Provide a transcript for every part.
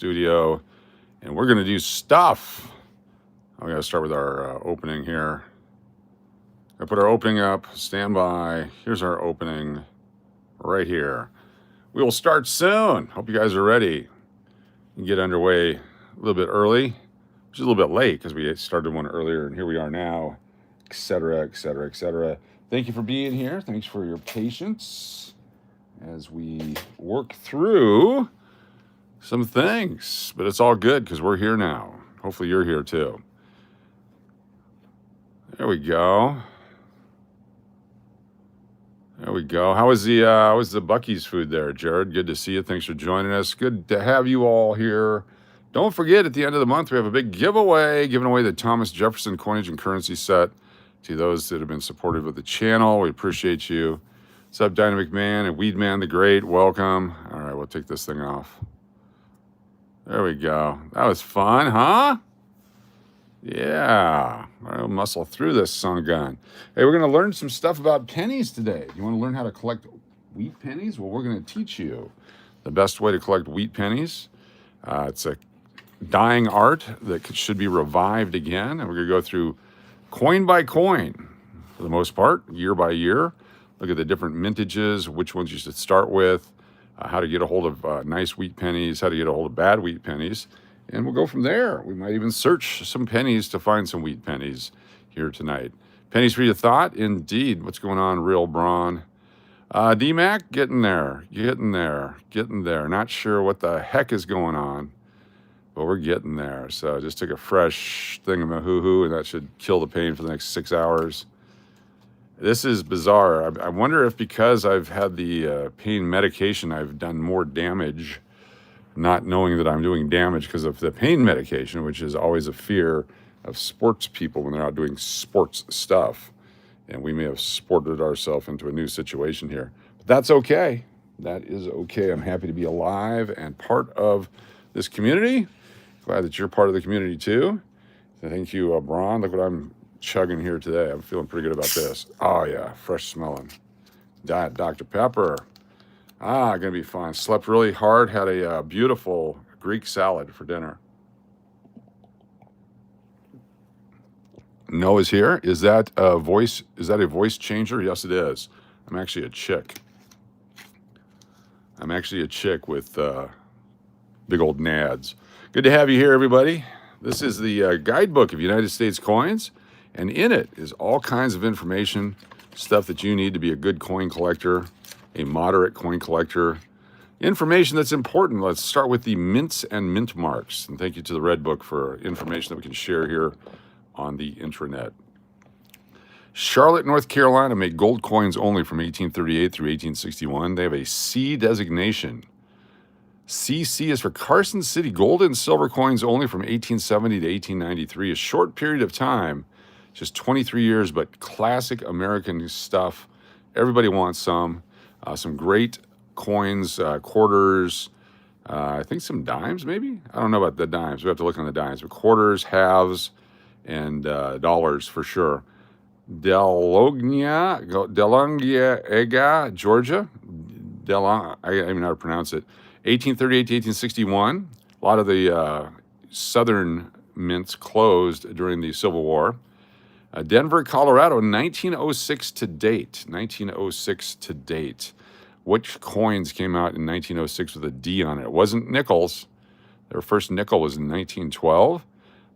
studio, and we're going to do stuff. I'm going to start with our opening here. I put our opening up. Stand by. Here's our opening right here. We will start soon. Hope you guys are ready. You can get underway a little bit early, which is a little bit late because we started one earlier, and here we are now, etc., etc., etc. Thank you for being here. Thanks for your patience as we work through some things. But it's all good because we're here now. Hopefully you're here too. There we go. There we go. How was the Buc-ee's food there, Jared? Good to see you. Thanks for joining us. Good to have you all here. Don't forget, at the end of the month, we have a big giveaway, giving away the Thomas Jefferson coinage and currency set to those that have been supportive of the channel. We appreciate you. What's up, Dynamic Man and Weed Man the Great? Welcome. All right, we'll take this thing off. There we go. That was fun, huh? Yeah, I'll muscle through this son of a gun. Hey, we're going to learn some stuff about pennies today. You want to learn how to collect wheat pennies? Well, we're going to teach you the best way to collect wheat pennies. It's a dying art that should be revived again. And we're going to go through coin by coin, for the most part, year by year. Look at the different mintages, which ones you should start with, how to get a hold of nice wheat pennies, how to get a hold of bad wheat pennies. And we'll go from there. We might even search some pennies to find some wheat pennies here tonight. Pennies for your thought? Indeed. What's going on, Real Braun? D-Mac, getting there. Not sure what the heck is going on, but we're getting there. So just took a fresh thingamahoo-hoo, and that should kill the pain for the next 6 hours. This is bizarre. I wonder if because I've had the pain medication, I've done more damage, not knowing that I'm doing damage because of the pain medication, which is always a fear of sports people when they're out doing sports stuff. And we may have sported ourselves into a new situation here. But that's okay. That is okay. I'm happy to be alive and part of this community. Glad that you're part of the community too. So thank you, Braun. Look what I'm chugging here today. I'm feeling pretty good about this. Oh yeah, fresh smelling. Diet Dr. Pepper. Gonna be fine. Slept really hard. Had a beautiful Greek salad for dinner. Noah's here. Is that a voice? Is that a voice changer? Yes, it is. I'm actually a chick. With big old nads. Good to have you here, everybody. This is the guidebook of United States coins, and in it is all kinds of information, stuff that you need to be a good coin collector, a moderate coin collector, information that's important. Let's start with the mints and mint marks. And thank you to the Red Book for information that we can share here on the intranet. Charlotte, North Carolina made gold coins only from 1838 through 1861. They have a C designation. CC is for Carson City. Gold and silver coins only from 1870 to 1893. A short period of time, just 23 years, but classic American stuff. Everybody wants some. Some great coins, quarters, I think some dimes maybe? I don't know about the dimes. We have to look on the dimes. But quarters, halves, and dollars for sure. Delongia, Ega, Georgia. I don't even know how to pronounce it. 1838 to 1861. A lot of the southern mints closed during the Civil War. Denver, Colorado, 1906 to date. 1906 to date. Which coins came out in 1906 with a D on it? It wasn't nickels. Their first nickel was in 1912.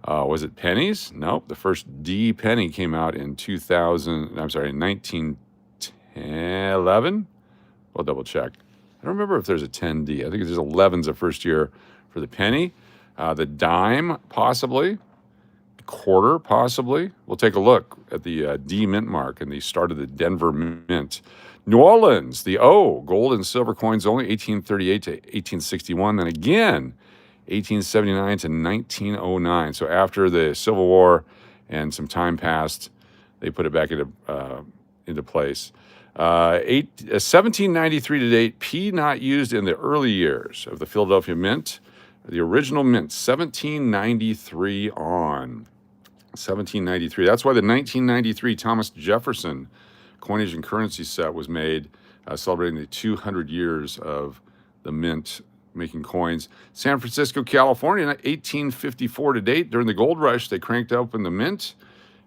Was it pennies? Nope. The first D penny came out in 1911. We'll double check. I don't remember if there's a 10D. I think there's 11's the first year for the penny. The dime, possibly. Quarter, possibly. We'll take a look at the D mint mark and the start of the Denver Mint. New Orleans, the O, gold and silver coins only, 1838 to 1861. Then again, 1879 to 1909. So after the Civil War and some time passed, they put it back into place. 1793 to date, P not used in the early years of the Philadelphia Mint. The original mint, 1793 on. 1793. That's why the 1993 Thomas Jefferson coinage and currency set was made, celebrating the 200 years of the mint making coins. San Francisco, California, 1854 to date. During the gold rush, they cranked open the mint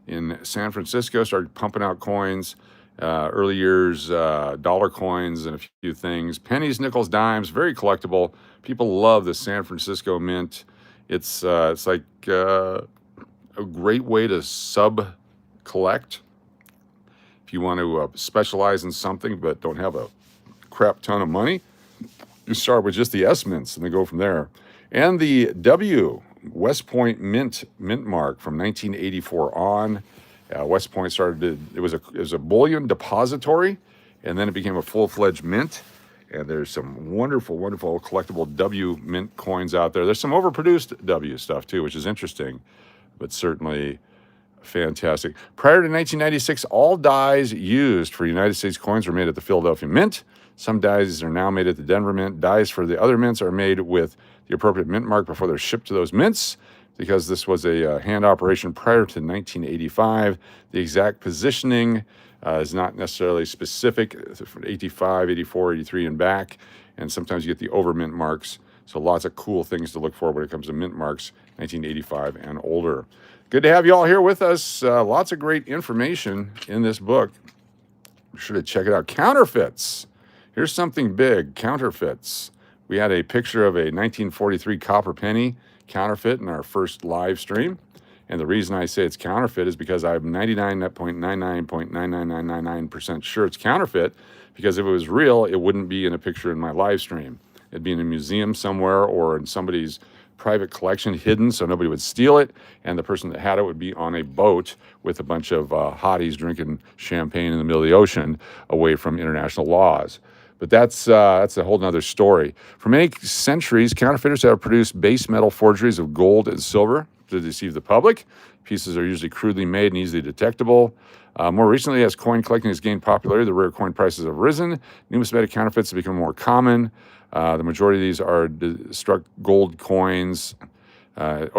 in San Francisco, started pumping out coins. Early years, dollar coins and a few things. Pennies, nickels, dimes, very collectible. People love the San Francisco mint. It's like a great way to sub-collect. If you want to specialize in something but don't have a crap ton of money, you start with just the S mints and then go from there. And the W West Point mint mark from 1984 on. West Point it was a bullion depository, and then it became a full-fledged mint. And there's some wonderful, wonderful collectible W mint coins out there. There's some overproduced W stuff too, which is interesting, but certainly fantastic. Prior to 1996, all dies used for United States coins were made at the Philadelphia Mint. Some dies are now made at the Denver Mint. Dies for the other mints are made with the appropriate mint mark before they're shipped to those mints, because this was a hand operation prior to 1985. The exact positioning is not necessarily specific for 85, 84, 83 and back, and sometimes you get the over mint marks. So lots of cool things to look for when it comes to mint marks, 1985 and older. Good to have you all here with us. Lots of great information in this book. Be sure to check it out. Counterfeits. Here's something big, counterfeits. We had a picture of a 1943 copper penny counterfeit in our first live stream. And the reason I say it's counterfeit is because I'm 99.99.99999% sure it's counterfeit, because if it was real, it wouldn't be in a picture in my live stream. It'd be in a museum somewhere or in somebody's private collection hidden so nobody would steal it, and the person that had it would be on a boat with a bunch of hotties drinking champagne in the middle of the ocean away from international laws. But that's a whole nother story. For many centuries, counterfeiters have produced base metal forgeries of gold and silver to deceive the public. Pieces are usually crudely made and easily detectable. More recently, as coin collecting has gained popularity, the rare coin prices have risen. Numismatic counterfeits have become more common. The majority of these are struck gold coins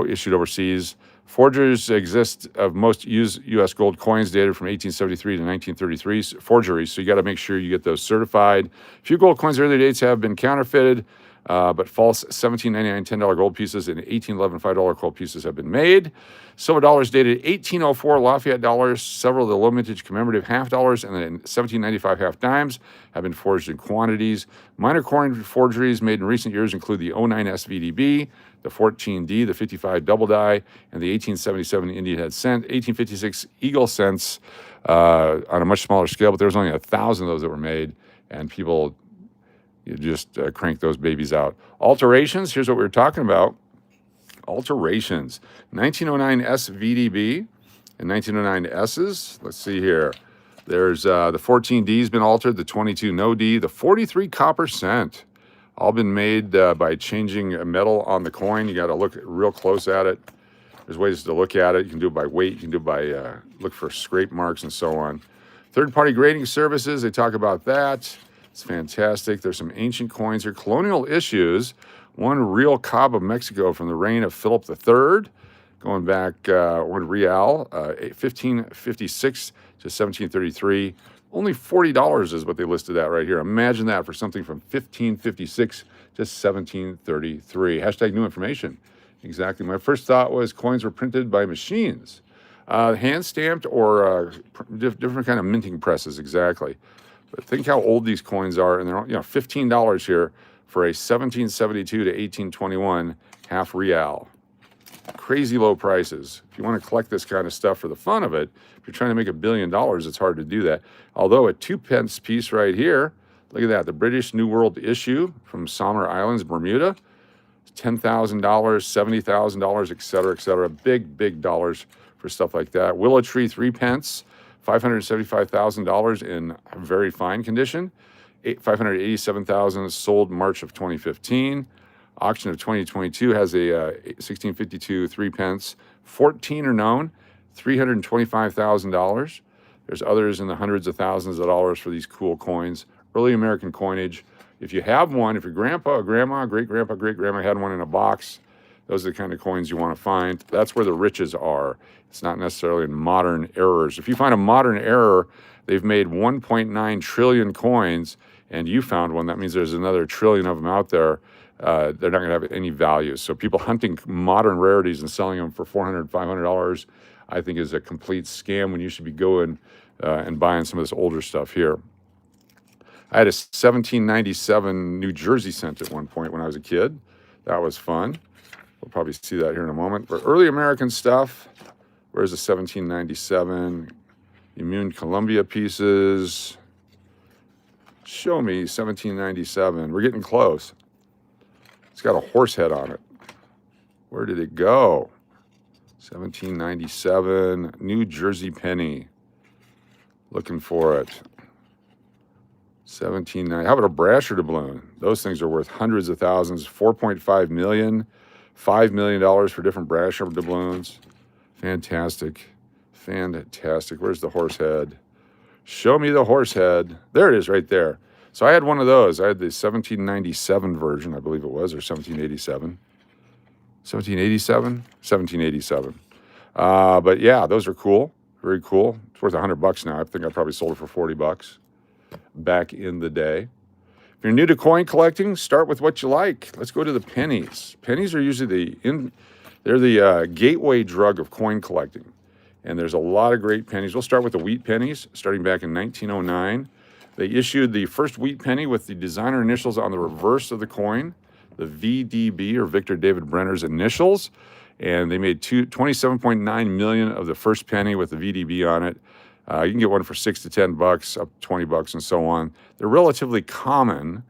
issued overseas. Forgeries exist of most U.S. gold coins dated from 1873 to 1933, forgeries, so you got to make sure you get those certified. A few gold coins early dates have been counterfeited, but false $17.99 $10 gold pieces and $18.11 $5 gold pieces have been made. Silver dollars dated 1804 Lafayette dollars, several of the low mintage commemorative half dollars and the 1795 half dimes have been forged in quantities. Minor coin forgeries made in recent years include the 09 SVDB, the 14D, the 55 double die, and the 1877 Indian head cent, 1856 eagle cents on a much smaller scale, but there was only 1,000 of those that were made, and people just crank those babies out. Alterations, here's what we were talking about. Alterations, 1909 SVDB and 1909 S's. Let's see here. There's the 14D's been altered, the 22 no D, the 43 copper cent. All been made by changing a metal on the coin. You got to look real close at it. There's ways to look at it. You can do it by weight. You can do it by look for scrape marks and so on. Third-party grading services, they talk about that. It's fantastic. There's some ancient coins here. Colonial issues. One real cob of Mexico from the reign of Philip III, going back one real, 1556 to 1733. Only $40 is what they listed at right here. Imagine that for something from 1556 to 1733. Hashtag new information. Exactly. My first thought was coins were printed by machines, hand-stamped or different kind of minting presses, exactly. But think how old these coins are, and they're $15 here for a 1772 to 1821 half real. Crazy low prices. If you want to collect this kind of stuff for the fun of it, if you're trying to make $1 billion, it's hard to do that. Although a 2-pence piece right here, look at that, the British New World issue from Sommer Islands, Bermuda, $10,000, $70,000, et cetera, et cetera. Big dollars for stuff like that. Willow Tree, 3 pence, $575,000 in very fine condition. $587,000 sold March of 2015. Auction of 2022 has a 1652 3 pence. 14 are known, $325,000. There's others in the hundreds of thousands of dollars for these cool coins. Early American coinage. If you have one, if your grandpa, or grandma, great-grandpa, great-grandma had one in a box, those are the kind of coins you want to find. That's where the riches are. It's not necessarily in modern errors. If you find a modern error, they've made 1.9 trillion coins, and you found one. That means there's another trillion of them out there. they're not going to have any value. So people hunting modern rarities and selling them for $400, $500, I think is a complete scam when you should be going and buying some of this older stuff here. I had a 1797 New Jersey cent at one point when I was a kid. That was fun. We'll probably see that here in a moment. But early American stuff, where's the 1797? Immune Columbia pieces. Show me 1797. We're getting close. It's got a horse head on it. Where did it go? 1797 New Jersey penny. Looking for it. 1790. How about a Brasher doubloon? Those things are worth hundreds of thousands. 4.5 million, $5 million for different Brasher doubloons. Fantastic. Fantastic. Where's the horse head? Show me the horse head. There it is right there. So I had one of those. I had the 1797 version, I believe it was, or 1787. 1787? 1787. But yeah, those are cool. Very cool. It's worth $100 now. I think I probably sold it for $40 back in the day. If you're new to coin collecting, start with what you like. Let's go to the pennies. Pennies are usually they're the gateway drug of coin collecting. And there's a lot of great pennies. We'll start with the wheat pennies, starting back in 1909. They issued the first wheat penny with the designer initials on the reverse of the coin, the VDB, or Victor David Brenner's initials. And they made 27.9 million of the first penny with the VDB on it. You can get one for $6 to $10, up to $20, and so on. They're relatively common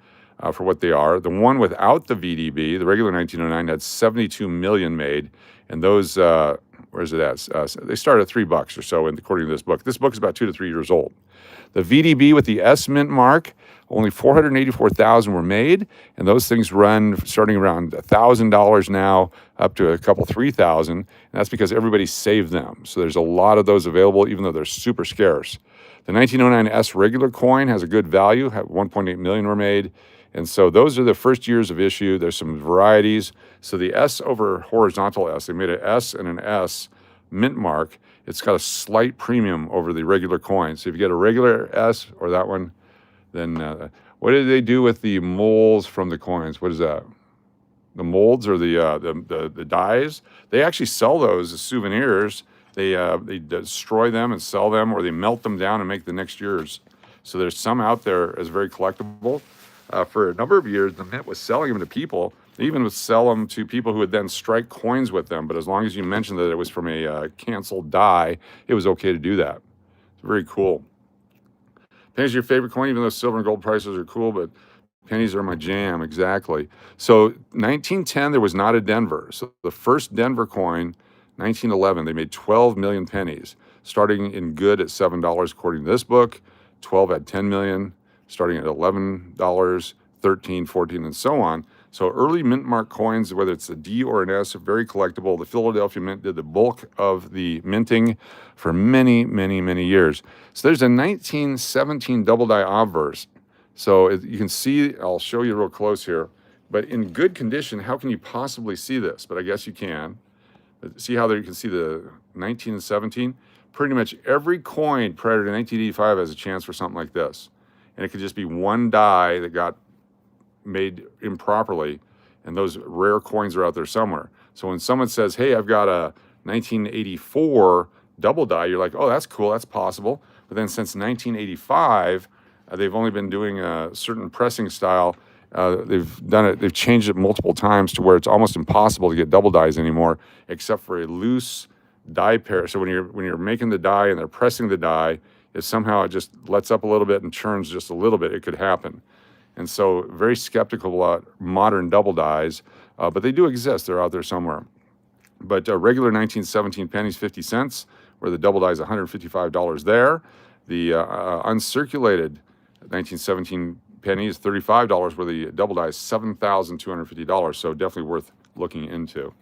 for what they are. The one without the VDB, the regular 1909, had 72 million made, and those, where's it at? They start at $3 or so, according to this book. This book is about 2 to 3 years old. The VDB with the S mint mark, only 484,000 were made, and those things run starting around $1,000 now up to a couple 3,000, and that's because everybody saved them. So there's a lot of those available, even though they're super scarce. The 1909 S regular coin has a good value. 1.8 million were made, and so those are the first years of issue. There's some varieties. So the S over horizontal S, they made an S and an S mint mark. It's got a slight premium over the regular coin. So if you get a regular S or that one, then what did they do with the molds from the coins? What is that? The molds or the dies? They actually sell those as souvenirs. They destroy them and sell them, or they melt them down and make the next year's. So there's some out there as very collectible. For a number of years, the mint was selling them to people. They even would sell them to people who would then strike coins with them. But as long as you mentioned that it was from a canceled die, it was okay to do that. It's very cool. Pennies are your favorite coin, even though silver and gold prices are cool, but pennies are my jam, exactly. So 1910, there was not a Denver. So the first Denver coin, 1911, they made 12 million pennies, starting in good at $7, according to this book. 12 at 10 million, starting at $11, 13, 14, and so on. So early mint mark coins, whether it's a D or an S, are very collectible. The Philadelphia Mint did the bulk of the minting for many, many, many years. So there's a 1917 double die obverse. So you can see, I'll show you real close here, but in good condition, how can you possibly see this? But I guess you can. But see how there you can see the 19 and 17? Pretty much every coin prior to 1985 has a chance for something like this. And it could just be one die that got made improperly, and those rare coins are out there somewhere. So when someone says, hey, I've got a 1984 double die, you're like, oh, that's cool, that's possible. But then since 1985, they've only been doing a certain pressing style. They've changed it multiple times to where it's almost impossible to get double dies anymore, except for a loose die pair. So when you're making the die and they're pressing the die, if somehow it just lets up a little bit and churns just a little bit, it could happen. And so very skeptical about modern double dies, but they do exist. They're out there somewhere. But regular 1917 pennies, 50 cents, where the double die is $155 there. The uncirculated 1917 penny is $35, where the double die is $7,250. So definitely worth looking into.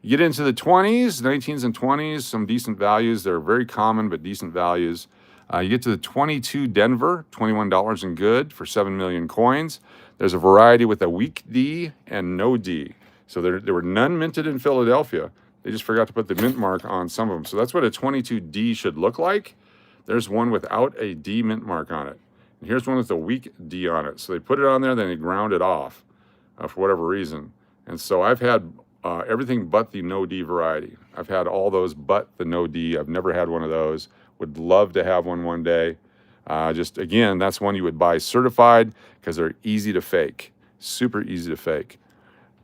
You get into the 20s, 19s and 20s, some decent values. They're very common, but decent values. You get to the 22 Denver, $21 in good for 7 million coins. There's a variety with a weak D and no D. So there were none minted in Philadelphia. They just forgot to put the mint mark on some of them. So that's what a 22D should look like. There's one without a D mint mark on it. And here's one with a weak D on it. So they put it on there, then they ground it off. for whatever reason. And so I've had everything but the no D variety. I've had all those but the no D. I've never had one of those. Would love to have one day. Just again, that's one you would buy certified because they're easy to fake, super easy to fake.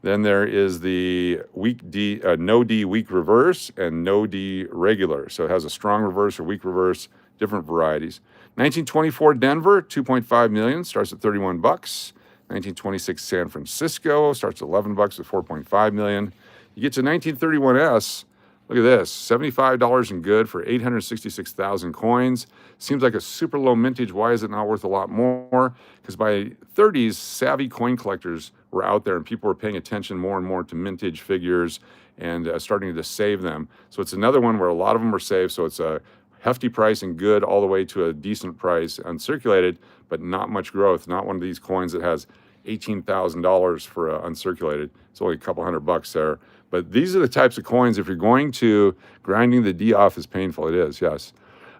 Then there is the weak D, no D weak reverse and no D regular. So it has a strong reverse or weak reverse, different varieties. 1924 Denver, 2.5 million, starts at 31 bucks. 1926 San Francisco starts at 11 bucks at 4.5 million. You get to 1931S, look at this, $75 in good for 866,000 coins. Seems like a super low mintage. Why is it not worth a lot more? Because by 30s, savvy coin collectors were out there and people were paying attention more and more to mintage figures and starting to save them. So it's another one where a lot of them were saved. So it's a hefty price and good all the way to a decent price uncirculated, but not much growth. Not one of these coins that has $18,000 for uncirculated. It's only a couple $100 there. But these are the types of coins, if you're going to, grinding the D off is painful. It is, yes.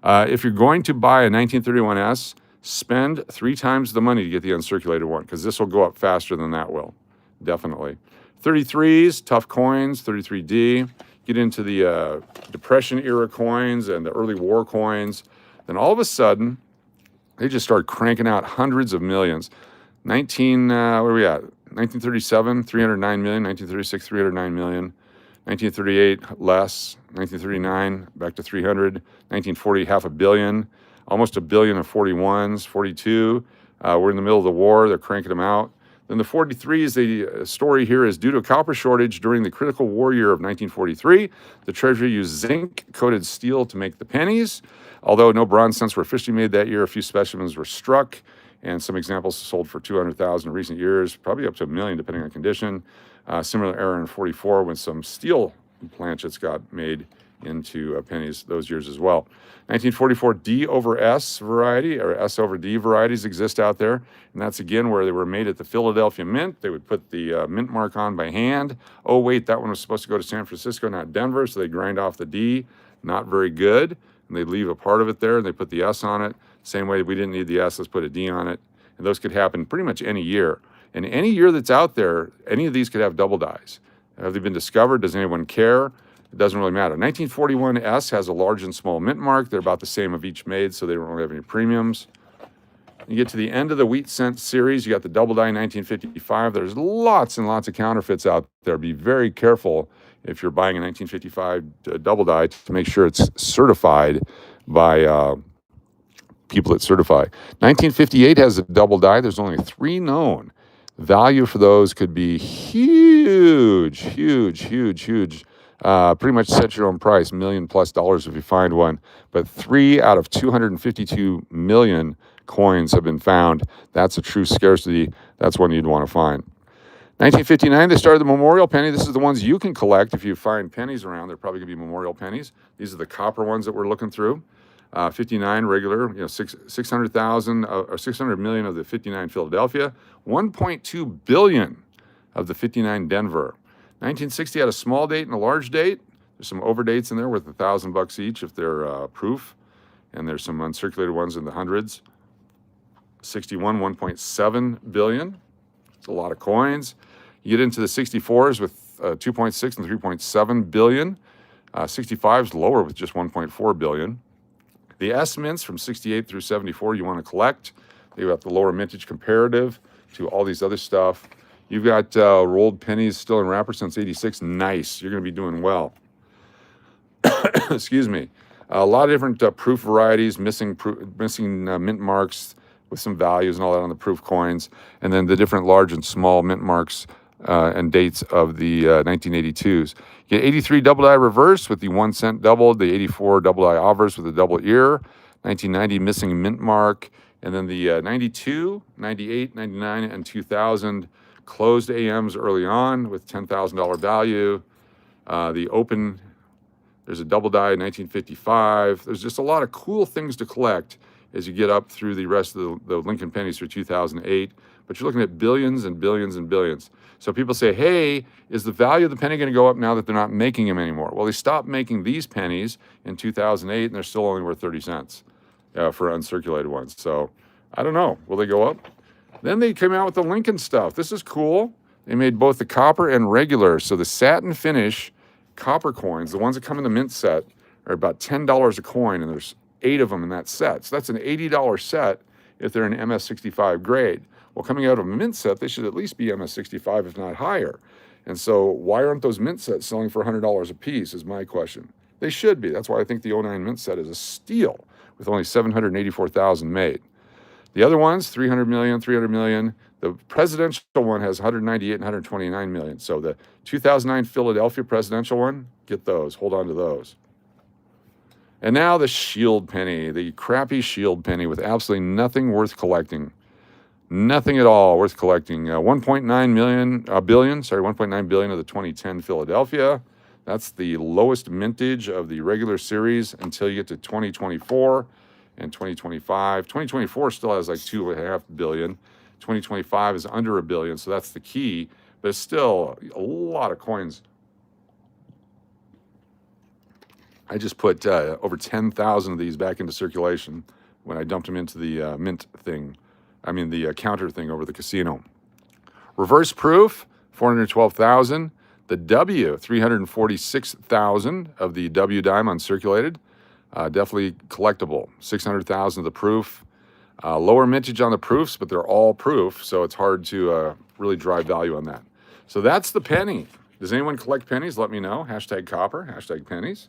If you're going to buy a 1931S, spend 3 times the money to get the uncirculated one, because this will go up faster than that will, definitely. 33s, tough coins, 33D. Get into the Depression era coins and the early war coins. Then all of a sudden, they just start cranking out hundreds of millions. What are we at? 1937, 309 million. 1936, 309 million. 1938, less. 1939, back to 300. 1940, half a billion. Almost a billion of 41s. 42, we're in the middle of the war. They're cranking them out. Then the 43s, the story here is due to a copper shortage during the critical war year of 1943, the Treasury used zinc-coated steel to make the pennies. Although no bronze cents were officially made that year, a few specimens were struck, and some examples sold for 200,000 in recent years, probably up to $1 million depending on condition. Similar error in 44 when some steel planchets got made into pennies those years as well. 1944 D over S variety, or S over D varieties exist out there. And that's again where they were made at the Philadelphia Mint. They would put the mint mark on by hand. Oh, wait, that one was supposed to go to San Francisco, not Denver. So they grind off the D. Not very good. And they leave a part of it there and they put the S on it. Same way we didn't need the S, let's put a D on it. And those could happen pretty much any year. And any year that's out there, any of these could have double dies. Have they been discovered? Does anyone care? It doesn't really matter. 1941 S has a large and small mint mark. They're about the same of each made, so they don't really have any premiums. You get to the end of the wheat cent series, you got the double die 1955. There's lots and lots of counterfeits out there. Be very careful if you're buying a 1955 double die to make sure it's certified by people that certify. 1958 has a double die. There's only 3 known. Value for those could be huge, huge, huge, huge. Pretty much set your own price, $1 million+ if you find one. But 3 out of 252 million coins have been found. That's a true scarcity. That's one you'd want to find. 1959, they started the memorial penny. This is the ones you can collect if you find pennies around. They're probably going to be memorial pennies. These are the copper ones that we're looking through. 59 regular, 600,000 or 600 million of the 59 Philadelphia, 1.2 billion of the 59 Denver. 1960 had a small date and a large date. There's some overdates in there worth $1,000 each if they're proof, and there's some uncirculated ones in the hundreds. 61, 1.7 billion. It's a lot of coins. You get into the 64s with 2.6 and 3.7 billion. 65 is lower with just 1.4 billion. The S mints from 68 through 74 you want to collect. You've got the lower mintage comparative to all these other stuff. You've got rolled pennies still in wrapper since 86. Nice. You're going to be doing well. Excuse me. A lot of different proof varieties, missing mint marks with some values and all that on the proof coins. And then the different large and small mint marks and dates of the 1982s. You get 83 double die reverse with the 1 cent doubled, the 84 double die obverse with the double ear, 1990 missing mint mark, and then the 92, 98, 99, and 2000 closed AMs early on with $10,000 value. The open, there's a double die in 1955. There's just a lot of cool things to collect as you get up through the rest of the Lincoln pennies through 2008. But you're looking at billions and billions and billions. So people say, hey, is the value of the penny going to go up now that they're not making them anymore? Well, they stopped making these pennies in 2008, and they're still only worth 30 cents for uncirculated ones. So I don't know. Will they go up? Then they came out with the Lincoln stuff. This is cool. They made both the copper and regular. So the satin finish copper coins, the ones that come in the mint set, are about $10 a coin, and there's 8 of them in that set. So that's an $80 set if they're an MS65 grade. Well, coming out of a mint set, they should at least be MS65, if not higher. And so why aren't those mint sets selling for $100 a piece is my question. They should be. That's why I think the 09 mint set is a steal with only 784,000 made. The other ones, 300 million, 300 million. The presidential one has 198 and 129 million. So the 2009 Philadelphia presidential one, get those. Hold on to those. And now the shield penny, the crappy shield penny with absolutely nothing worth collecting. Nothing at all worth collecting. 1.9 billion of the 2010 Philadelphia. That's the lowest mintage of the regular series until you get to 2024 and 2025. 2024 still has like 2.5 billion. 2025 is under $1 billion, so that's the key. But it's still a lot of coins. I just put over 10,000 of these back into circulation when I dumped them into the mint thing. The counter thing over the casino. Reverse proof, 412,000. The W, 346,000 of the W dime uncirculated. Definitely collectible. 600,000 of the proof. Lower mintage on the proofs, but they're all proof, so it's hard to really drive value on that. So that's the penny. Does anyone collect pennies? Let me know. Hashtag copper, hashtag pennies.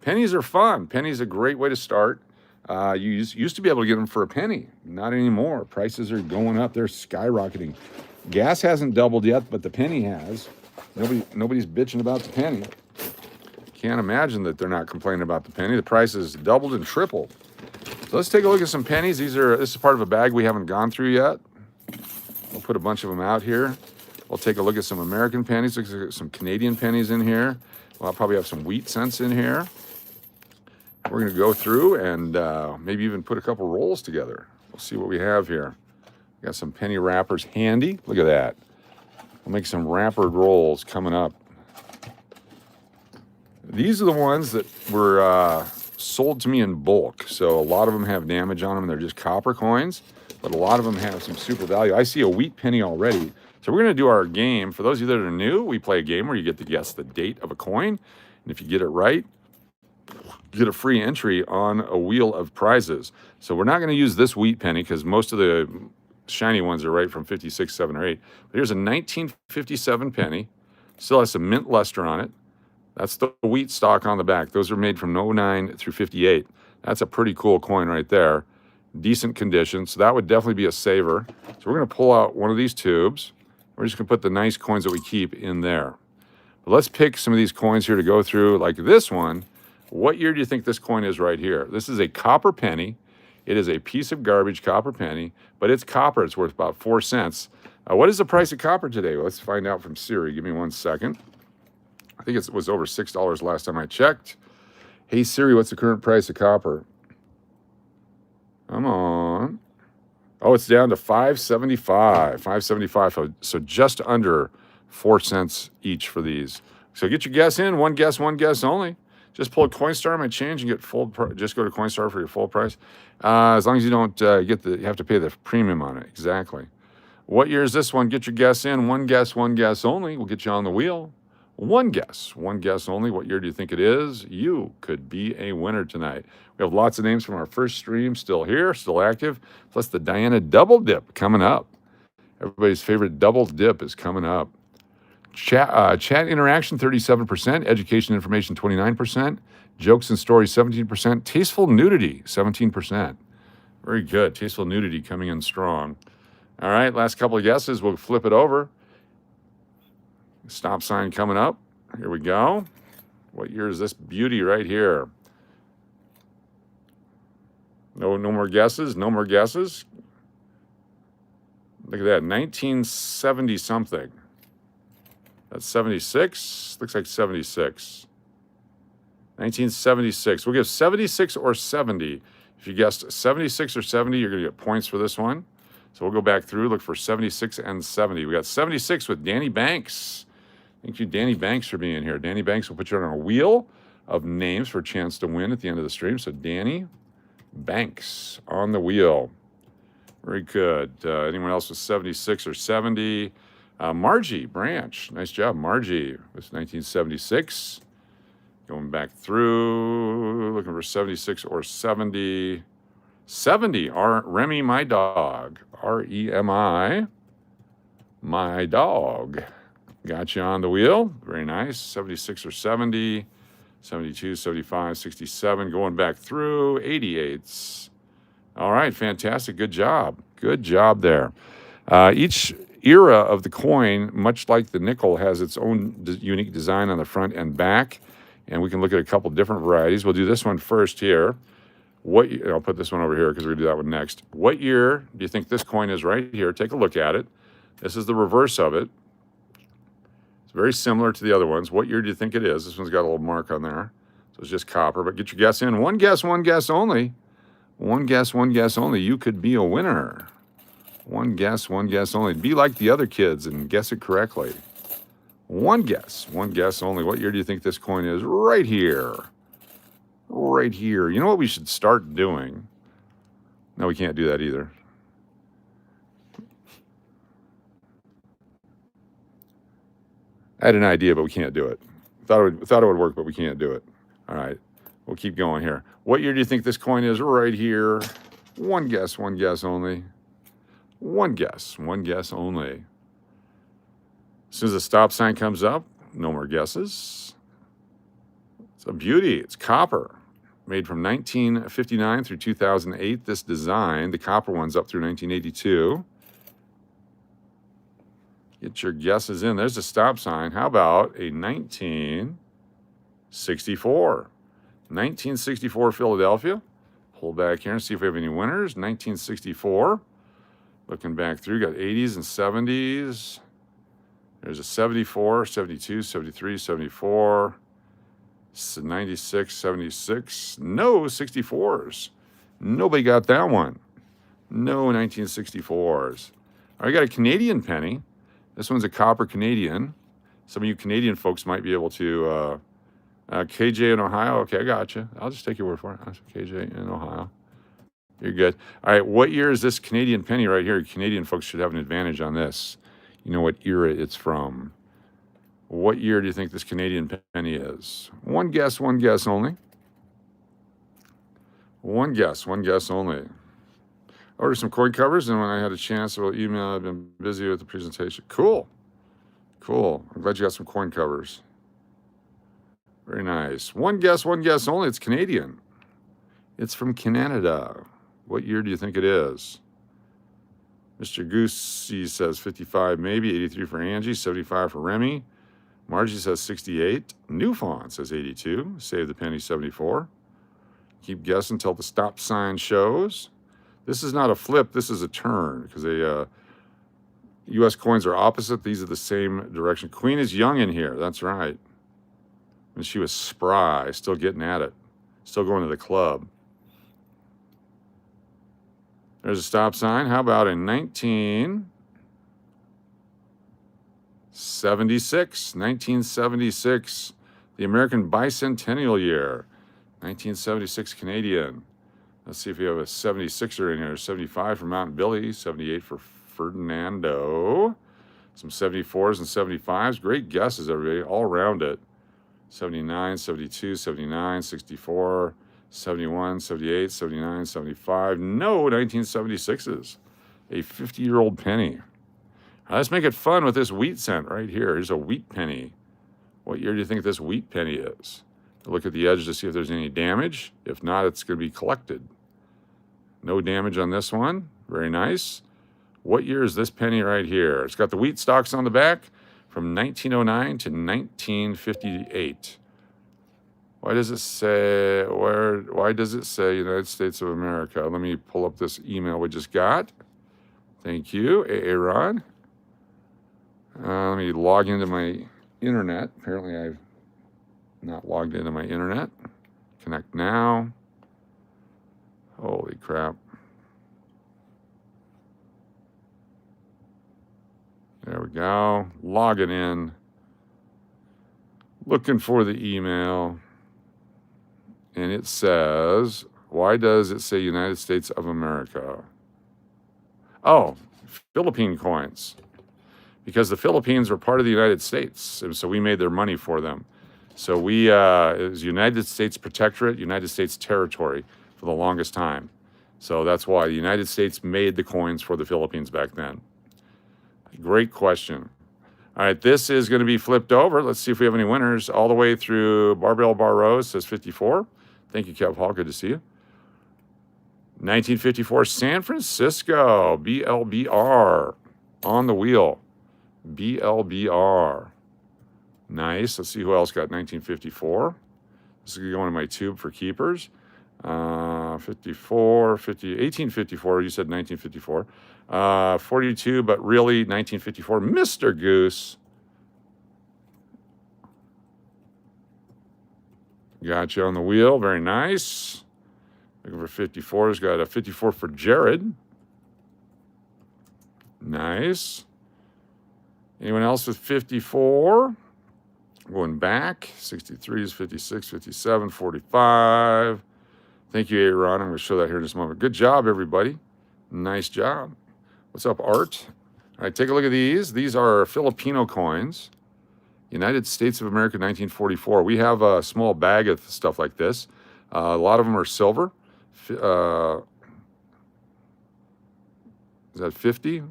Pennies are fun. Pennies are a great way to start. You used to be able to get them for a penny. Not anymore. Prices are going up. They're skyrocketing. Gas hasn't doubled yet, but the penny has. Nobody's bitching about the penny. Can't imagine that they're not complaining about the penny. The price has doubled and tripled. So let's take a look at some pennies. This is part of a bag we haven't gone through yet. We'll put a bunch of them out here. We'll take a look at some American pennies, look at some Canadian pennies in here. I'll probably have some wheat cents in here. We're going to go through and maybe even put a couple rolls together. We'll see what we have here. Got some penny wrappers handy. Look at that. We'll make some wrappered rolls coming up. These are the ones that were sold to me in bulk. So a lot of them have damage on them. They're just copper coins, but a lot of them have some super value. I see a wheat penny already. So we're going to do our game. For those of you that are new, we play a game where you get to guess the date of a coin. And if you get it right, you get a free entry on a wheel of prizes. So we're not going to use this wheat penny because most of the shiny ones are right from 56, 7, or 8. But here's a 1957 penny. Still has some mint luster on it. That's the wheat stock on the back. Those are made from 09 through 58. That's a pretty cool coin right there. Decent condition. So that would definitely be a saver. So we're going to pull out one of these tubes. We're just going to put the nice coins that we keep in there. But let's pick some of these coins here to go through. Like this one. What year do you think this coin is right here? This is a copper penny. It is a piece of garbage copper penny, but it's copper. It's worth about 4 cents. What is the price of copper today? Well, let's find out from Siri. Give me 1 second. I think it was over $6 last time I checked. Hey, Siri, what's the current price of copper? Come on. Oh, it's down to $5.75. $5.75. So just under 4 cents each for these. So get your guess in. One guess only. Just pull a Coinstar, my change, and get full. Just go to Coinstar for your full price. As long as you don't you have to pay the premium on it. Exactly. What year is this one? Get your guess in. One guess only. We'll get you on the wheel. One guess only. What year do you think it is? You could be a winner tonight. We have lots of names from our first stream still here, still active. Plus the Diana Double Dip coming up. Everybody's favorite double dip is coming up. Chat interaction, 37%. Education information, 29%. Jokes and stories, 17%. Tasteful nudity, 17%. Very good. Tasteful nudity coming in strong. All right, last couple of guesses. We'll flip it over. Stop sign coming up. Here we go. What year is this beauty right here? No more guesses. No more guesses. Look at that. 1970 something. That's 76. Looks like 76. 1976. We'll give 76 or 70. If you guessed 76 or 70, you're going to get points for this one. So we'll go back through, look for 76 and 70. We got 76 with Danny Banks. Thank you, Danny Banks, for being here. Danny Banks will put you on a wheel of names for a chance to win at the end of the stream. So Danny Banks on the wheel. Very good. Anyone else with 76 or 70? Margie Branch, nice job, Margie. It was 1976. Going back through, looking for 76 or 70. 70, Remy, my dog. R-E-M-I, my dog. Got you on the wheel. Very nice. 76 or 70. 72, 75, 67. Going back through, 88s. All right, fantastic. Good job. Good job there. Each era of the coin, much like the nickel, has its own unique design on the front and back. And we can look at a couple different varieties. We'll do this one first here. I'll put this one over here because we're going to do that one next. What year do you think this coin is right here? Take a look at it. This is the reverse of it. It's very similar to the other ones. What year do you think it is? This one's got a little mark on there. So it's just copper, but get your guess in. One guess only. One guess only. You could be a winner. One guess only. Be like the other kids and guess it correctly. One guess only. What year do you think this coin is? Right here. Right here. You know what we should start doing? No, we can't do that either. I had an idea, but we can't do it. Thought it would work, but we can't do it. All right, we'll keep going here. What year do you think this coin is? Right here. One guess only. One guess only. As soon as the stop sign comes up, no more guesses. It's a beauty. It's copper. Made from 1959 through 2008. This design, the copper one's up through 1982. Get your guesses in. There's a stop sign. How about a 1964? 1964 Philadelphia. Pull back here and see if we have any winners. 1964. Looking back through, got 80s and 70s. There's a 74, 72, 73, 74, 96, 76. No 64s. Nobody got that one. No 1964s. All right, got a Canadian penny. This one's a copper Canadian. Some of you Canadian folks might be able to, KJ in Ohio. Okay, I got you. I'll just take your word for it. KJ in Ohio. You're good. All right, what year is this Canadian penny right here? Canadian folks should have an advantage on this. You know what era it's from. What year do you think this Canadian penny is? One guess only. One guess only. Order some coin covers, and when I had a chance, I will email. I've been busy with the presentation. Cool. I'm glad you got some coin covers. Very nice. One guess only. It's Canadian. It's from Canada. What year do you think it is? Mr. Goosey says 55, maybe 83 for Angie, 75 for Remy. Margie says 68. Newfawn says 82. Save the penny, 74. Keep guessing until the stop sign shows. This is not a flip. This is a turn because U.S. coins are opposite. These are the same direction. Queen is young in here. That's right. And she was spry, still getting at it, still going to the club. There's a stop sign. How about in 1976? 1976, the American bicentennial year. 1976 Canadian. Let's see if we have a 76er in here. 75 for Mountain Billy, 78 for Ferdinando. Some 74s and 75s. Great guesses, everybody, all around it. 79, 72, 79, 64, 71, 78, 79, 75. No 1976s. A 50-year-old penny. Let's make it fun with this wheat cent right here. Here's a wheat penny. What year do you think this wheat penny is? Look at the edge to see if there's any damage. If not, it's going to be collected. No damage on this one. Very nice. What year is this penny right here? It's got the wheat stalks on the back from 1909 to 1958. Why does it say United States of America? Let me pull up this email we just got. Thank you, Aaron. Let me log into my internet. Apparently I've not logged into my internet. Connect now. Holy crap. There we go. Logging in. Looking for the email. And it says, why does it say United States of America? Oh, Philippine coins. because the Philippines were part of the United States, and so we made their money for them. So we, it was United States Protectorate, United States Territory for the longest time. So that's why the United States made the coins for the Philippines back then. Great question. All right, this is going to be flipped over. Let's see if we have any winners all the way through Barbell Bar Rose, says 54. Thank you, Kev Hall. Good to see you. 1954, San Francisco, BLBR, on the wheel. BLBR. Nice. Let's see who else got 1954. This is going to my tube for keepers. 54, 50, 1854. You said 1954. 42, but really 1954. Mr. Goose. Got you on the wheel. Very nice. Looking for 54. Has got a 54 for Jared. Nice. Anyone else with 54? Going back. 63s, 56, 57, 45. Thank you, Aaron. I'm going to show that here in just a moment. Good job, everybody. Nice job. What's up, Art? All right, take a look at these. These are Filipino coins. United States of America, 1944. We have a small bag of stuff like this. A lot of them are silver. Is that 50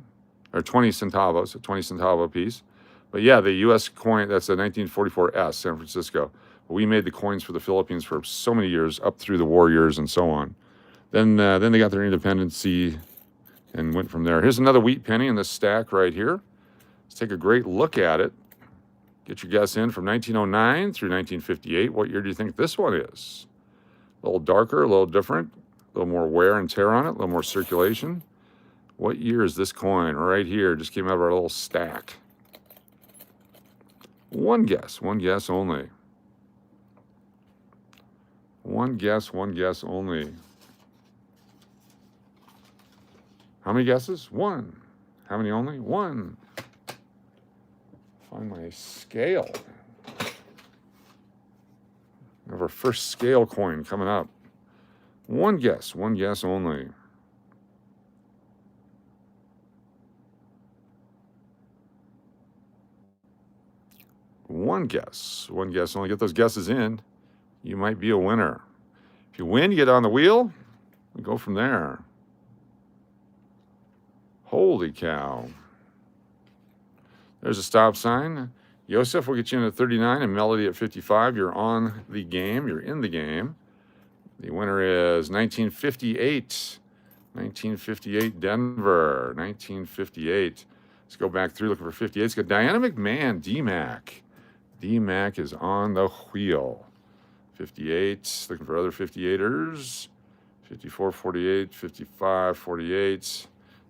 or 20 centavos? A 20 centavo piece. But yeah, the U.S. coin, that's a 1944 S, San Francisco. We made the coins for the Philippines for so many years, up through the war years and so on. Then they got their independency and went from there. Here's another wheat penny in this stack right here. Let's take a great look at it. Get your guess in from 1909 through 1958. What year do you think this one is? A little darker, a little different, a little more wear and tear on it, a little more circulation. What year is this coin? Right here, just came out of our little stack. One guess only. One guess only. How many guesses? One. How many only? One. Find my scale. We have our first scale coin coming up. One guess only. One guess only. Get those guesses in. You might be a winner. If you win, you get on the wheel. We go from there. Holy cow. There's a stop sign. Yosef will get you in at 39 and Melody at 55. You're on the game. You're in the game. The winner is 1958. 1958 Denver. 1958. Let's go back through looking for 58. It's got Diana McMahon, D-Mac. D-Mac is on the wheel. 58, looking for other 58ers. 54, 48, 55, 48,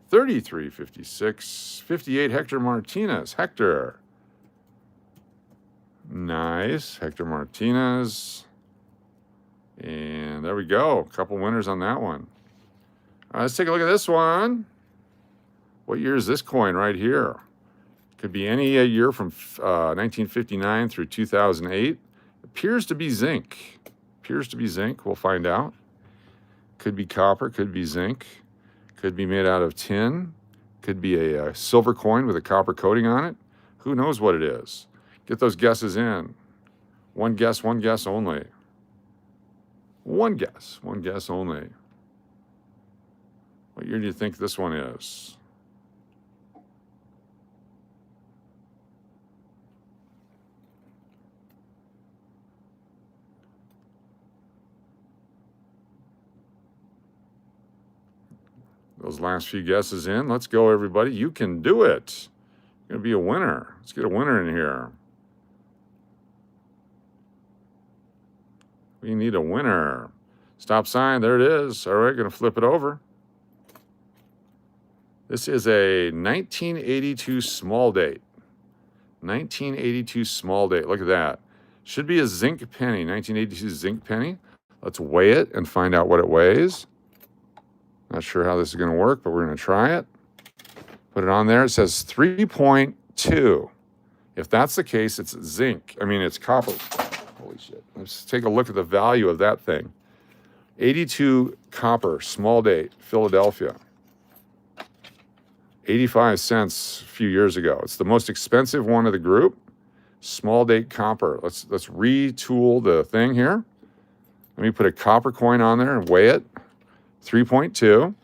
33, 56, 58, Hector Martinez. Hector. Nice, Hector Martinez. And there we go. A couple winners on that one. All right, let's take a look at this one. What year is this coin right here? Could be any year from 1959 through 2008. Appears to be zinc. Appears to be zinc. We'll find out. Could be copper. Could be zinc. Could be made out of tin. Could be a silver coin with a copper coating on it. Who knows what it is? Get those guesses in. One guess only. One guess only. What year do you think this one is? Those last few guesses in. Let's go, everybody. You can do it. You're going to be a winner. Let's get a winner in here. We need a winner. Stop sign. There it is. All right, going to flip it over. This is a 1982 small date. 1982 small date. Look at that. Should be a zinc penny. 1982 zinc penny. Let's weigh it and find out what it weighs. Not sure how this is going to work, but we're going to try it. Put it on there. It says 3.2. If that's the case, it's zinc. I mean, it's copper. Holy shit. Let's take a look at the value of that thing. 82 copper, small date, Philadelphia. 85 cents a few years ago. It's the most expensive one of the group. Small date copper. Let's retool the thing here. Let me put a copper coin on there and weigh it. 3.2.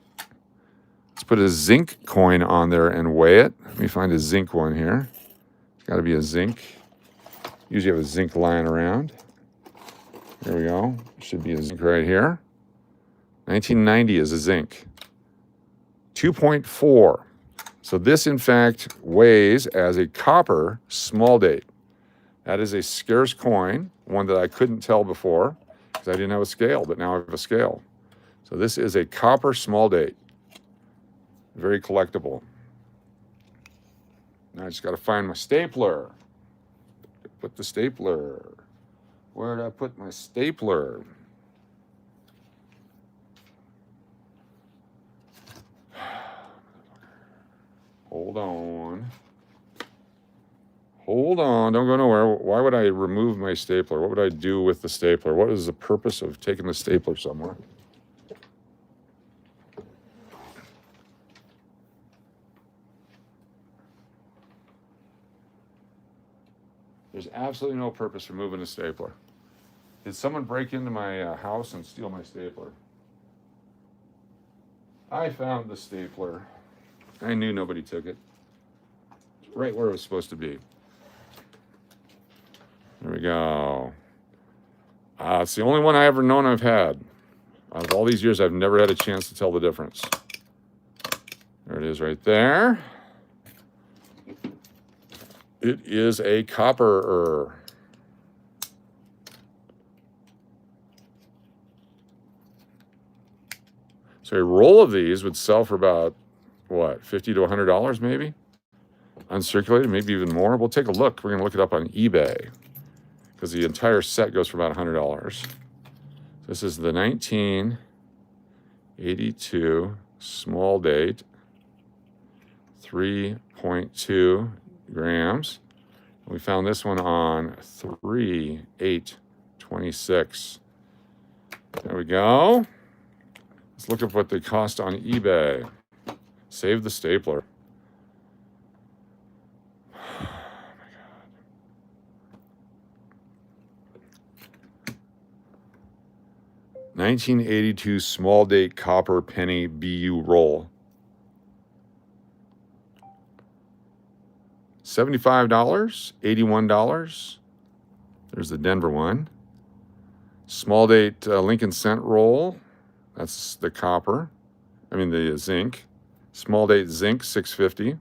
Let's put a zinc coin on there and weigh it. Let me find a zinc one here. It's got to be a zinc. Usually have a zinc lying around. There we go. Should be a zinc right here. 1990 is a zinc. 2.4. So this, in fact, weighs as a copper small date. That is a scarce coin, one that I couldn't tell before because I didn't have a scale, but now I have a scale. So this is a copper small date. Very collectible. Now I just got to find my stapler. Put the stapler. Where did I put my stapler? Hold on. Hold on, don't go nowhere. Why would I remove my stapler? What would I do with the stapler? What is the purpose of taking the stapler somewhere? There's absolutely no purpose for moving a stapler. Did someone break into my house and steal my stapler? I found the stapler. I knew nobody took it. It's right where it was supposed to be. There we go. It's the only one I ever known I've had. Out of all these years, I've never had a chance to tell the difference. There it is right there. It is a copper. So a roll of these would sell for about, what, $50 to $100 maybe? Uncirculated, maybe even more. We'll take a look. We're going to look it up on eBay because the entire set goes for about $100. This is the 1982 small date, 3.2 grams. We found this one on 3/8/26. There we go. Let's look up what they cost on eBay. Save the stapler. 1982 small date copper penny BU roll. $75, $81. There's the Denver one. Small date Lincoln cent roll. That's the copper. I mean the zinc. Small date zinc, $6.50.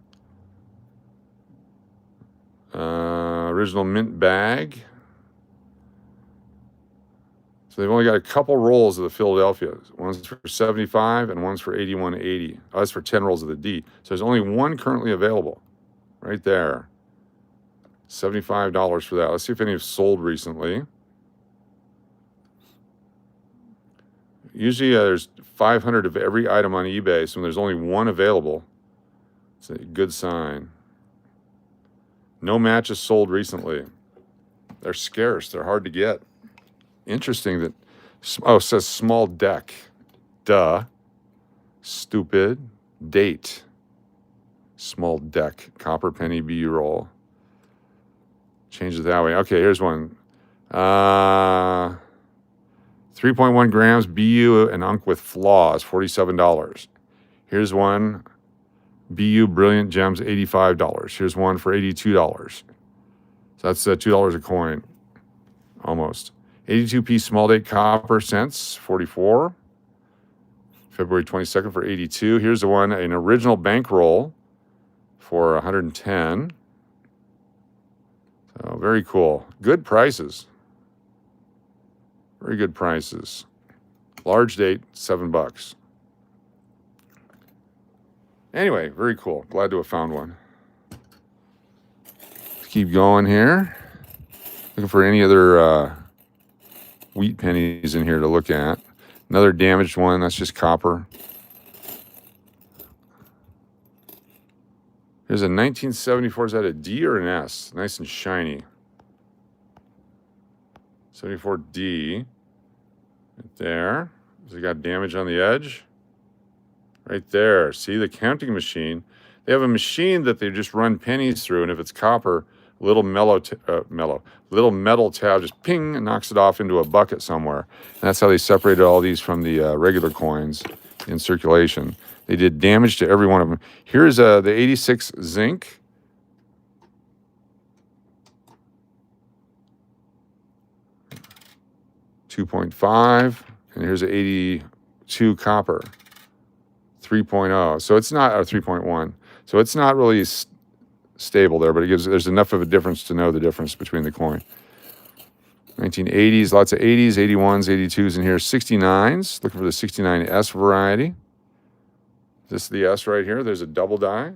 Original mint bag. So they've only got a couple rolls of the Philadelphia. One's for $75 and one's for $81.80. Oh, that's for 10 rolls of the D. So there's only one currently available. Right there. $75 for that. Let's see if any have sold recently. Usually there's 500 of every item on eBay, so when there's only one available, it's a good sign. No matches sold recently. They're scarce. They're hard to get. Interesting that, oh, it says small deck. Duh. Stupid. Date. Small deck. Copper penny B roll. Change it that way. Okay, here's one. 3.1 grams BU and Unk with flaws, $47. Here's one. BU Brilliant Gems, $85. Here's one for $82. So that's $2 a coin. Almost. 82p small date copper cents, 44. February 22nd for 82. Here's the one, an original bankroll for 110. So very cool. Good prices. Very good prices. Large date, $7. Anyway, very cool. Glad to have found one. Let's keep going here. Looking for any other wheat pennies in here to look at. Another damaged one. That's just copper. Here's a 1974. Is that a D or an S? Nice and shiny. 74D. Right there. Has it got damage on the edge? Right there. See the counting machine. They have a machine that they just run pennies through, and if it's copper, little little metal tab just ping and knocks it off into a bucket somewhere. And that's how they separated all these from the regular coins in circulation. They did damage to every one of them. Here's the 86 zinc. $2.5, and here's an 82 copper, 3.0. So it's not 3.1. So it's not really stable there, but there's enough of a difference to know the difference between the coin. 1980s, lots of 80s, 81s, 82s in here, 69s. Looking for the 69S variety. This is the S right here. There's a double die.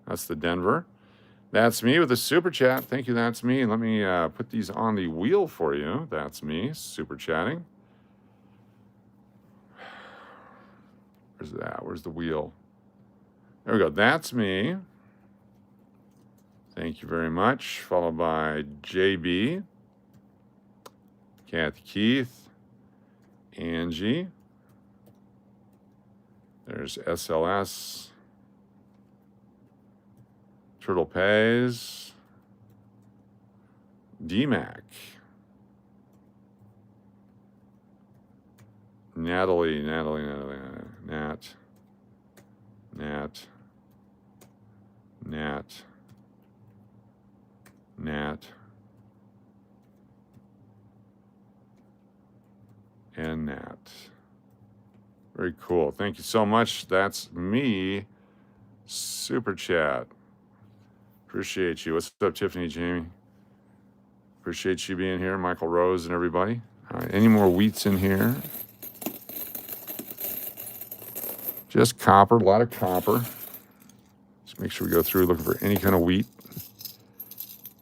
That's the Denver. That's me with a super chat. Thank you, that's me. Let me put these on the wheel for you. That's me, super chatting. Where's that? Where's the wheel? There we go. That's me. Thank you very much. Followed by JB, Kathy Keith, Angie. There's SLS. Turtle Pays, DMAC, Natalie, Nat, and Nat. Very cool. Thank you so much. That's me. Super chat. Appreciate you. What's up, Tiffany, Jamie? Appreciate you being here, Michael Rose and everybody. All right, any more wheats in here? Just copper, a lot of copper. Just make sure we go through looking for any kind of wheat.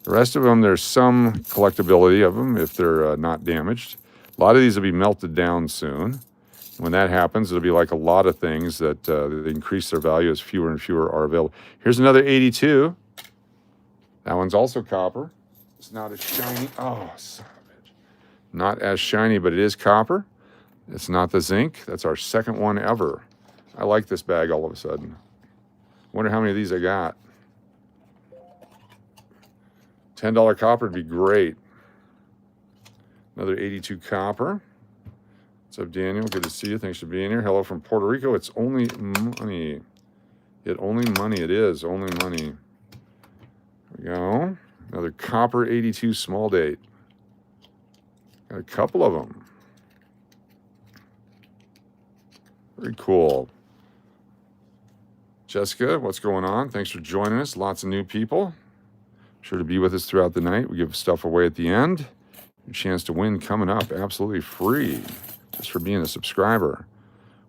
The rest of them, there's some collectability of them if they're not damaged. A lot of these will be melted down soon. When that happens, it'll be like a lot of things that they increase their value as fewer and fewer are available. Here's another 82. That one's also copper. It's not as shiny. Oh, son of a bitch. Not as shiny, but it is copper. It's not the zinc. That's our second one ever. I like this bag all of a sudden. Wonder how many of these I got. $10 copper would be great. Another 82 copper. What's up, Daniel? Good to see you. Thanks for being here. Hello from Puerto Rico. It's only money. It is only money. There we go. Another copper 82 small date. Got a couple of them. Very cool. Jessica, what's going on? Thanks for joining us. Lots of new people. Sure to be with us throughout the night. We give stuff away at the end. Your chance to win coming up. Absolutely free. Just for being a subscriber.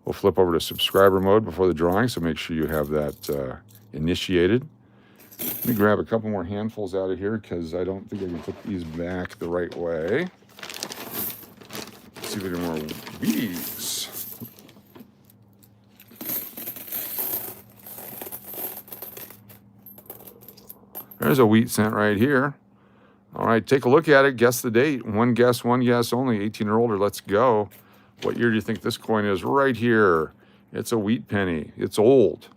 We'll flip over to subscriber mode before the drawing, so make sure you have that initiated. Let me grab a couple more handfuls out of here because I don't think I can put these back the right way. Let's see if we get more weeds. There's a wheat cent right here. All right, take a look at it. Guess the date. One guess only. 18 or older. Let's go. What year do you think this coin is? Right here. It's a wheat penny. It's old.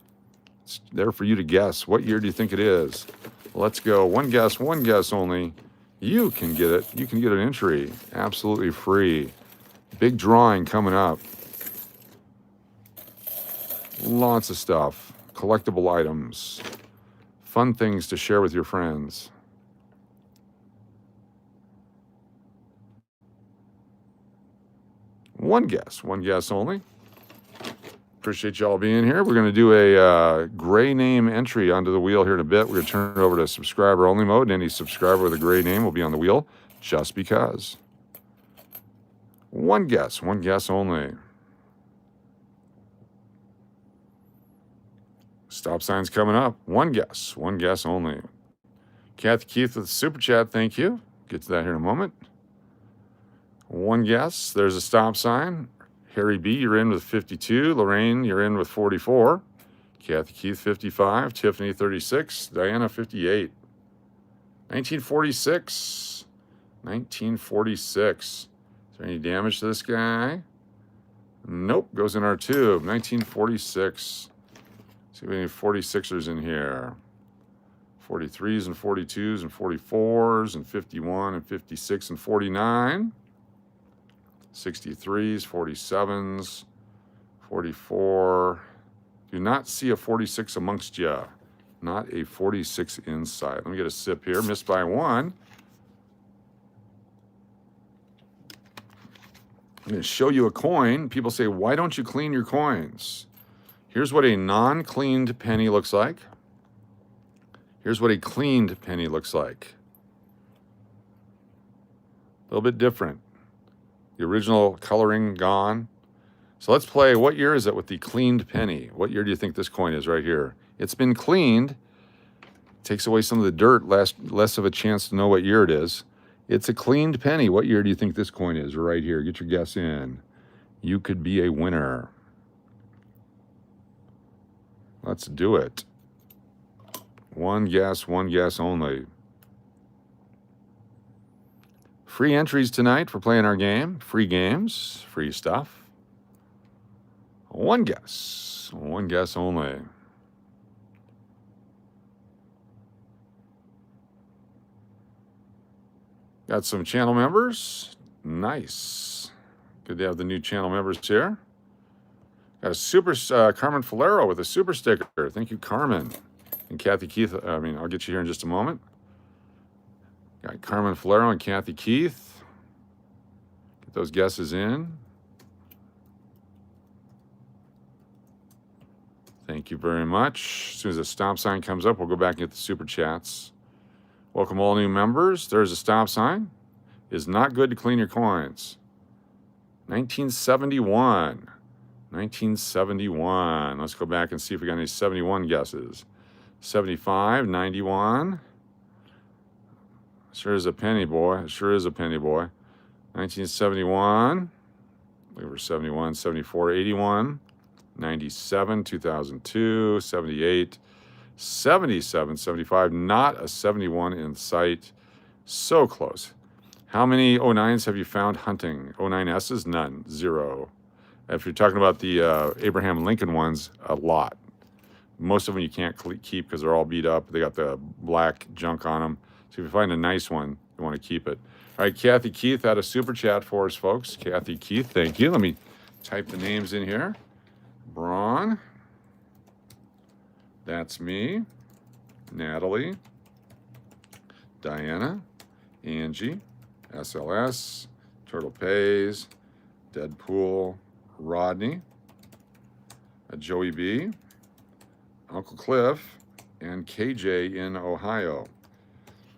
It's there for you to guess. What year do you think it is? Let's go. One guess only. You can get it. You can get an entry. Absolutely free. Big drawing coming up. Lots of stuff. Collectible items. Fun things to share with your friends. One guess only. Appreciate y'all being here. We're going to do a gray name entry onto the wheel here in a bit. We're going to turn it over to subscriber only mode, and any subscriber with a gray name will be on the wheel just because. One guess only. Stop signs coming up. One guess only. Kathy Keith with the super chat, thank you. Get to that here in a moment. One guess. There's a stop sign. Harry B, you're in with 52. Lorraine, you're in with 44. Kathy Keith, 55. Tiffany, 36. Diana, 58. 1946. Is there any damage to this guy? Nope, goes in our tube. 1946. See if we have any 46ers in here. 43s and 42s and 44s and 51 and 56 and 49. 63s, 47s, 44. Do not see a 46 amongst you. Not a 46 inside. Let me get a sip here. Missed by one. I'm going to show you a coin. People say, why don't you clean your coins? Here's what a non-cleaned penny looks like. Here's what a cleaned penny looks like. A little bit different. The original coloring gone. So let's play. What year is it with the cleaned penny? What year do you think this coin is right here? It's been cleaned. Takes away some of the dirt, less of a chance to know what year it is. It's a cleaned penny. What year do you think this coin is right here? Get your guess in. You could be a winner. Let's do it. One guess only. Free entries tonight for playing our game. Free games, free stuff. One guess only. Got some channel members. Nice. Good to have the new channel members here. Got a super Carmen Falero with a super sticker. Thank you, Carmen. And Kathy Keith. I'll get you here in just a moment. Got Carmen Falero and Kathy Keith. Get those guesses in. Thank you very much. As soon as the stop sign comes up, we'll go back and get the super chats. Welcome all new members. There's a stop sign. It is not good to clean your coins. 1971. 1971. Let's go back and see if we got any 71 guesses. 75, 91. Sure is a penny boy. Sure is a penny boy. 1971. We were 71, 74, 81, 97, 2002, 78, 77, 75. Not a 71 in sight. So close. How many 09s have you found hunting? 09S's? None. Zero. If you're talking about the Abraham Lincoln ones, a lot. Most of them you can't keep because they're all beat up. They got the black junk on them. So if you find a nice one, you want to keep it. All right, Kathy Keith had a super chat for us, folks. Kathy Keith, thank you. Let me type the names in here. Braun. That's me. Natalie. Diana. Angie. SLS. Turtle Pays. Deadpool. Rodney. Joey B. Uncle Cliff. And KJ in Ohio.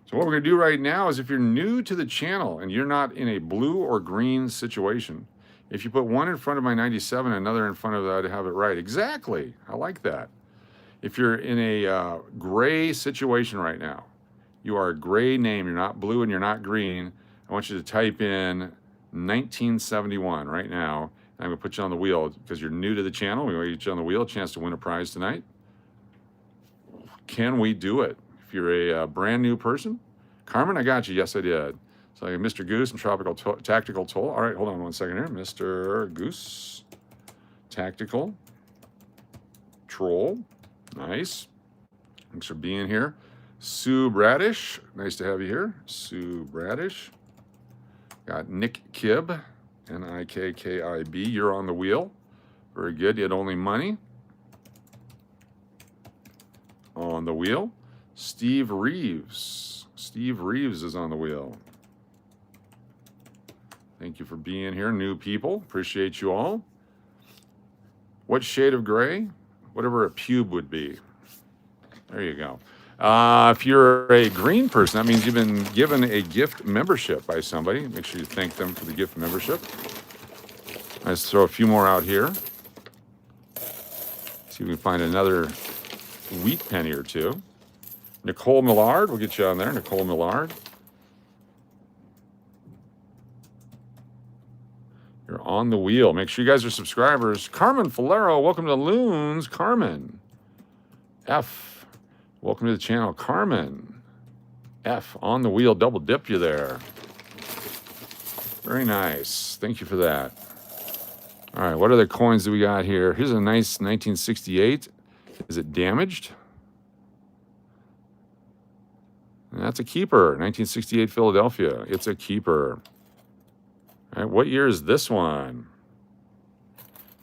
So what we're going to do right now is if you're new to the channel and you're not in a blue or green situation, if you put one in front of my 97 and another in front of that, I'd have it right. Exactly. I like that. If you're in a gray situation right now, you are a gray name, you're not blue and you're not green, I want you to type in 1971 right now. I'm going to put you on the wheel because you're new to the channel. We want to get you on the wheel, a chance to win a prize tonight. Can we do it? If you're a brand new person, Carmen, I got you. Yes, I did. So Mr. Goose and Tropical Tactical Toll. All right, hold on one second here. Mr. Goose, Tactical Troll. Nice. Thanks for being here. Sue Bradish. Nice to have you here. Sue Bradish. Got Nick Kibb, Nikkib. You're on the wheel. Very good. You had only money. On the wheel. Steve Reeves. Steve Reeves is on the wheel. Thank you for being here, new people. Appreciate you all. What shade of gray? Whatever a pube would be. There you go. If you're a green person, that means you've been given a gift membership by somebody. Make sure you thank them for the gift membership. Let's throw a few more out here. See if we can find another wheat penny or two. Nicole Millard, we'll get you on there. Nicole Millard. You're on the wheel. Make sure you guys are subscribers. Carmen Falero, welcome to Loons. Carmen. F, welcome to the channel. Carmen. F, on the wheel. Double dipped you there. Very nice. Thank you for that. All right, what other coins do we got here? Here's a nice 1968. Is it damaged? That's a keeper. 1968 Philadelphia. It's a keeper. All right, what year is this one?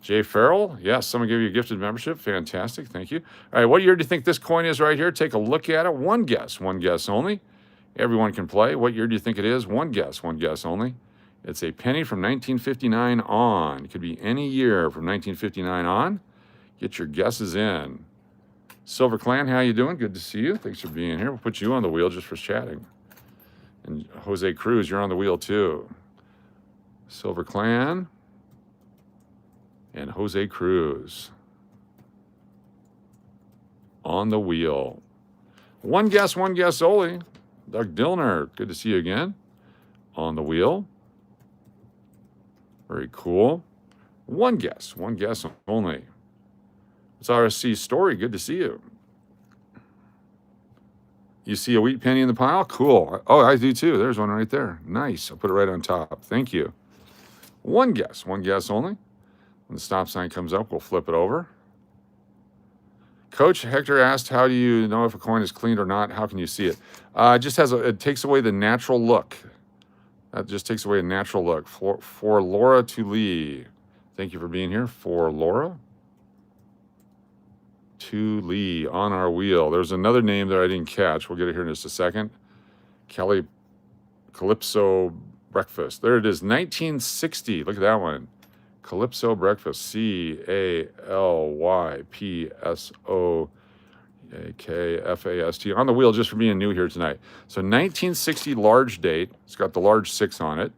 Jay Farrell? Yes, someone gave you a gifted membership. Fantastic. Thank you. All right, what year do you think this coin is right here? Take a look at it. One guess only. Everyone can play. What year do you think it is? One guess only. It's a penny from 1959 on. It could be any year from 1959 on. Get your guesses in. Silver Clan, how you doing? Good to see you. Thanks for being here. We'll put you on the wheel just for chatting. And Jose Cruz, you're on the wheel too. Silver Clan and Jose Cruz on the wheel. One guess only. Doug Dillner, good to see you again. On the wheel. Very cool. One guess only. It's RSC Story, good to see you. You see a wheat penny in the pile? Cool. Oh, I do too. There's one right there. Nice. I'll put it right on top. Thank you. One guess only. When the stop sign comes up, we'll flip it over. Coach Hector asked, how do you know if a coin is cleaned or not? How can you see it? It takes away the natural look. That just takes away a natural look. For Laura to Lee. Thank you for being here. For Laura to Lee on our wheel. There's another name that I didn't catch. We'll get it here in just a second. Kelly Calypso Breakfast. There it is, 1960. Look at that one. Calypso Breakfast. CALYPSOKFAST. On the wheel just for being new here tonight. So 1960 large date. It's got the large 6 on it.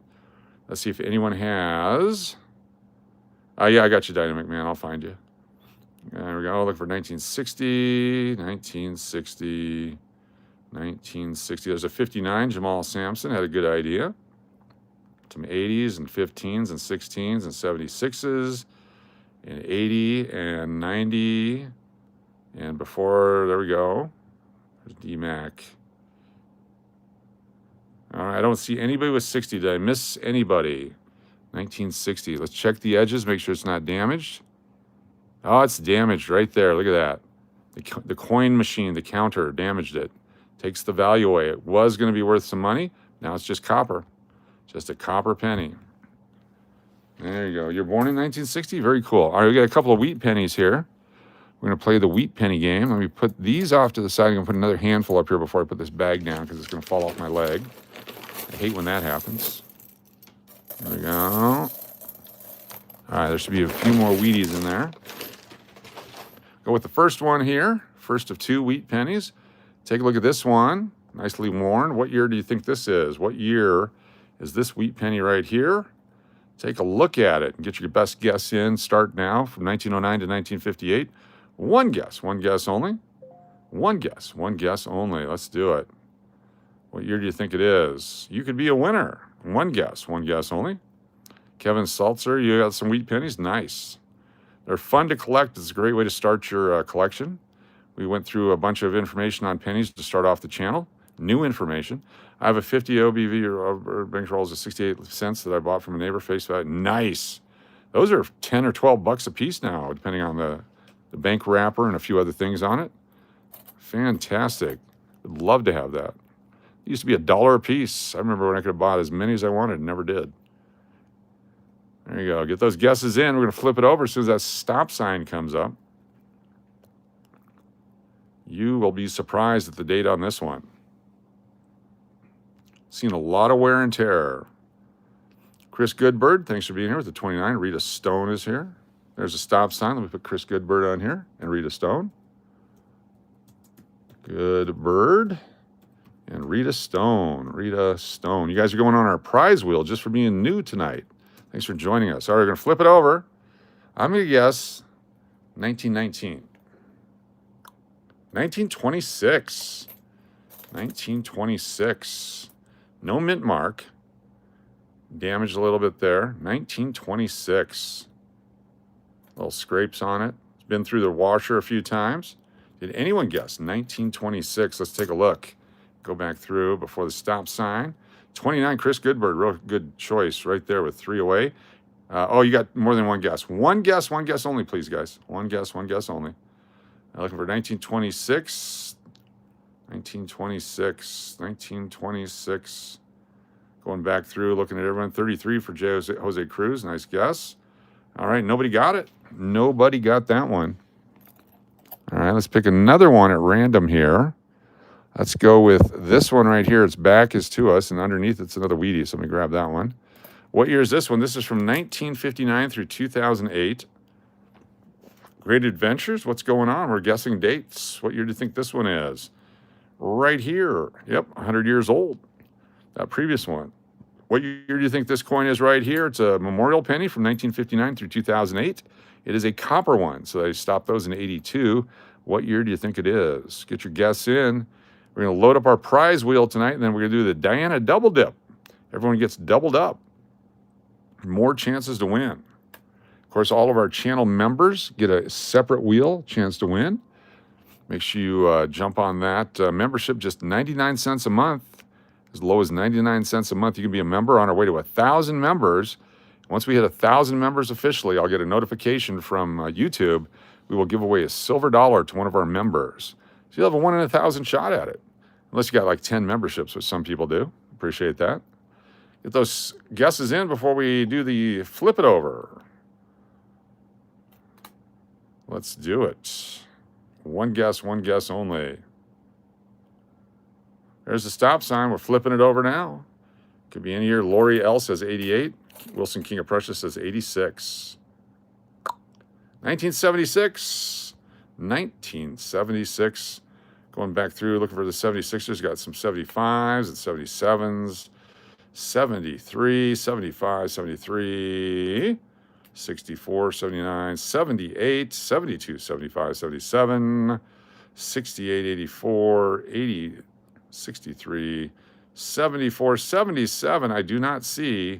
Let's see if anyone has. Yeah, I got you, Dynamic Man. I'll find you. There we go. Look for 1960. There's a 59. Jamal Sampson had a good idea. Some 80s and 15s and 16s and 76s and 80 and 90. And before, there we go. There's DMAC. All right, I don't see anybody with 60. Did I miss anybody? 1960. Let's check the edges, make sure it's not damaged. Oh, it's damaged right there. Look at that. The coin machine, the counter, damaged it. Takes the value away. It was going to be worth some money. Now it's just copper. Just a copper penny. There you go. You're born in 1960? Very cool. All right, we got a couple of wheat pennies here. We're going to play the wheat penny game. Let me put these off to the side. I'm going to put another handful up here before I put this bag down because it's going to fall off my leg. I hate when that happens. There we go. All right, there should be a few more Wheaties in there. Go with the first one here. First of 2 wheat pennies. Take a look at this one. Nicely worn. What year do you think this is? What year is this wheat penny right here? Take a look at it and get your best guess in. Start now from 1909 to 1958. One guess only. One guess only. Let's do it. What year do you think it is? You could be a winner. One guess only. Kevin Saltzer, you got some wheat pennies? Nice. They're fun to collect. It's a great way to start your collection. We went through a bunch of information on pennies to start off the channel. New information. I have a 50 OBV or bank rolls of 68 cents that I bought from a neighbor. Face value. Nice. Those are 10 or 12 bucks a piece now, depending on the bank wrapper and a few other things on it. Fantastic. Would love to have that. It used to be $1 a piece. I remember when I could have bought as many as I wanted and never did. There you go. Get those guesses in. We're going to flip it over as soon as that stop sign comes up. You will be surprised at the date on this one. Seen a lot of wear and tear. Chris Goodbird, thanks for being here with the 29. Rita Stone is here. There's a stop sign. Let me put Chris Goodbird on here and Rita Stone. Goodbird and Rita Stone. Rita Stone. You guys are going on our prize wheel just for being new tonight. Thanks for joining us. All right, we're going to flip it over. I'm going to guess 1919. 1926. 1926. No mint mark. Damaged a little bit there. 1926. Little scrapes on it. It's been through the washer a few times. Did anyone guess 1926? Let's take a look. Go back through before the stop sign. 29, Chris Goodbird, real good choice right there with 3 away. Oh, you got more than one guess. One guess only, please, guys. One guess only. I'm looking for 1926. 1926. Going back through, looking at everyone. 33 for Jose Cruz. Nice guess. All right, nobody got it. Nobody got that one. All right, let's pick another one at random here. Let's go with this one right here. Its back is to us, and underneath it's another Wheaties. So let me grab that one. What year is this one? This is from 1959 through 2008. Great Adventures. What's going on? We're guessing dates. What year do you think this one is? Right here. Yep, 100 years old. That previous one. What year do you think this coin is right here? It's a memorial penny from 1959 through 2008. It is a copper one, so they stopped those in 82. What year do you think it is? Get your guess in. We're going to load up our prize wheel tonight, and then we're going to do the Diana double dip. Everyone gets doubled up. More chances to win. Of course, all of our channel members get a separate wheel, chance to win. Make sure you jump on that. Membership, just 99 cents a month. As low as 99 cents a month, you can be a member. On our way to 1,000 members. Once we hit 1,000 members officially, I'll get a notification from YouTube. We will give away a silver dollar to one of our members. So you'll have a 1 in 1,000 shot at it. Unless you got like 10 memberships, which some people do. Appreciate that. Get those guesses in before we do the flip it over. Let's do it. One guess only. There's the stop sign. We're flipping it over now. Could be any year. Lori L says 88. Wilson King of Prussia says 86. 1976. 1976. Going back through, looking for the 76ers. Got some 75s and 77s. 73, 75, 73. 64, 79, 78, 72, 75, 77. 68, 84, 80. 63, 74, 77. I do not see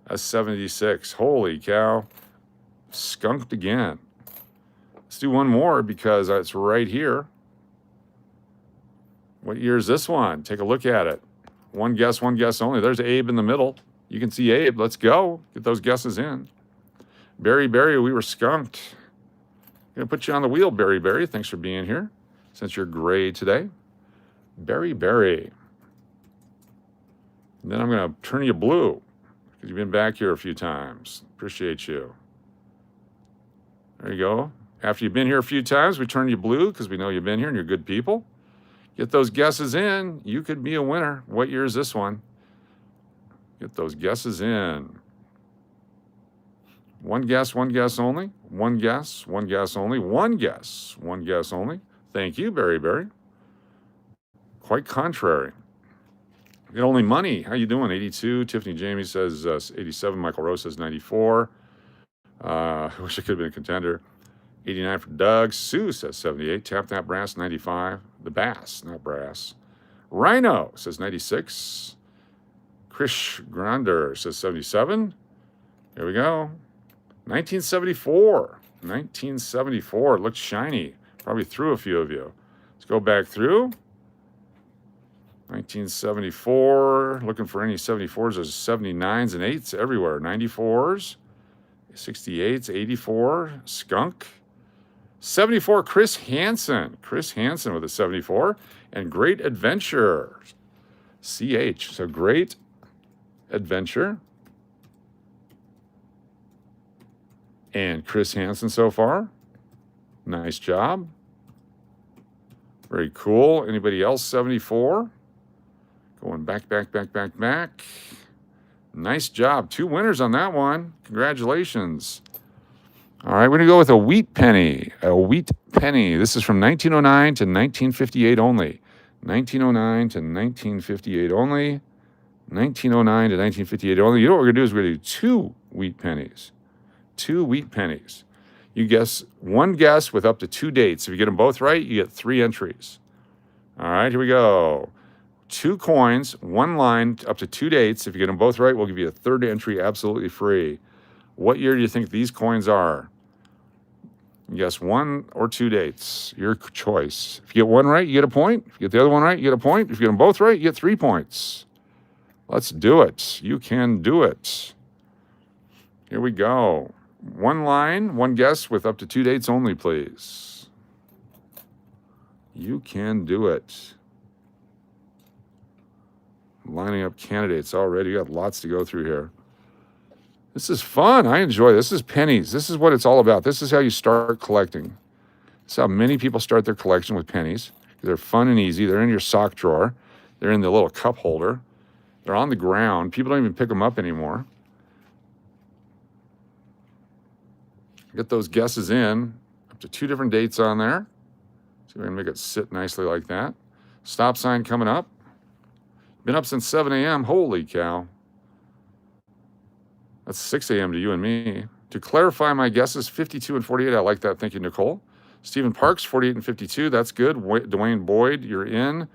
a 76. Holy cow. Skunked again. Let's do one more because it's right here. What year is this one? Take a look at it. One guess only. There's Abe in the middle. You can see Abe. Let's go. Get those guesses in. Barry, we were skunked. I'm going to put you on the wheel, Barry. Thanks for being here. Since you're gray today. Barry. And then I'm going to turn you blue because you've been back here a few times. Appreciate you. There you go. After you've been here a few times, we turn you blue because we know you've been here and you're good people. Get those guesses in. You could be a winner. What year is this one? Get those guesses in. One guess only. One guess only. One guess only. Thank you, Barry. Quite contrary. Get only money. How you doing? 82. Tiffany Jamie says 87. Michael Rose says 94. I wish I could have been a contender. 89 for Doug. Sue says 78. Tap that brass 95. The bass, not brass. Rhino says 96. Krish Grander says 77. Here we go. 1974. 1974. It looks shiny. Probably threw a few of you. Let's go back through. 1974. Looking for any 74s. There's 79s and 8s everywhere. 94s. 68s. 84. Skunk. 74. Chris Hansen. With a 74. And Great Adventure. CH. So Great Adventure. And Chris Hansen so far. Nice job. Very cool. Anybody else? 74. Going back. Nice job. 2 winners on that one. Congratulations. All right, we're going to go with a wheat penny. A wheat penny. This is from 1909 to 1958 only. 1909 to 1958 only. 1909 to 1958 only. You know what we're going to do is we're going to do 2 wheat pennies. 2 wheat pennies. You guess one guess with up to 2 dates. If you get them both right, you get 3 entries. All right, here we go. 2 coins, 1 line, up to 2 dates. If you get them both right, we'll give you a 3rd entry absolutely free. What year do you think these coins are? Guess 1 or 2 dates. Your choice. If you get 1 right, you get a point. If you get the other one right, you get a point. If you get them both right, you get 3 points. Let's do it. You can do it. Here we go. One line, one guess with up to 2 dates only, please. You can do it. Lining up candidates already. You got lots to go through here. This is fun. I enjoy this. This is pennies. This is what it's all about. This is how you start collecting. This is how many people start their collection, with pennies. They're fun and easy. They're in your sock drawer. They're in the little cup holder. They're on the ground. People don't even pick them up anymore. Get those guesses in. Up to 2 different dates on there. So we're going to make it sit nicely like that. Stop sign coming up. Been up since 7 a.m. Holy cow. That's 6 a.m. to you and me. To clarify my guesses, 52 and 48. I like that. Thank you, Nicole. Stephen Parks, 48 and 52. That's good. Dwayne Boyd, you're in.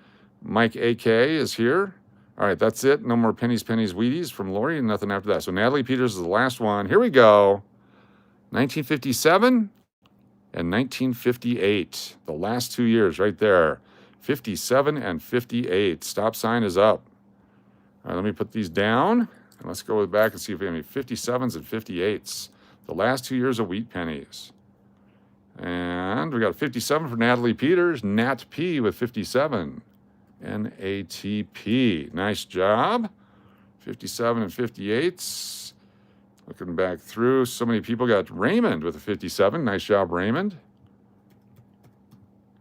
Mike AK is here. All right, that's it. No more pennies, Wheaties from Lori, and nothing after that. So Natalie Peters is the last one. Here we go. 1957 and 1958. The last 2 years right there. 57 and 58. Stop sign is up. All right, let me put these down. And let's go back and see if we have any 57s and 58s. The last 2 years of wheat pennies. And we got a 57 for Natalie Peters. Nat P with 57. NATP. Nice job. 57 and 58s. Looking back through, so many people got Raymond with a 57. Nice job, Raymond.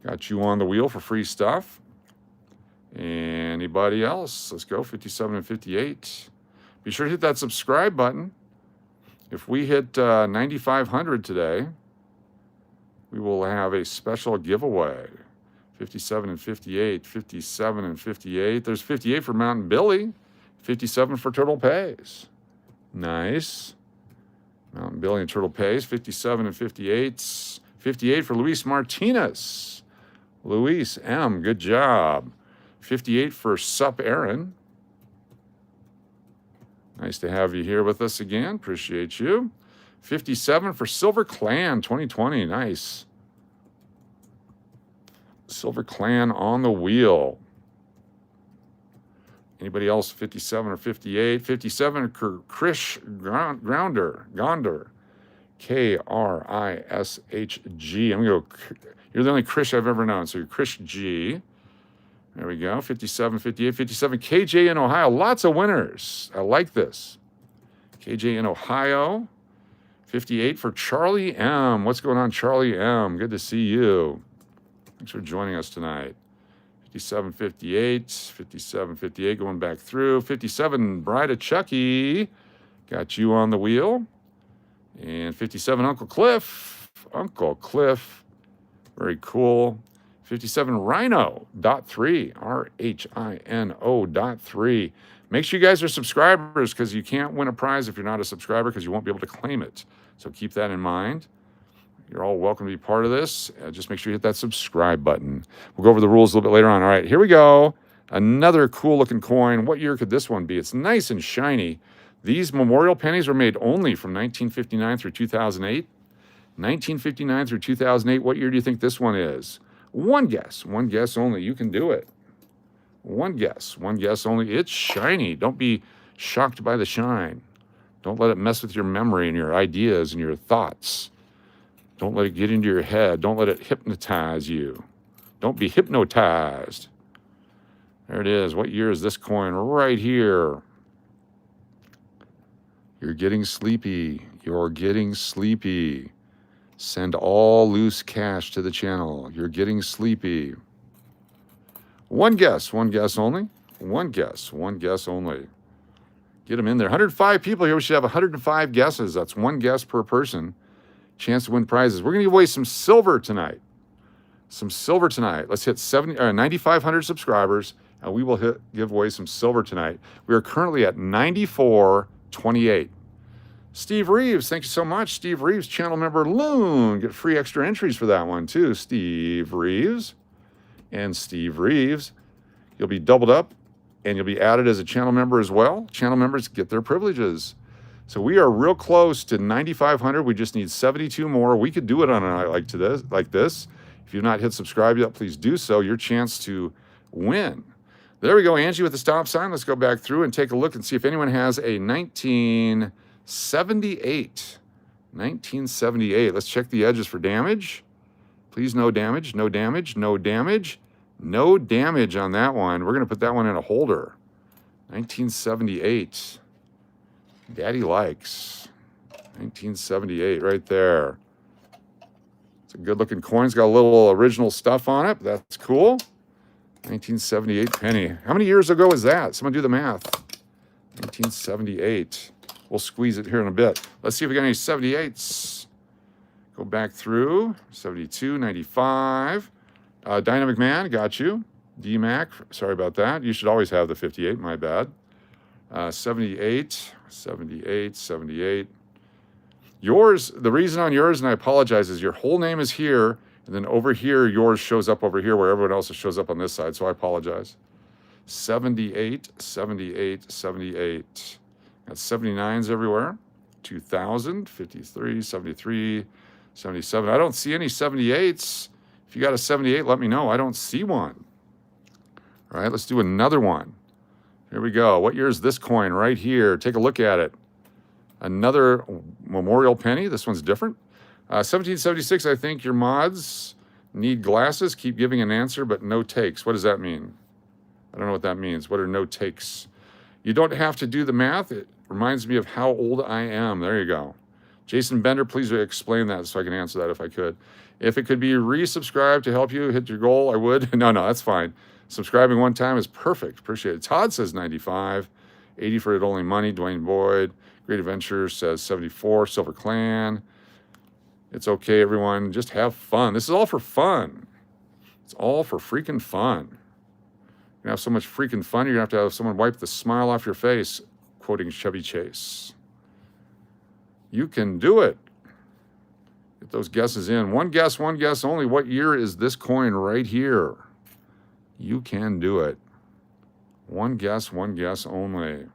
Got you on the wheel for free stuff. Anybody else? Let's go, 57 and 58. Be sure to hit that subscribe button. If we hit 9,500 today, we will have a special giveaway. 57 and 58, 57 and 58. There's 58 for Mountain Billy, 57 for Turtle Pays. Nice. Mountain Billy and Turtle Pays, 57 and 58. 58 for Luis Martinez. Luis M., good job. 58 for Sup Aaron. Nice to have you here with us again. Appreciate you. 57 for Silver Clan 2020. Nice. Silver Clan on the wheel. Anybody else? 57 or 58? 57 for Krish Gonder. Krishg. I'm going to go. You're the only Krish I've ever known. So you're Krish G. There we go. 57, 58, 57. KJ in Ohio. Lots of winners. I like this. KJ in Ohio. 58 for Charlie M. What's going on, Charlie M? Good to see you. Thanks for joining us tonight. 57, 58. 57, 58. Going back through. 57, Bride of Chucky. Got you on the wheel. And 57, Uncle Cliff. Uncle Cliff. Very cool. 57 Rhino.3, RHINO.3. Make sure you guys are subscribers, because you can't win a prize if you're not a subscriber, because you won't be able to claim it. So keep that in mind. You're all welcome to be part of this. Just make sure you hit that subscribe button. We'll go over the rules a little bit later on. All right, here we go. Another cool looking coin. What year could this one be? It's nice and shiny. These memorial pennies were made only from 1959 through 2008. 1959 through 2008. What year do you think this one is? One guess only. You can do it. One guess only. It's shiny. Don't be shocked by the shine. Don't let it mess with your memory and your ideas and your thoughts. Don't let it get into your head. Don't let it hypnotize you. Don't be hypnotized. There it is. What year is this coin? Right here. You're getting sleepy. You're getting sleepy. Send all loose cash to the channel. You're getting sleepy. One guess only. One guess only. Get them in there. 105 people here. We should have 105 guesses. That's one guess per person. Chance to win prizes. We're going to give away some silver tonight. Let's hit 9,500 subscribers, and we will give away some silver tonight. We are currently at 94.28. Steve Reeves, thank you so much. Steve Reeves, channel member Loon. Get free extra entries for that one too. Steve Reeves. And Steve Reeves. You'll be doubled up, and you'll be added as a channel member as well. Channel members get their privileges. So we are real close to 9,500. We just need 72 more. We could do it on a night like this. If you've not hit subscribe yet, please do so. Your chance to win. There we go, Angie with the stop sign. Let's go back through and take a look and see if anyone has a 19 78. 1978. Let's check the edges for damage. Please, no damage, no damage, no damage. No damage on that one. We're going to put that one in a holder. 1978. Daddy likes. 1978 right there. It's a good looking coin. It's got a little original stuff on it. That's cool. 1978 penny. How many years ago is that? Someone do the math. 1978. We'll squeeze it here in a bit. Let's see if we got any 78s. Go back through. 72, 95. Dynamic Man, got you. DMAC, sorry about that. You should always have the 58, my bad. 78, 78, 78. Yours, the reason on yours, and I apologize, is your whole name is here, and then over here, yours shows up over here where everyone else shows up on this side, so I apologize. 78, 78, 78. Got 79s everywhere. 2000, 53, 73, 77. I don't see any 78s. If you got a 78, let me know. I don't see one. All right, let's do another one. Here we go. What year is this coin right here? Take a look at it. Another memorial penny. This one's different. 1776, I think your mods need glasses. Keep giving an answer, but no takes. What does that mean? I don't know what that means. What are no takes? You don't have to do the math. It reminds me of how old I am. There you go. Jason Bender, please explain that so I can answer that if I could. If it could be resubscribed to help you hit your goal, I would. No, that's fine. Subscribing one time is perfect. Appreciate it. Todd says 95. 80 for It Only Money. Dwayne Boyd. Great Adventure says 74. Silver Clan. It's okay, everyone. Just have fun. This is all for fun. It's all for freaking fun. You're going to have so much freaking fun, you're going to have someone wipe the smile off your face, quoting Chevy Chase. You can do it. Get those guesses in. One guess only. What year is this coin right here? You can do it. One guess only.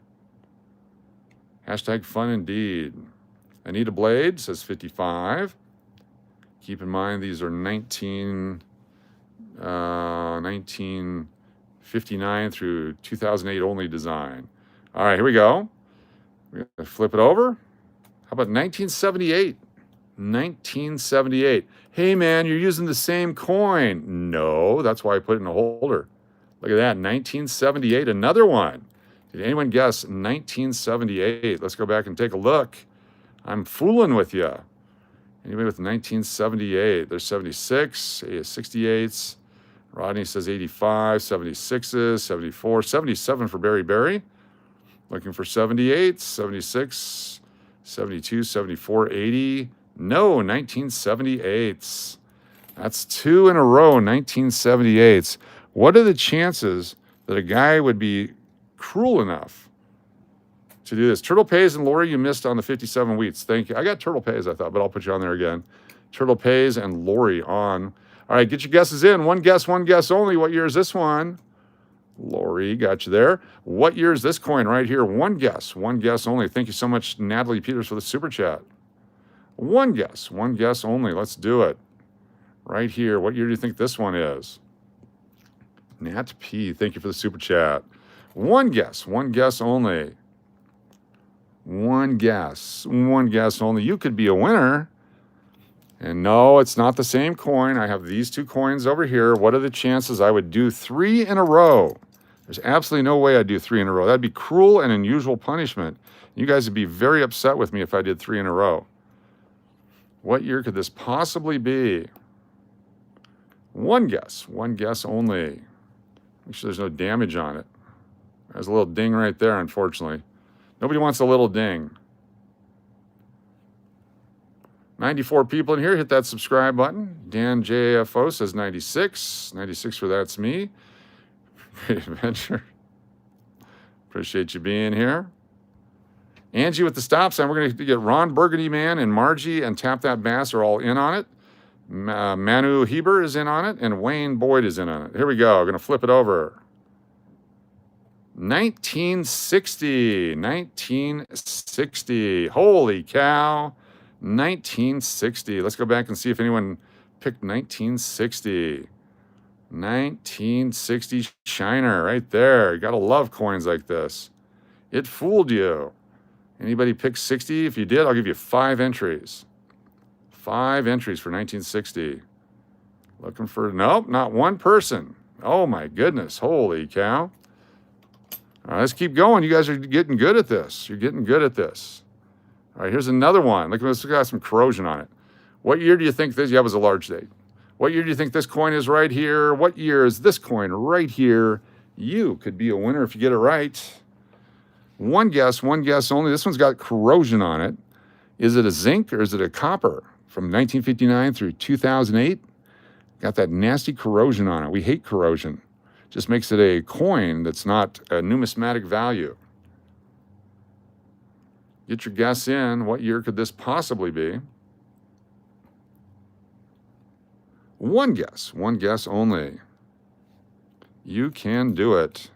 Hashtag fun indeed. Anita Blade says 55. Keep in mind these are 1959 through 2008 only design. All right, here we go. We're going to flip it over. How about 1978? 1978. Hey, man, you're using the same coin. No, that's why I put it in a holder. Look at that, 1978, another one. Did anyone guess 1978? Let's go back and take a look. I'm fooling with you. Anybody with 1978? There's 76, 68s. Rodney says 85, 76s, 74, 77 for Barry Berry. Looking for 78, 76, 72, 74, 80. No, 1978s. That's two in a row, 1978s. What are the chances that a guy would be cruel enough to do this? Turtle Pays and Lori, you missed on the 57 wheats. Thank you. I got Turtle Pays, I thought, but I'll put you on there again. Turtle Pays and Lori on. All right, get your guesses in. One guess only. What year is this one? Lori, got you there. What year is this coin right here? One guess only. Thank you so much, Natalie Peters, for the super chat. One guess only. Let's do it. Right here. What year do you think this one is? Nat P, thank you for the super chat. One guess only. One guess only. You could be a winner. And no, it's not the same coin. I have these two coins over here. What are the chances I would do three in a row? There's absolutely no way I'd do three in a row. That'd be cruel and unusual punishment. You guys would be very upset with me if I did three in a row. What year could this possibly be? One guess only. Make sure there's no damage on it. There's a little ding right there, unfortunately. Nobody wants a little ding. 94 people in here. Hit that subscribe button. Dan JFO says 96. 96 for That's Me. Great Adventure. Appreciate you being here. Angie with the stop sign. We're going to get Ron Burgundy Man and Margie and Tap That Bass are all in on it. Manu Heber is in on it, and Wayne Boyd is in on it. Here we go. We're going to flip it over. 1960. 1960. Holy cow. 1960. Let's go back and see if anyone picked 1960. 1960 Shiner right there. You got to love coins like this. It fooled you. Anybody pick 60? If you did, I'll give you 5 entries. 5 entries for 1960. Looking for, nope, not one person. Oh my goodness, holy cow. All right, let's keep going. You guys are getting good at this. You're getting good at this. All right, here's another one. Look, it's got some corrosion on it. What year do you think this? Yeah, it was a large date. What year do you think this coin is right here? What year is this coin right here? You could be a winner if you get it right. One guess only. This one's got corrosion on it. Is it a zinc or is it a copper? From 1959 through 2008. Got that nasty corrosion on it. We hate corrosion. Just makes it a coin that's not a numismatic value. Get your guess in. What year could this possibly be? One guess only. You can do it.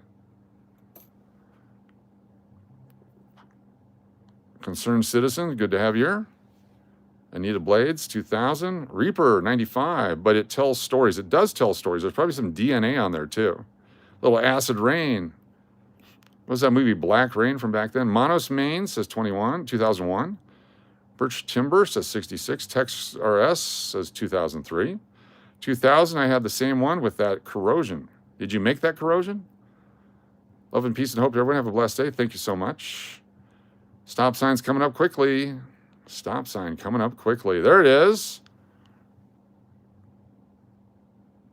Concerned Citizen, good to have you here. Anita Blades, 2000. Reaper, 95, but it tells stories. It does tell stories. There's probably some DNA on there too. Little Acid Rain. What was that movie, Black Rain, from back then? Monos Maine says 2001. Birch Timber says 66. Tex RS says 2003. 2000, I had the same one with that corrosion. Did you make that corrosion? Love and peace and hope to everyone. Have a blessed day. Thank you so much. Stop sign's coming up quickly. Stop sign coming up quickly. There it is.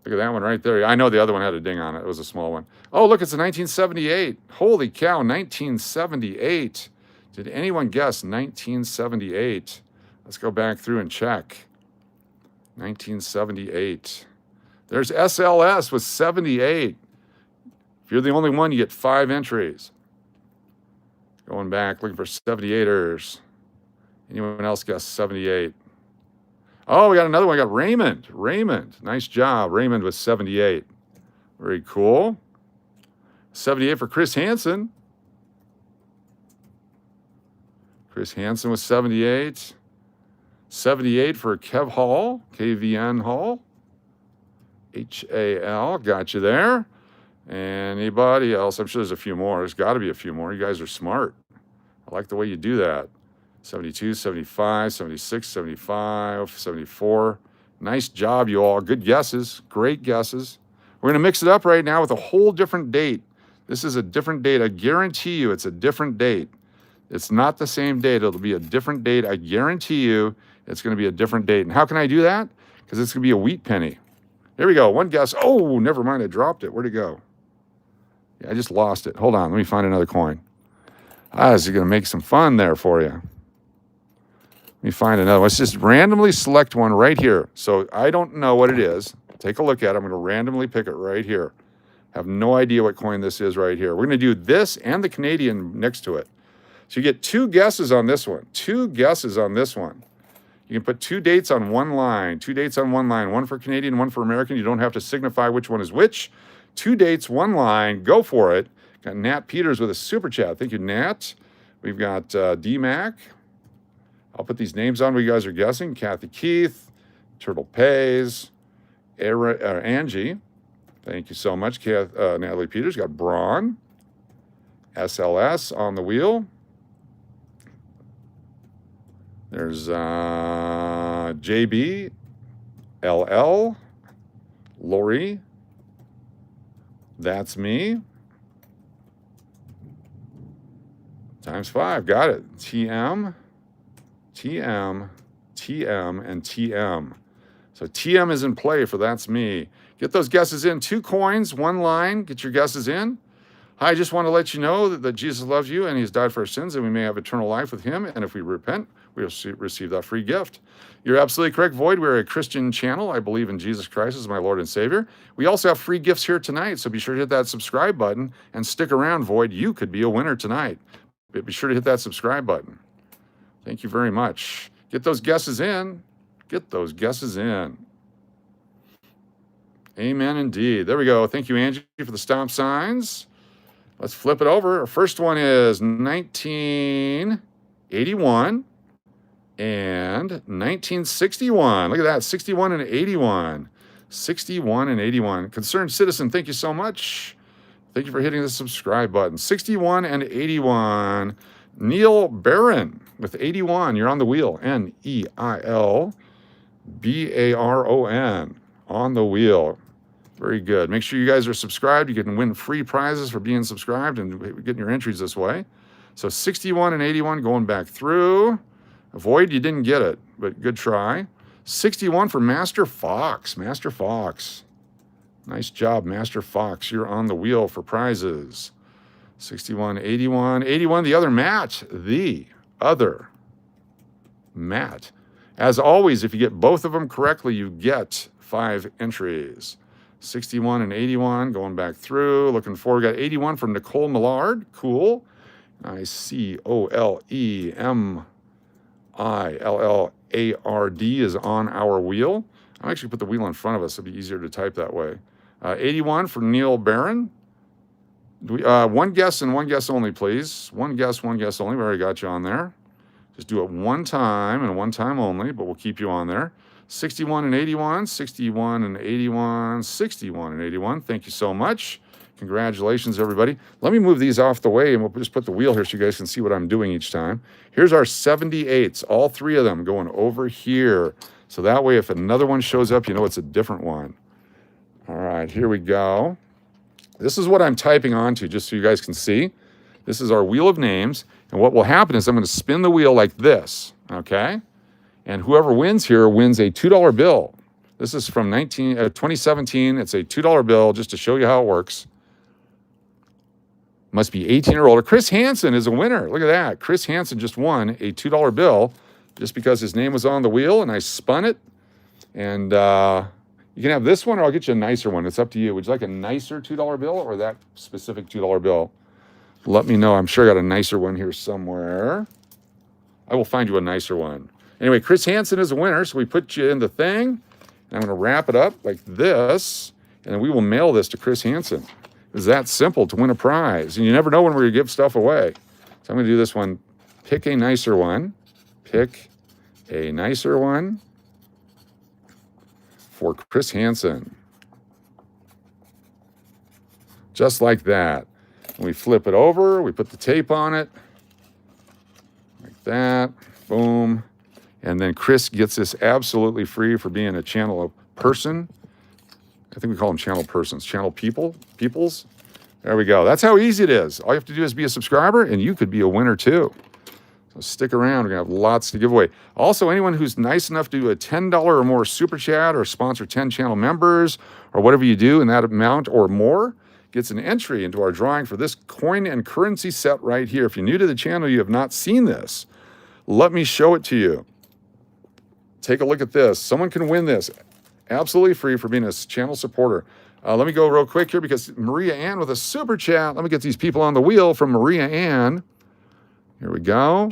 Look at that one right there. I know the other one had a ding on it. It was a small one. Oh, look, it's a 1978. Holy cow, 1978. Did anyone guess 1978? Let's go back through and check. 1978. There's SLS with 78. If you're the only one, you get 5 entries. Going back, looking for 78ers. Anyone else guess 78? Oh, we got another one. We got Raymond. Raymond. Nice job. Raymond was 78. Very cool. 78 for Chris Hansen. Chris Hansen was 78. 78 for Kev Hall. KVN Hall. HAL. Got you there. Anybody else? I'm sure there's a few more. There's got to be a few more. You guys are smart. I like the way you do that. 72, 75, 76, 75, 74. Nice job, you all. Good guesses. Great guesses. We're going to mix it up right now with a whole different date. This is a different date. I guarantee you it's a different date. It's not the same date. It'll be a different date. I guarantee you it's going to be a different date. And how can I do that? Because it's going to be a wheat penny. Here we go. One guess. Oh, never mind. I dropped it. Where'd it go? Yeah, I just lost it. Hold on. Let me find another coin. This is going to make some fun there for you. Let me find another one. Let's just randomly select one right here. So I don't know what it is. Take a look at it. I'm going to randomly pick it right here. Have no idea what coin this is right here. We're going to do this and the Canadian next to it. So you get 2 guesses on this one. 2 guesses on this one. You can put 2 dates on one line. 2 dates on one line. One for Canadian, one for American. You don't have to signify which one is which. 2 dates, one line. Go for it. Got Nat Peters with a super chat. Thank you, Nat. We've got D-Mac. I'll put these names on what you guys are guessing. Kathy Keith, Turtle Pays, Angie. Thank you so much. Natalie Peters. Got Braun. SLS on the wheel. There's JB, LL, Lori. That's me. Times 5. Got it. TM. TM, TM, and TM. So TM is in play for That's Me. Get those guesses in. 2 coins, 1 line. Get your guesses in. Hi, I just want to let you know that Jesus loves you and he's died for our sins and we may have eternal life with him. And if we repent, we'll receive that free gift. You're absolutely correct, Void. We're a Christian channel. I believe in Jesus Christ as my Lord and Savior. We also have free gifts here tonight, so be sure to hit that subscribe button and stick around, Void. You could be a winner tonight. But be sure to hit that subscribe button. Thank you very much. Get those guesses in. Get those guesses in. Amen indeed. There we go. Thank you, Angie, for the stop signs. Let's flip it over. Our first one is 1981 and 1961. Look at that, 61 and 81. 61 and 81. Concerned Citizen, thank you so much. Thank you for hitting the subscribe button. 61 and 81. Neil Barron with 81. You're on the wheel. Neilbaron on the wheel. Very good. Make sure you guys are subscribed. You can win free prizes for being subscribed and getting your entries this way. So 61 and 81 going back through. Avoid, you didn't get it, but good try. 61 for Master Fox. Master Fox. Nice job, Master Fox. You're on the wheel for prizes. 61, 81. 81, the other Matt. The other Matt. As always, if you get both of them correctly, you get 5 entries. 61 and 81 going back through. Looking forward. We got 81 from Nicole Millard. Cool. COLEMILLARD is on our wheel. I'll actually put the wheel in front of us. It'll be easier to type that way. 81 for Neil Barron. One guess and one guess only, please. One guess only. We already got you on there. Just do it one time and one time only, but we'll keep you on there. 61 and 81, 61 and 81, 61 and 81. Thank you so much. Congratulations, everybody. Let me move these off the way, and we'll just put the wheel here so you guys can see what I'm doing each time. Here's our 78s, all 3 of them going over here. So that way, if another one shows up, you know it's a different one. All right, here we go. This is what I'm typing onto, just so you guys can see. This is our wheel of names, and what will happen is I'm going to spin the wheel like this, okay? And whoever wins here wins a $2 bill. This is from 2017. It's a $2 bill, just to show you how it works. Must be 18 or older. Chris Hansen is a winner. Look at that. Chris Hansen just won a $2 bill just because his name was on the wheel, and I spun it. And you can have this one, or I'll get you a nicer one. It's up to you. Would you like a nicer $2 bill or that specific $2 bill? Let me know. I'm sure I got a nicer one here somewhere. I will find you a nicer one. Anyway, Chris Hansen is a winner, so we put you in the thing. And I'm going to wrap it up like this, and then we will mail this to Chris Hansen. It's that simple to win a prize. And you never know when we're going to give stuff away. So I'm going to do this one. Pick a nicer one. Pick a nicer one for Chris Hansen. Just like that. And we flip it over. We put the tape on it. Like that. Boom. And then Chris gets this absolutely free for being a channel person. I think we call them channel persons, channel peoples. There we go. That's how easy it is. All you have to do is be a subscriber, and you could be a winner too. So stick around. We're going to have lots to give away. Also, anyone who's nice enough to do a $10 or more super chat or sponsor 10 channel members or whatever you do in that amount or more gets an entry into our drawing for this coin and currency set right here. If you're new to the channel, you have not seen this, let me show it to you. Take a look at this. Someone can win this absolutely free for being a channel supporter. Let me go real quick here because Maria Ann with a super chat. Let me get these people on the wheel from Maria Ann. Here we go.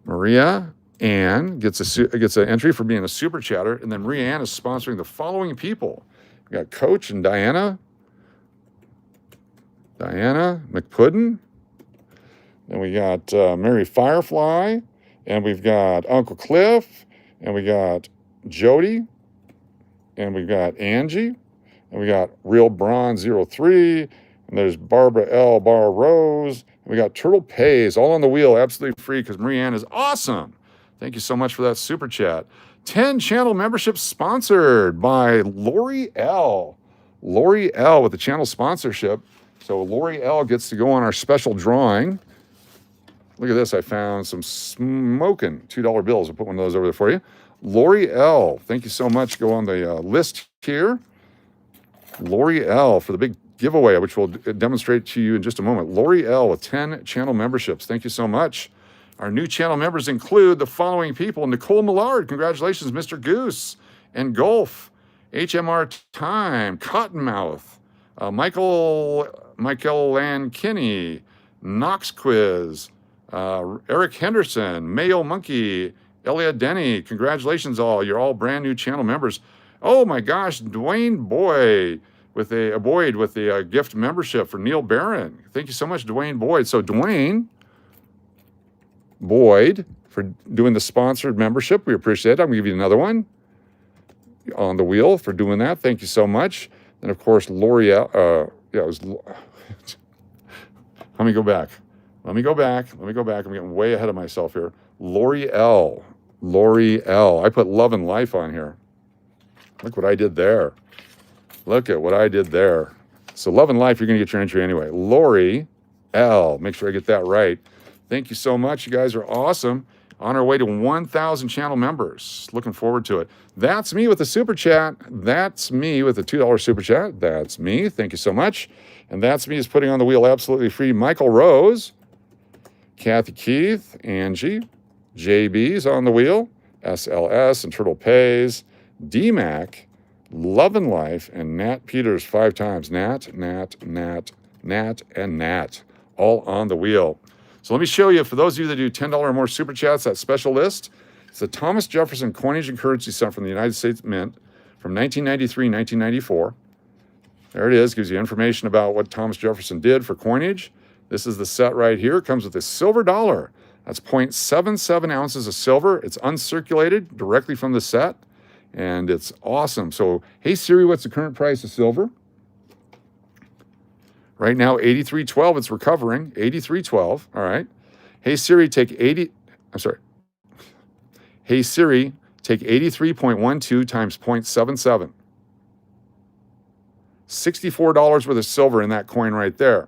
Maria Ann gets an entry for being a super chatter, and then Maria Ann is sponsoring the following people. We got Coach and Diana McPuddin. Then we got Mary Firefly, and we've got Uncle Cliff, and we got Jody, and we've got Angie, and we got Real Bron 03, and there's Barbara L. Bar Rose, and we got Turtle Pays, all on the wheel, absolutely free, because Marianne is awesome. Thank you so much for that super chat. 10 channel memberships sponsored by Lori L. Lori L. with the channel sponsorship. So Lori L. gets to go on our special drawing. Look at this. I found some smoking $2 bills. I'll put one of those over there for you. Lori L. Thank you so much. Go on the list here. Lori L. for the big giveaway, which we'll demonstrate to you in just a moment. Lori L. with 10 channel memberships. Thank you so much. Our new channel members include the following people. Nicole Millard. Congratulations, Mr. Goose and Golf. HMR Time. Cottonmouth. Michael Lankini. Knox Quiz. Eric Henderson, Mayo Monkey, Elliot Denny. Congratulations all. You're all brand new channel members. Oh my gosh, Dwayne Boyd with a gift membership for Neil Barron. Thank you so much, Dwayne Boyd. So Dwayne Boyd for doing the sponsored membership. We appreciate it. I'm going to give you another one on the wheel for doing that. Thank you so much. And of course, L'Oreal. Let me go back. Let me go back. I'm getting way ahead of myself here. Lori L. Lori L. I put Love and Life on here. Look what I did there. Look at what I did there. So Love and Life, you're going to get your entry anyway. Lori L. Make sure I get that right. Thank you so much. You guys are awesome. On our way to 1,000 channel members. Looking forward to it. That's me with the super chat. That's me with the $2 super chat. That's me. Thank you so much. And that's me is putting on the wheel absolutely free. Michael Rose, Kathy Keith, Angie, JB's on the wheel, SLS and Turtle Pays, DMAC, Love and Life, and Nat Peters 5 times. Nat, and Nat, all on the wheel. So let me show you, for those of you that do $10 or more super chats, that special list. It's the Thomas Jefferson coinage and currency set from the United States Mint from 1993, 1994. There it is, gives you information about what Thomas Jefferson did for coinage. This is the set right here. It comes with a silver dollar. That's 0.77 ounces of silver. It's uncirculated directly from the set, and it's awesome. So, hey Siri, what's the current price of silver? Right now, 83.12. It's recovering. 83.12. All right. Hey Siri, take 83.12 times 0.77. $64 worth of silver in that coin right there.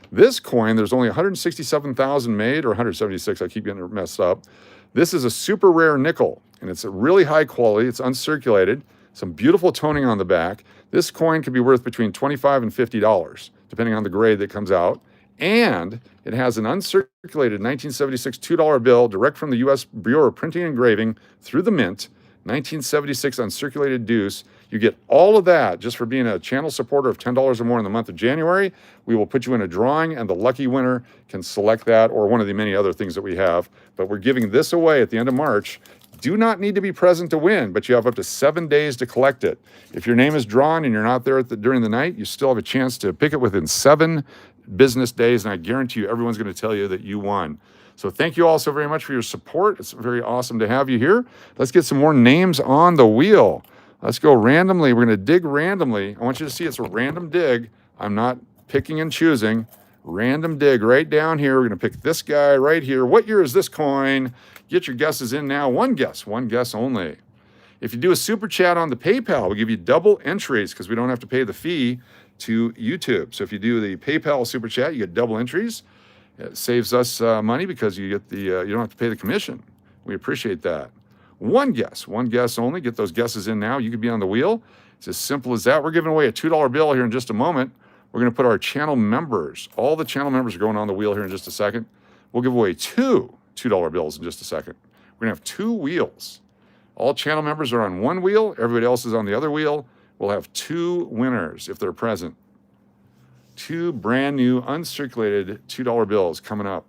This coin, there's only 167,000 made, or 176. I keep getting it messed up. This is a super rare nickel, and it's a really high quality. It's uncirculated. Some beautiful toning on the back. This coin could be worth between $25 and $50, depending on the grade that comes out. And it has an uncirculated 1976 $2 bill direct from the U.S. Bureau of Printing and Engraving through the Mint, 1976 uncirculated deuce. You get all of that just for being a channel supporter of $10 or more in the month of January. We will put you in a drawing, and the lucky winner can select that or one of the many other things that we have. But we're giving this away at the end of March. Do not need to be present to win, but you have up to 7 days to collect it. If your name is drawn and you're not there during the night, you still have a chance to pick it within 7 business days, and I guarantee you everyone's going to tell you that you won. So thank you all so very much for your support. It's very awesome to have you here. Let's get some more names on the wheel. Let's go randomly. We're going to dig randomly. I want you to see it's a random dig. I'm not picking and choosing. Random dig right down here. We're going to pick this guy right here. What year is this coin? Get your guesses in now. One guess only. If you do a super chat on the PayPal, we'll give you double entries because we don't have to pay the fee to YouTube. So if you do the PayPal super chat, you get double entries. It saves us money because you get the you don't have to pay the commission. We appreciate that. One guess only. Get those guesses in now. You could be on the wheel. It's as simple as that. We're giving away a $2 bill here in just a moment. We're going to put our channel members, all the channel members are going on the wheel here in just a second. We'll give away 2 $2 bills in just a second. We're going to have 2 wheels. All channel members are on one wheel. Everybody else is on the other wheel. We'll have 2 winners if they're present. 2 brand new uncirculated $2 bills coming up.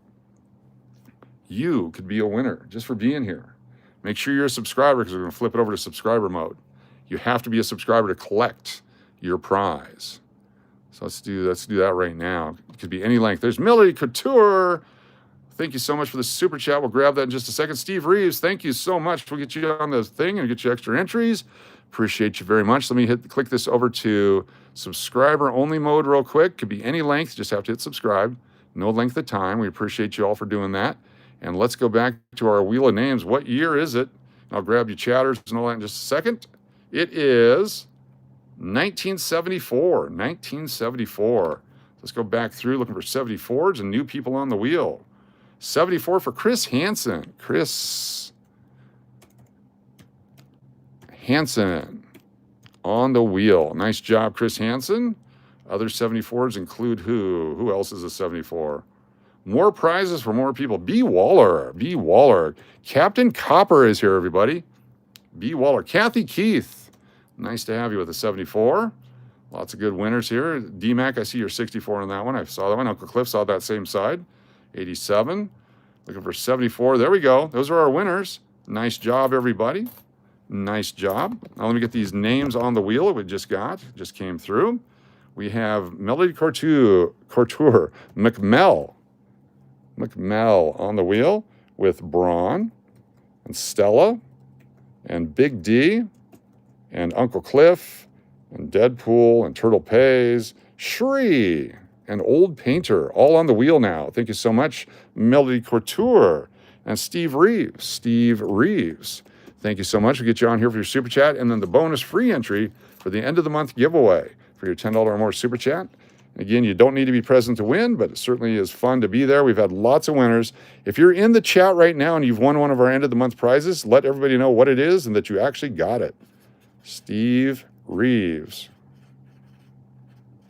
You could be a winner just for being here. Make sure you're a subscriber because we're going to flip it over to subscriber mode. You have to be a subscriber to collect your prize. So let's do that right now. It could be any length. There's Melody Couture. Thank you so much for the super chat. We'll grab that in just a second. Steve Reeves, thank you so much. We'll get you on the thing and get you extra entries. Appreciate you very much. Let me click this over to subscriber only mode real quick. Could be any length. Just have to hit subscribe. No length of time. We appreciate you all for doing that. And let's go back to our wheel of names. What year is it? I'll grab you chatters and all that in just a second. It is 1974. 1974. Let's go back through looking for 74s and new people on the wheel. 74 for Chris Hansen. Chris Hansen on the wheel. Nice job, Chris Hansen. Other 74s include who? Who else is a 74? More prizes for more people. B. Waller. B. Waller. Captain Copper is here, everybody. B. Waller. Kathy Keith. Nice to have you with a 74. Lots of good winners here. DMAC, I see your 64 on that one. I saw that one. Uncle Cliff saw that same side. 87. Looking for 74. There we go. Those are our winners. Nice job, everybody. Nice job. Now let me get these names on the wheel that we just got. Just came through. We have Melody Couture, McMell on the wheel with Braun and Stella and Big D and Uncle Cliff and Deadpool and Turtle Pays, Shree and Old Painter, all on the wheel now. Thank you so much, Melody Couture and Steve Reeves. Steve Reeves, thank you so much. We'll get you on here for your super chat, and then the bonus free entry for the end of the month giveaway for your $10 or more super chat. Again, you don't need to be present to win, but it certainly is fun to be there. We've had lots of winners. If you're in the chat right now and you've won one of our end of the month prizes, let everybody know what it is and that you actually got it. Steve Reeves,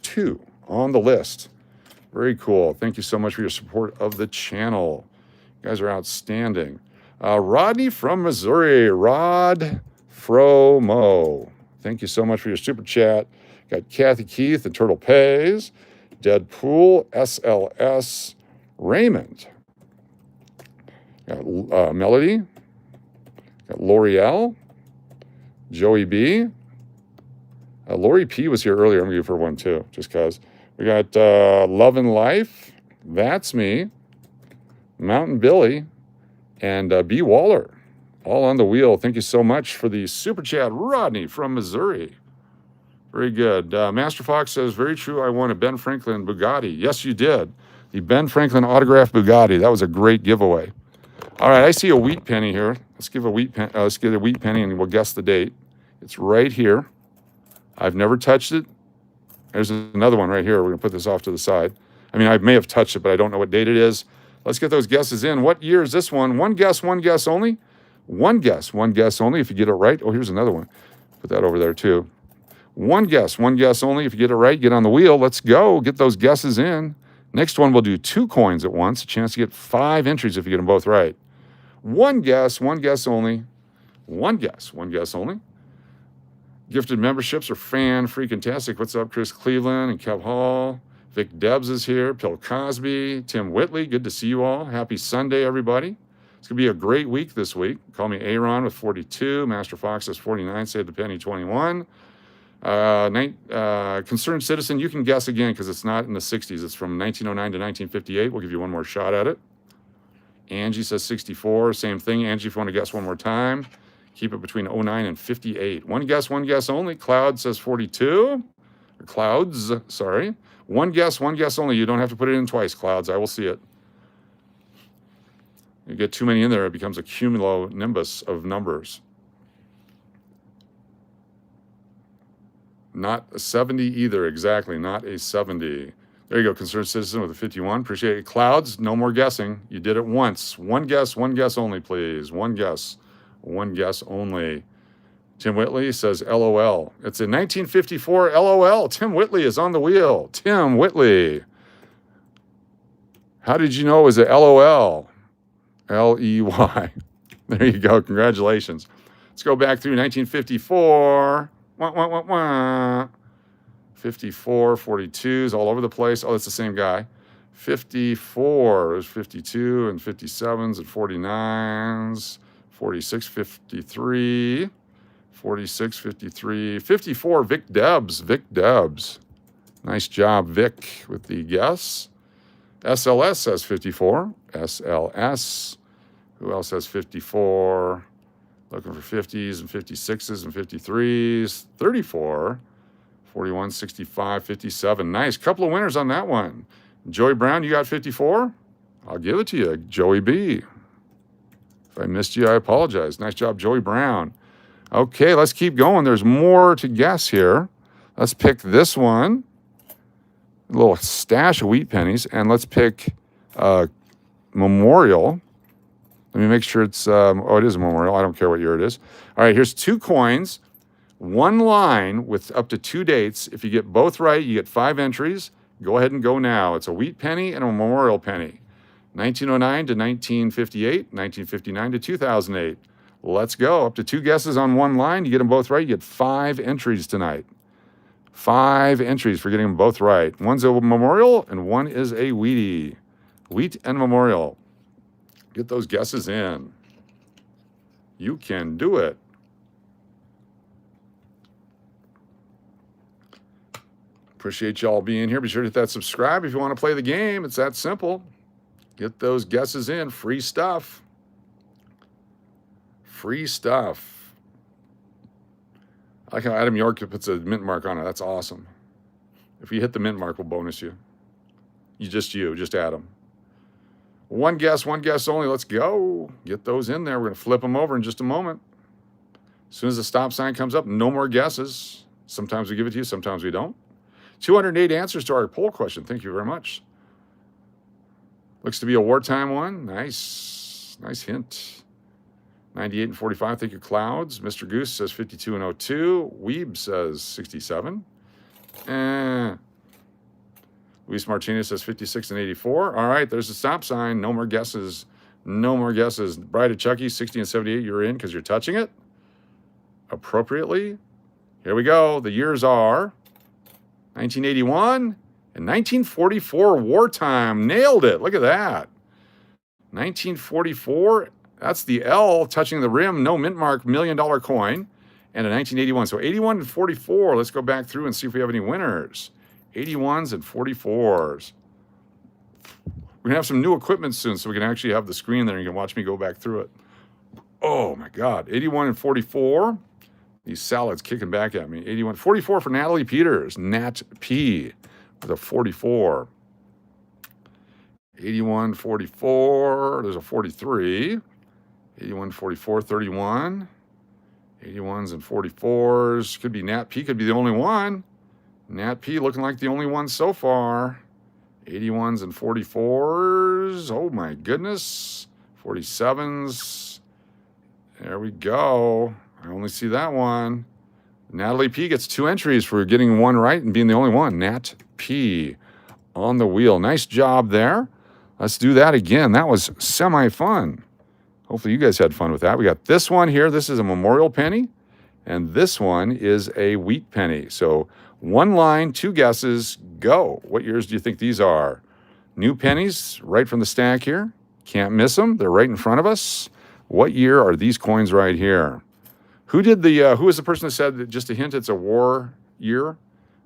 2 on the list. Very cool. Thank you so much for your support of the channel. You guys are outstanding. Rodney from Missouri, Rod Fromo. Thank you so much for your super chat. Got Kathy Keith and Turtle Pays, Deadpool, SLS, Raymond. Got Melody. Got L'Oreal, Joey B. Lori P was here earlier. I'm going to give her one too, just because. We got Love and Life, That's Me, Mountain Billy, and B. Waller, all on the wheel. Thank you so much for the super chat, Rodney from Missouri. Very good. Master Fox says, very true, I won a Ben Franklin Bugatti. Yes, you did. The Ben Franklin autographed Bugatti. That was a great giveaway. All right, I see a wheat penny here. Let's get a wheat penny and we'll guess the date. It's right here. I've never touched it. There's another one right here. We're going to put this off to the side. I mean, I may have touched it, but I don't know what date it is. Let's get those guesses in. What year is this one? One guess only. One guess only if you get it right. Oh, here's another one. Put that over there too. One guess only. If you get it right, get on the wheel. Let's go. Get those guesses in. Next one, we'll do 2 coins at once. A chance to get 5 entries if you get them both right. One guess only. One guess only. Gifted memberships are fan-freaking-tastic. What's up, Chris Cleveland and Kev Hall? Vic Debs is here. Bill Cosby. Tim Whitley. Good to see you all. Happy Sunday, everybody. It's going to be a great week this week. Call me Aaron with 42. Master Fox has 49. Save the penny, 21. Concerned Citizen, you can guess again because it's not in the 60s. It's from 1909 to 1958. We'll give you one more shot at it. Angie says 64. Same thing. Angie, if you want to guess one more time, keep it between 09 and 58. One guess only. Cloud says 42. Or Clouds, sorry. One guess only. You don't have to put it in twice, Clouds. I will see it. You get too many in there, it becomes a cumulonimbus of numbers. Not a 70 either, exactly, not a 70. There you go, Concerned Citizen with a 51. Appreciate it. Clouds, no more guessing. You did it once. One guess only, please. One guess only. Tim Whitley says LOL. It's in 1954, LOL. Tim Whitley is on the wheel. Tim Whitley. How did you know it was a LOL? L-E-Y. There you go, congratulations. Let's go back through 1954. 54, 42s all over the place. Oh, that's the same guy. 54, there's 52 and 57s and 49s. 46, 53. 46, 53. 54, Vic Debs. Nice job, Vic, with the guess. SLS says 54. SLS. Who else has 54? Looking for 50s and 56s and 53s. 34, 41, 65, 57. Nice. Couple of winners on that one. Joey Brown, you got 54? I'll give it to you. Joey B. If I missed you, I apologize. Nice job, Joey Brown. Okay, let's keep going. There's more to guess here. Let's pick this one. A little stash of wheat pennies. And let's pick Memorial. Let me make sure it's, it is a Memorial. I don't care what year it is. All right, here's 2 coins, 1 line with up to 2 dates. If you get both right, you get 5 entries. Go ahead and go now. It's a wheat penny and a Memorial penny. 1909 to 1958, 1959 to 2008. Let's go. Up to 2 guesses on 1 line. You get them both right, you get 5 entries tonight. 5 entries for getting them both right. One's a Memorial and one is a Wheatie. Wheat and Memorial. Get those guesses in. You can do it. Appreciate y'all being here. Be sure to hit that subscribe if you want to play the game. It's that simple. Get those guesses in. Free stuff. Free stuff. I like how Adam York puts a mint mark on it. That's awesome. If you hit the mint mark, we'll bonus you. Just add them. One guess only. Let's go. Get those in there. We're going to flip them over in just a moment. As soon as the stop sign comes up, no more guesses. Sometimes we give it to you, sometimes we don't. 208 answers to our poll question. Thank you very much. Looks to be a wartime one. Nice hint. 98 and 45. Thank you, Clouds. Mr. Goose says 52 and 02. Weeb says 67. Luis Martinez says 56 and 84. All right, there's the stop sign. No more guesses. No more guesses. Bride of Chucky, 60 and 78. You're in because you're touching it appropriately. Here we go. The years are 1981 and 1944, wartime. Nailed it. Look at that. 1944, that's the L touching the rim, no mint mark, $1 million coin, and a 1981. So 81 and 44, let's go back through and see if we have any winners. 81s and 44s. We're going to have some new equipment soon, so we can actually have the screen there and you can watch me go back through it. Oh, my God. 81 and 44. These salads kicking back at me. 81, 44 for Natalie Peters. Nat P with a 44. 81, 44. There's a 43. 81, 44, 31. 81s and 44s. Could be Nat P. Could be the only one. Nat P looking like the only one so far. 81s and 44s. Oh, my goodness. 47s. There we go. I only see that one. Natalie P gets 2 entries for getting one right and being the only one. Nat P on the wheel. Nice job there. Let's do that again. That was semi-fun. Hopefully you guys had fun with that. We got this one here. This is a memorial penny. And this one is a wheat penny. So 1 line, 2 guesses, go. What years do you think these are? New pennies right from the stack here. Can't miss them. They're right in front of us. What year are these coins right here? Who was the person that said that, just a hint, it's a war year?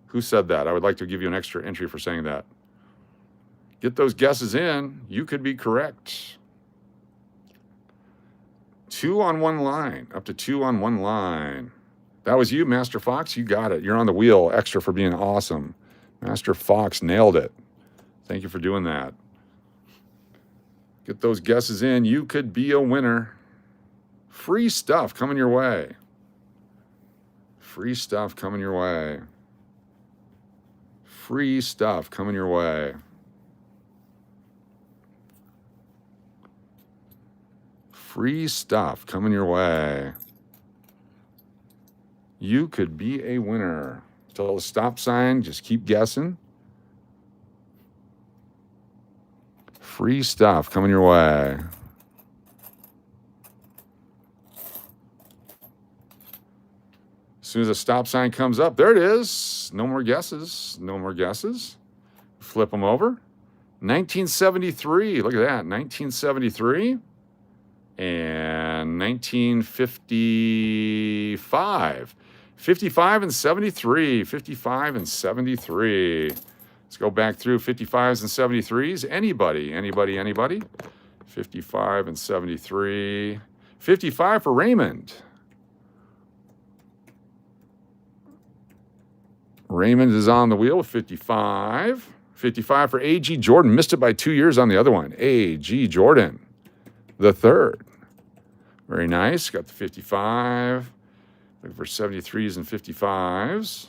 Who said that? I would like to give you an extra entry for saying that. Get those guesses in. You could be correct. 2 on 1 line, up to 2 on 1 line. That was you, Master Fox. You got it. You're on the wheel. Extra for being awesome. Master Fox nailed it. Thank you for doing that. Get those guesses in. You could be a winner. Free stuff coming your way. Free stuff coming your way. Free stuff coming your way. Free stuff coming your way. You could be a winner. Till the stop sign, just keep guessing. Free stuff coming your way. As soon as the stop sign comes up, there it is. No more guesses. No more guesses. Flip them over. 1973. Look at that. 1973. And 1955. 55 and 73. 55 and 73. Let's go back through 55s and 73s. Anybody? 55 and 73. 55 for Raymond. Raymond is on the wheel with 55. 55 for A.G. Jordan. Missed it by 2 years on the other one. A.G. Jordan, the third. Very nice. Got the 55. Looking for 73s and 55s.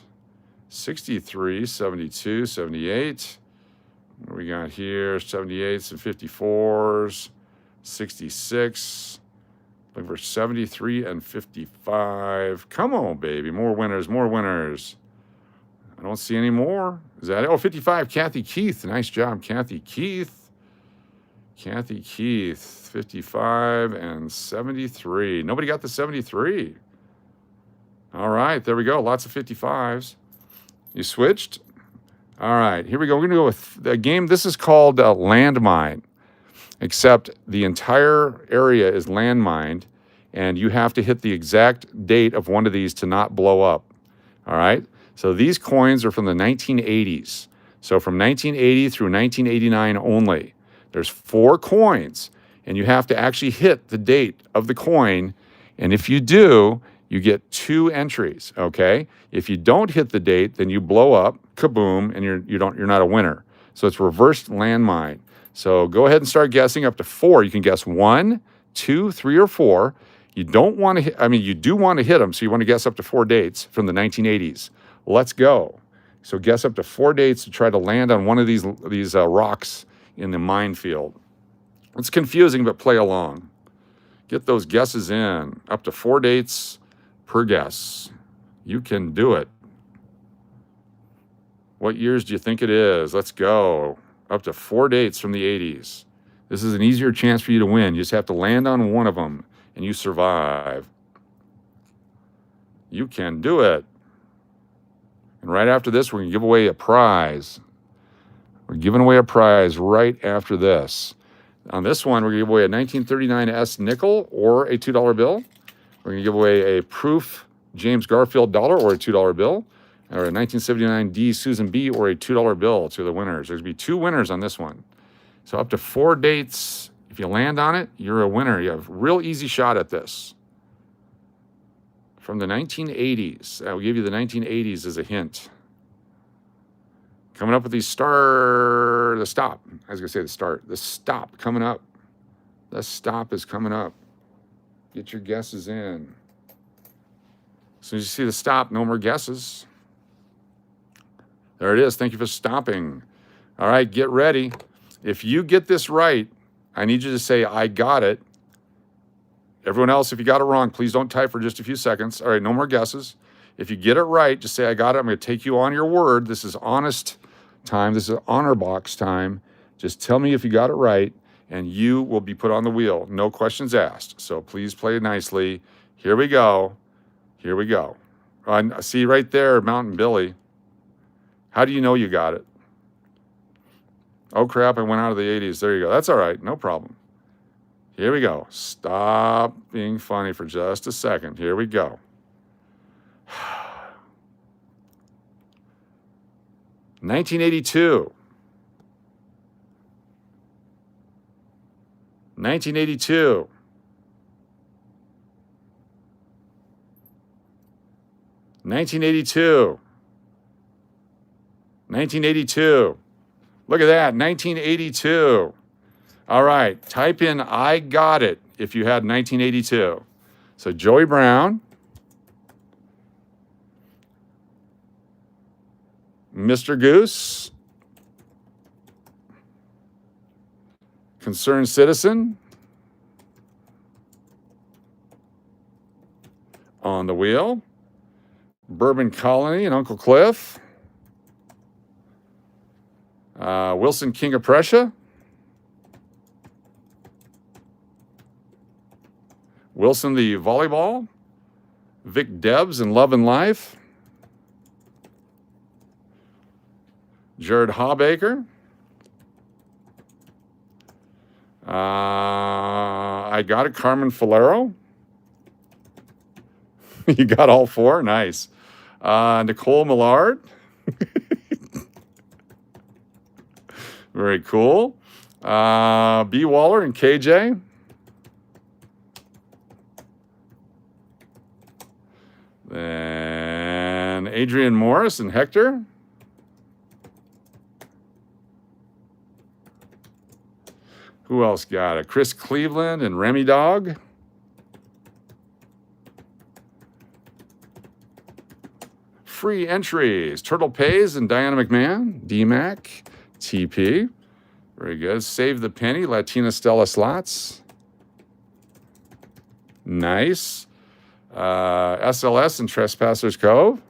63, 72, 78. What do we got here? 78s and 54s. 66. Looking for 73 and 55. Come on, baby. More winners, more winners. I don't see any more. Is that it? Oh, 55, Kathy Keith. Nice job, Kathy Keith. Kathy Keith, 55 and 73. Nobody got the 73. All right, there we go. Lots of 55s. You switched? All right, here we go. We're going to go with the game. This is called Landmine, except the entire area is landmined, and you have to hit the exact date of one of these to not blow up. All right? So these coins are from the 1980s. So from 1980 through 1989 only. There's 4 coins, and you have to actually hit the date of the coin. And if you do, you get 2 entries, okay? If you don't hit the date, then you blow up, kaboom, and you're not a winner. So it's reversed landmine. So go ahead and start guessing up to 4. You can guess 1, 2, 3, or 4. You don't want to hit, you do want to hit them. So you want to guess up to 4 dates from the 1980s. Let's go. So guess up to 4 dates to try to land on one of these rocks in the minefield. It's confusing, but play along. Get those guesses in. Up to 4 dates per guess. You can do it. What years do you think it is? Let's go. Up to 4 dates from the 80s. This is an easier chance for you to win. You just have to land on one of them, and you survive. You can do it. And right after this, we're going to give away a prize. We're giving away a prize right after this. On this one, we're going to give away a 1939 S nickel or a $2 bill. We're going to give away a proof James Garfield dollar or a $2 bill, or a 1979 D Susan B or a $2 bill to the winners. There's going to be 2 winners on this one. So up to 4 dates. If you land on it, you're a winner. You have a real easy shot at this. From the 1980s. I'll give you the 1980s as a hint. Coming up with the stop. I was going to say the start. The stop coming up. The stop is coming up. Get your guesses in. As soon as you see the stop, no more guesses. There it is. Thank you for stopping. All right, get ready. If you get this right, I need you to say, I got it. Everyone else, if you got it wrong, please don't type for just a few seconds. All right, no more guesses. If you get it right, just say, I got it. I'm going to take you on your word. This is honest time. This is honor box time. Just tell me if you got it right, and you will be put on the wheel. No questions asked. So please play nicely. Here we go. Here we go. See right there, Mountain Billy. How do you know you got it? Oh, crap, I went out of the 80s. There you go. That's all right. No problem. Here we go. Stop being funny for just a second. Here we go. 1982. 1982. 1982. 1982. Look at that, 1982. All right, type in I got it if you had 1982. So Joey Brown, Mr. Goose, Concerned Citizen, On the Wheel, Bourbon Colony and Uncle Cliff, Wilson King of Prussia, Wilson the Volleyball, Vic Debs and Love and Life, Jared Hawbaker, I got it, Carmen Falero. You got all 4, nice. Nicole Millard. Very cool. B. Waller and KJ. Then Adrian Morris and Hector. Who else got it? Chris Cleveland and Remy Dog. Free entries. Turtle Pays and Diana McMahon. DMAC. TP. Very good. Save the Penny. Latina Stella Slots. Nice. SLS and Trespassers Cove.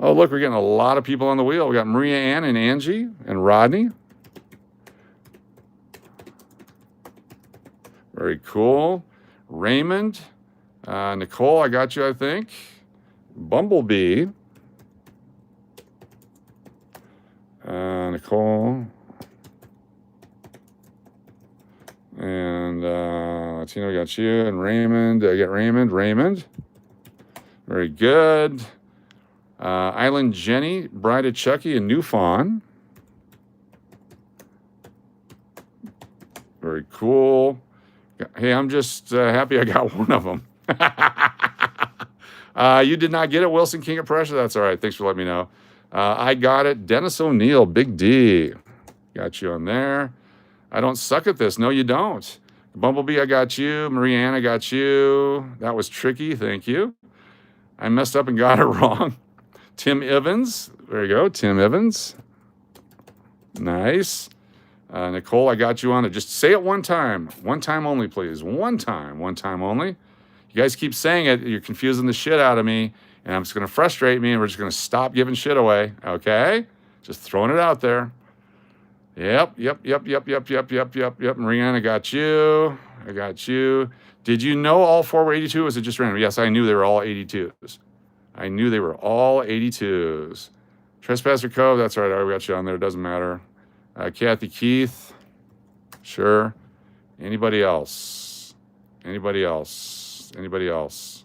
Oh, look, we're getting a lot of people on the wheel. We got Maria Ann and Angie and Rodney. Very cool. Raymond. Nicole, I got you, I think. Bumblebee. Nicole. And Latino, got you. And Raymond. I get Raymond. Raymond. Very good. Island Jenny, Bride of Chucky, and New Fawn. Very cool. Hey, I'm just happy I got one of them. You did not get it, Wilson King of Prussia? That's all right. Thanks for letting me know. I got it. Dennis O'Neill, Big D. Got you on there. I don't suck at this. No, you don't. Bumblebee, I got you. Marianne, I got you. That was tricky. Thank you. I messed up and got it wrong. Tim Evans. There you go. Tim Evans. Nice. Nicole, I got you on it. Just say it one time. One time only, please. One time only. You guys keep saying it. You're confusing the shit out of me, and I'm just going to frustrate me, and we're just going to stop giving shit away, okay? Just throwing it out there. Yep. Marianne, I got you. I got you. Did you know all four were 82? Or was it just random? Yes, I knew they were all 82s. I knew they were all 82s. Trespasser Cove, that's right. I already got you on there. It doesn't matter. Kathy Keith, sure. Anybody else? Anybody else? Anybody else?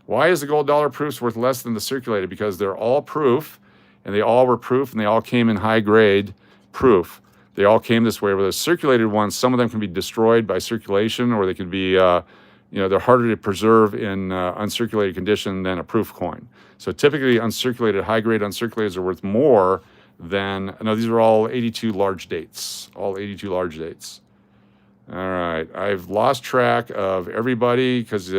Why is the gold dollar proofs worth less than the circulated? Because they're all proof, and they all were proof, and they all came in high grade proof. They all came this way. Where the circulated ones, some of them can be destroyed by circulation, or they can be, they're harder to preserve in uncirculated condition than a proof coin. So typically, uncirculated, high grade uncirculated are worth more than, no, these are all 82 large dates, all 82 large dates. All right, I've lost track of everybody because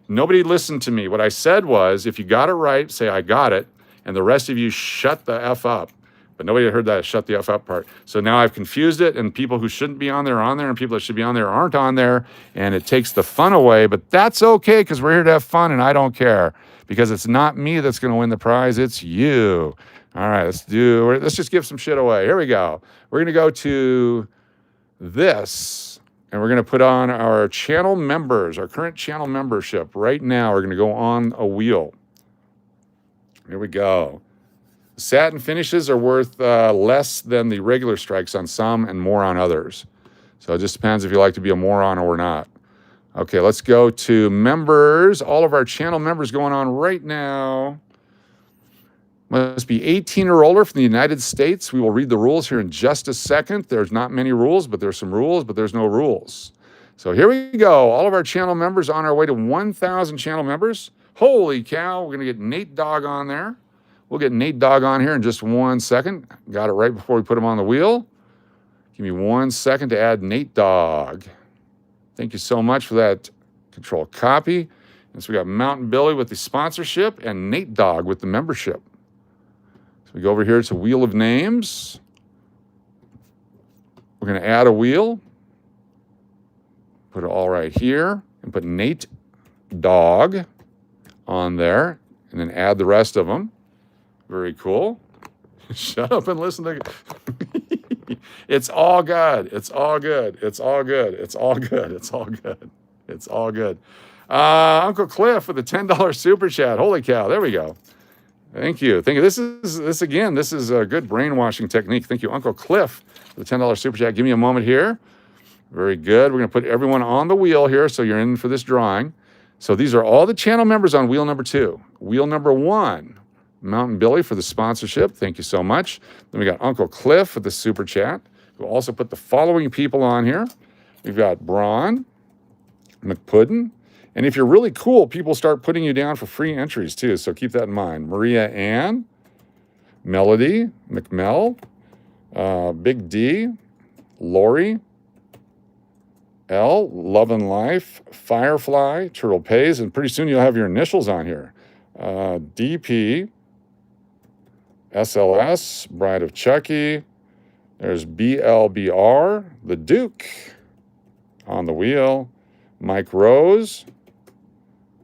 nobody listened to me. What I said was, if you got it right, say I got it, and the rest of you shut the F up. But nobody heard that shut the F up part. So now I've confused it, and people who shouldn't be on there are on there, and people that should be on there aren't on there, and it takes the fun away. But that's okay, because we're here to have fun, and I don't care, because it's not me that's going to win the prize. It's you. All right, let's just give some shit away. Here we go. We're going to go to this, and we're going to put on our channel members, our current channel membership. Right now, we're going to go on a wheel. Here we go. Satin finishes are worth less than the regular strikes on some and more on others. So it just depends if you like to be a moron or not. Okay, let's go to members. All of our channel members going on right now. Must be 18 or older from the United States. We will read the rules here in just a second. There's not many rules, but there's some rules, but there's no rules. So here we go. All of our channel members on our way to 1,000 channel members. Holy cow, we're going to get Nate Dogg on there. We'll get Nate Dogg on here in just 1 second. Got it right before we put him on the wheel. Give me 1 second to add Nate Dogg. Thank you so much for that. Control copy. And so we got Mountain Billy with the sponsorship and Nate Dogg with the membership. So we go over here to Wheel of Names. We're going to add a wheel. Put it all right here and put Nate Dogg on there and then add the rest of them. Very cool. Shut up and listen to It's all good. It's all good. It's all good. It's all good. It's all good. It's all good. Uncle Cliff with a $10 super chat. Holy cow. There we go. Thank you. Thank you. This is a good brainwashing technique. Thank you, Uncle Cliff, for the $10 super chat. Give me a moment here. Very good. We're going to put everyone on the wheel here, so you're in for this drawing. So these are all the channel members on wheel number 2. Wheel number 1, Mountain Billy for the sponsorship. Thank you so much. Then we got Uncle Cliff for the super chat. We'll also put the following people on here. We've got Braun, McPuddin. And if you're really cool, people start putting you down for free entries too. So keep that in mind. Maria Ann, Melody, McMell, Big D, Lori, L, Love and Life, Firefly, Turtle Pays, and pretty soon you'll have your initials on here. DP, SLS, Bride of Chucky. There's BLBR, The Duke on the wheel. Mike Rose,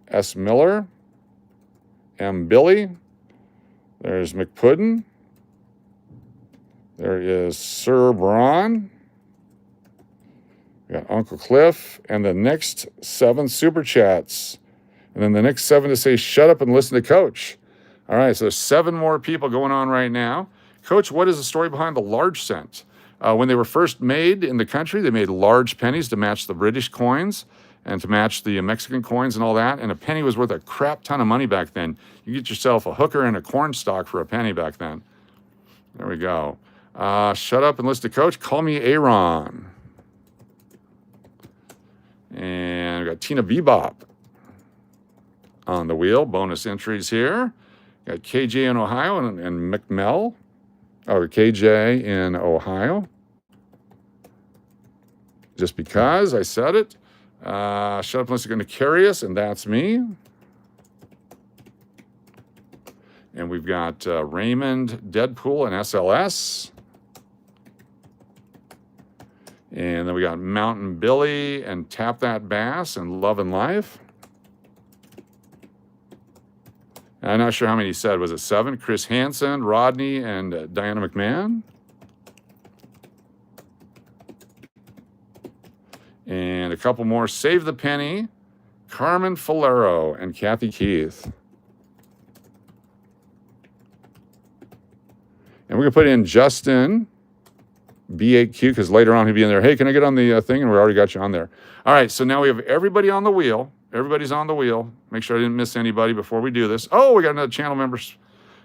S. Miller, M. Billy. There's McPuddin. There is Sir Braun. We got Uncle Cliff. And the next 7 super chats. And then the next 7 to say, shut up and listen to Coach. All right, so there's 7 more people going on right now. Coach, what is the story behind the large cent? When they were first made in the country, they made large pennies to match the British coins and to match the Mexican coins and all that. And a penny was worth a crap ton of money back then. You get yourself a hooker and a corn stalk for a penny back then. There we go. Shut up and listen to Coach. Call me Aaron. And we got Tina Bebop on the wheel. Bonus entries here. Got KJ in Ohio and McMell. Oh, KJ in Ohio. Just because I said it. Shut up unless you're going to carry us, and that's me. And we've got Raymond, Deadpool, and SLS. And then we got Mountain Billy and Tap That Bass and Love and Life. I'm not sure how many he said. Was it 7? Chris Hansen, Rodney, and Diana McMahon. And a couple more. Save the Penny, Carmen Falero, and Kathy Keith. And we're going to put in Justin, B8Q, because later on he'll be in there. Hey, can I get on the thing? And we already got you on there. All right, so now we have everybody on the wheel. Everybody's on the wheel. Make sure I didn't miss anybody before we do this. Oh, we got another channel member.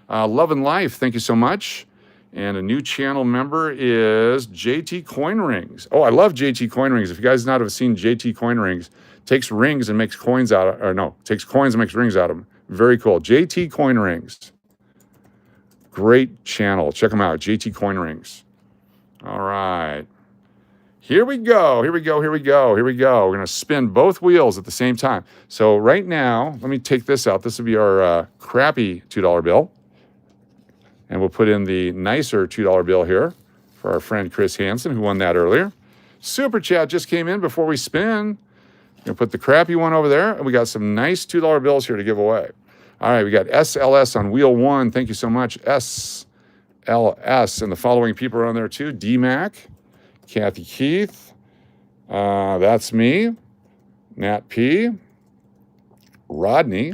Love and Life, thank you so much. And a new channel member is JT Coin Rings. Oh, I love JT Coin Rings. If you guys not have seen JT Coin Rings, takes rings and makes coins out of, or no, takes coins and makes rings out of them. Very cool. JT Coin Rings. Great channel. Check them out. JT Coin Rings. All right. Here we go. Here we go. Here we go. Here we go. We're going to spin both wheels at the same time. So right now, let me take this out. This will be our crappy $2 bill. And we'll put in the nicer $2 bill here for our friend Chris Hansen, who won that earlier. Super Chat just came in before we spin. Gonna put the crappy one over there, and we got some nice $2 bills here to give away. All right, we got SLS on wheel 1. Thank you so much, SLS. And the following people are on there too. DMAC, Kathy Keith, that's me, Nat P, Rodney.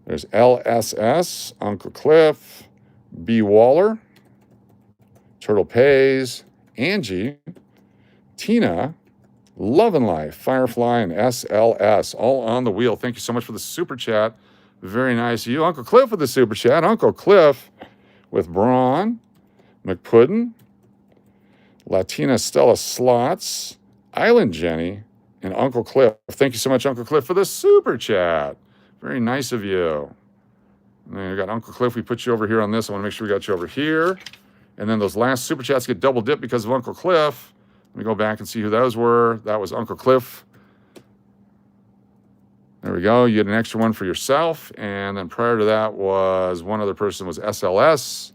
There's LSS, Uncle Cliff, B. Waller, Turtle Pays, Angie, Tina, Love and Life, Firefly, and SLS, all on the wheel. Thank you so much for the super chat. Very nice of you. Uncle Cliff with the super chat. Uncle Cliff with Braun, McPuddin, Latina Stella Slots, Island Jenny, and Uncle Cliff. Thank you so much, Uncle Cliff, for the super chat. Very nice of you. And then we got Uncle Cliff. We put you over here on this. I want to make sure we got you over here. And then those last super chats get double dipped because of Uncle Cliff. Let me go back and see who those were. That was Uncle Cliff. There we go. You get an extra one for yourself. And then prior to that was one other person was SLS.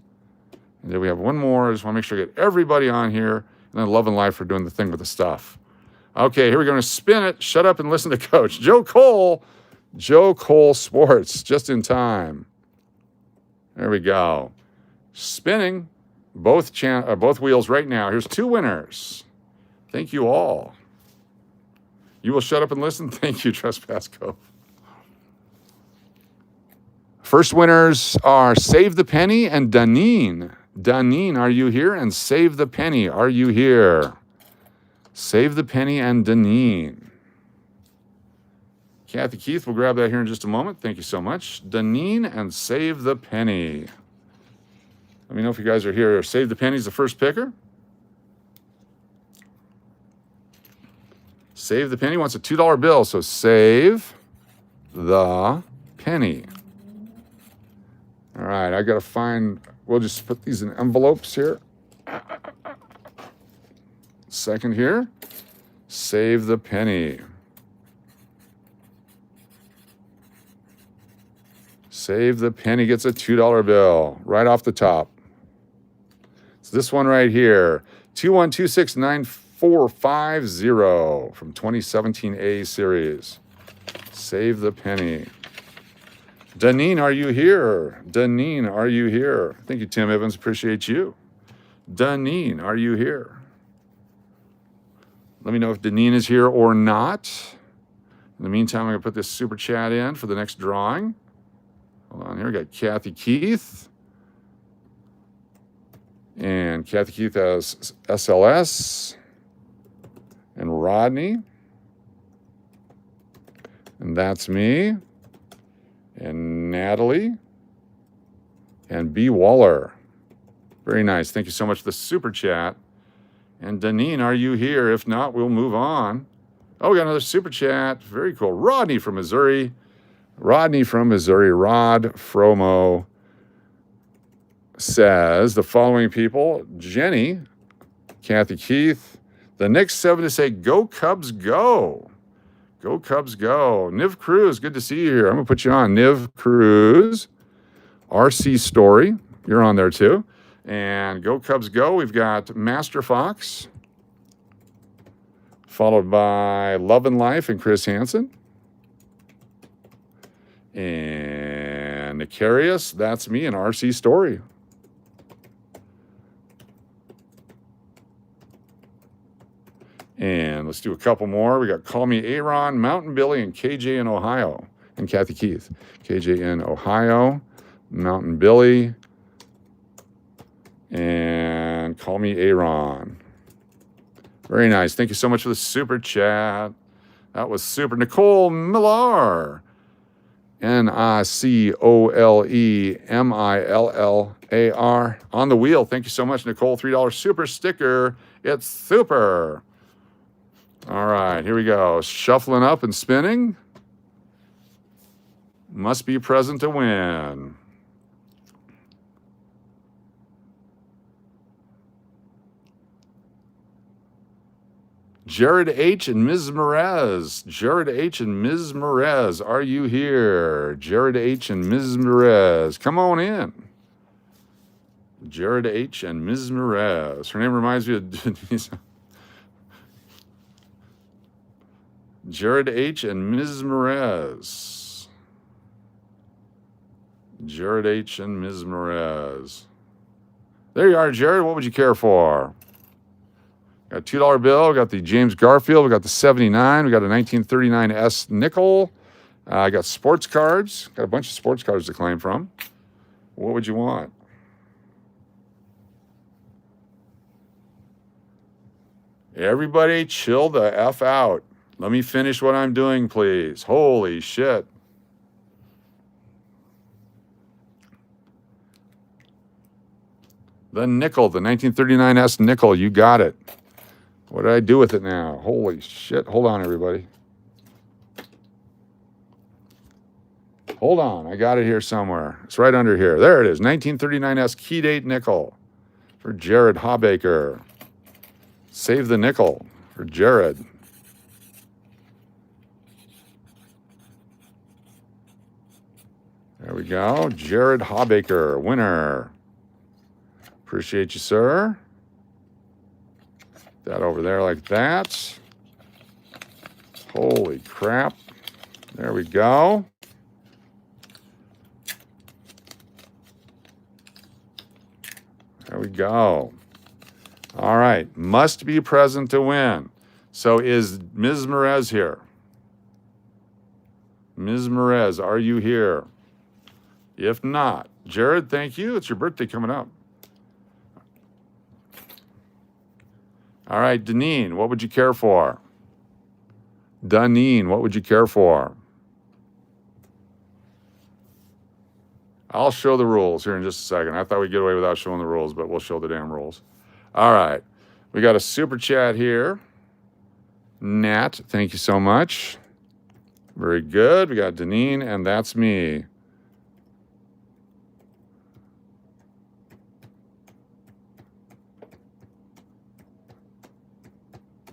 And then we have one more. I just want to make sure I get everybody on here. And then Love and Life for doing the thing with the stuff. Okay, here we're going to spin it. Shut up and listen to Coach. Joe Cole Sports, just in time. There we go. Spinning both wheels right now. Here's 2 winners. Thank you all. You will shut up and listen? Thank you, Trespass Cove. First winners are Save the Penny and Danine. Danine, are you here? And Save the Penny, are you here? Save the Penny and Danine. Kathy Keith, we'll grab that here in just a moment. Thank you so much. Danine and Save the Penny. Let me know if you guys are here. Save the Penny's the first picker. Save the Penny wants a $2 bill, so Save the Penny. All right, I got to find, we'll just put these in envelopes here. Second here, Save the Penny. Save the Penny gets a $2 bill right off the top. It's this one right here, 21269450 from 2017 A series. Save the Penny. Danine, are you here? Danine, are you here? Thank you, Tim Evans. Appreciate you. Danine, are you here? Let me know if Danine is here or not. In the meantime, I'm going to put this super chat in for the next drawing. Hold on here. We got Kathy Keith. And Kathy Keith has SLS. And Rodney. And that's me. And Natalie. And B. Waller. Very nice. Thank you so much for the super chat. And Danine, are you here? If not, we'll move on. Oh, we got another super chat. Very cool. Rodney from Missouri. Rodney from Missouri, Rod Fromo, says the following people: Jenny, Kathy Keith, the Knicks 7 to say, go Cubs, go. Go Cubs, go. Niv Cruz, good to see you here. I'm going to put you on. Niv Cruz, RC Story, you're on there too. And go Cubs, go. We've got Master Fox, followed by Love and Life and Chris Hansen. And Nicarius, that's me, and RC Story. And let's do a couple more. We got Call Me Aaron, Mountain Billy, and KJ in Ohio. And Kathy Keith. KJ in Ohio, Mountain Billy, and Call Me Aaron. Very nice. Thank you so much for the super chat. That was super. Nicole Millar. NICOLEMILLAR. On the wheel. Thank you so much, Nicole. $3 super sticker. It's super. All right, here we go. Shuffling up and spinning. Must be present to win. Jared H. and Ms. Merez. Jared H. and Ms. Merez, are you here? Jared H. and Ms. Merez, come on in. Jared H. and Ms. Merez. Her name reminds me of Denise. Jared H. and Ms. Merez. Jared H. and Ms. Merez. There you are, Jared. What would you care for? Got a $2 bill. We got the James Garfield. We got the 79. We got a 1939 S nickel. I got sports cards. Got a bunch of sports cards to claim from. What would you want? Everybody chill the F out. Let me finish what I'm doing, please. Holy shit. The nickel, the 1939 S nickel. You got it. What did I do with it now? Holy shit. Hold on, everybody. Hold on. I got it here somewhere. It's right under here. There it is. 1939 S key date nickel for Jared Hawbaker. Save the nickel for Jared. There we go. Jared Hawbaker, winner. Appreciate you, sir. That over there like that. Holy crap. There we go. There we go. All right. Must be present to win. So is Ms. Merez here? Ms. Merez, are you here? If not, Jared, thank you. It's your birthday coming up. All right, Deneen, what would you care for? Deneen, what would you care for? I'll show the rules here in just a second. I thought we'd get away without showing the rules, but we'll show the damn rules. All right, we got a super chat here. Nat, thank you so much. Very good. We got Deneen, and that's me.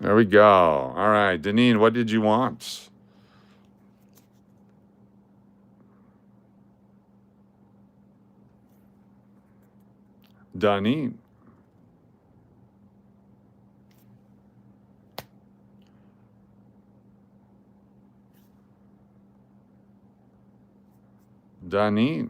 There we go. All right, Deneen, what did you want? Deneen. Deneen.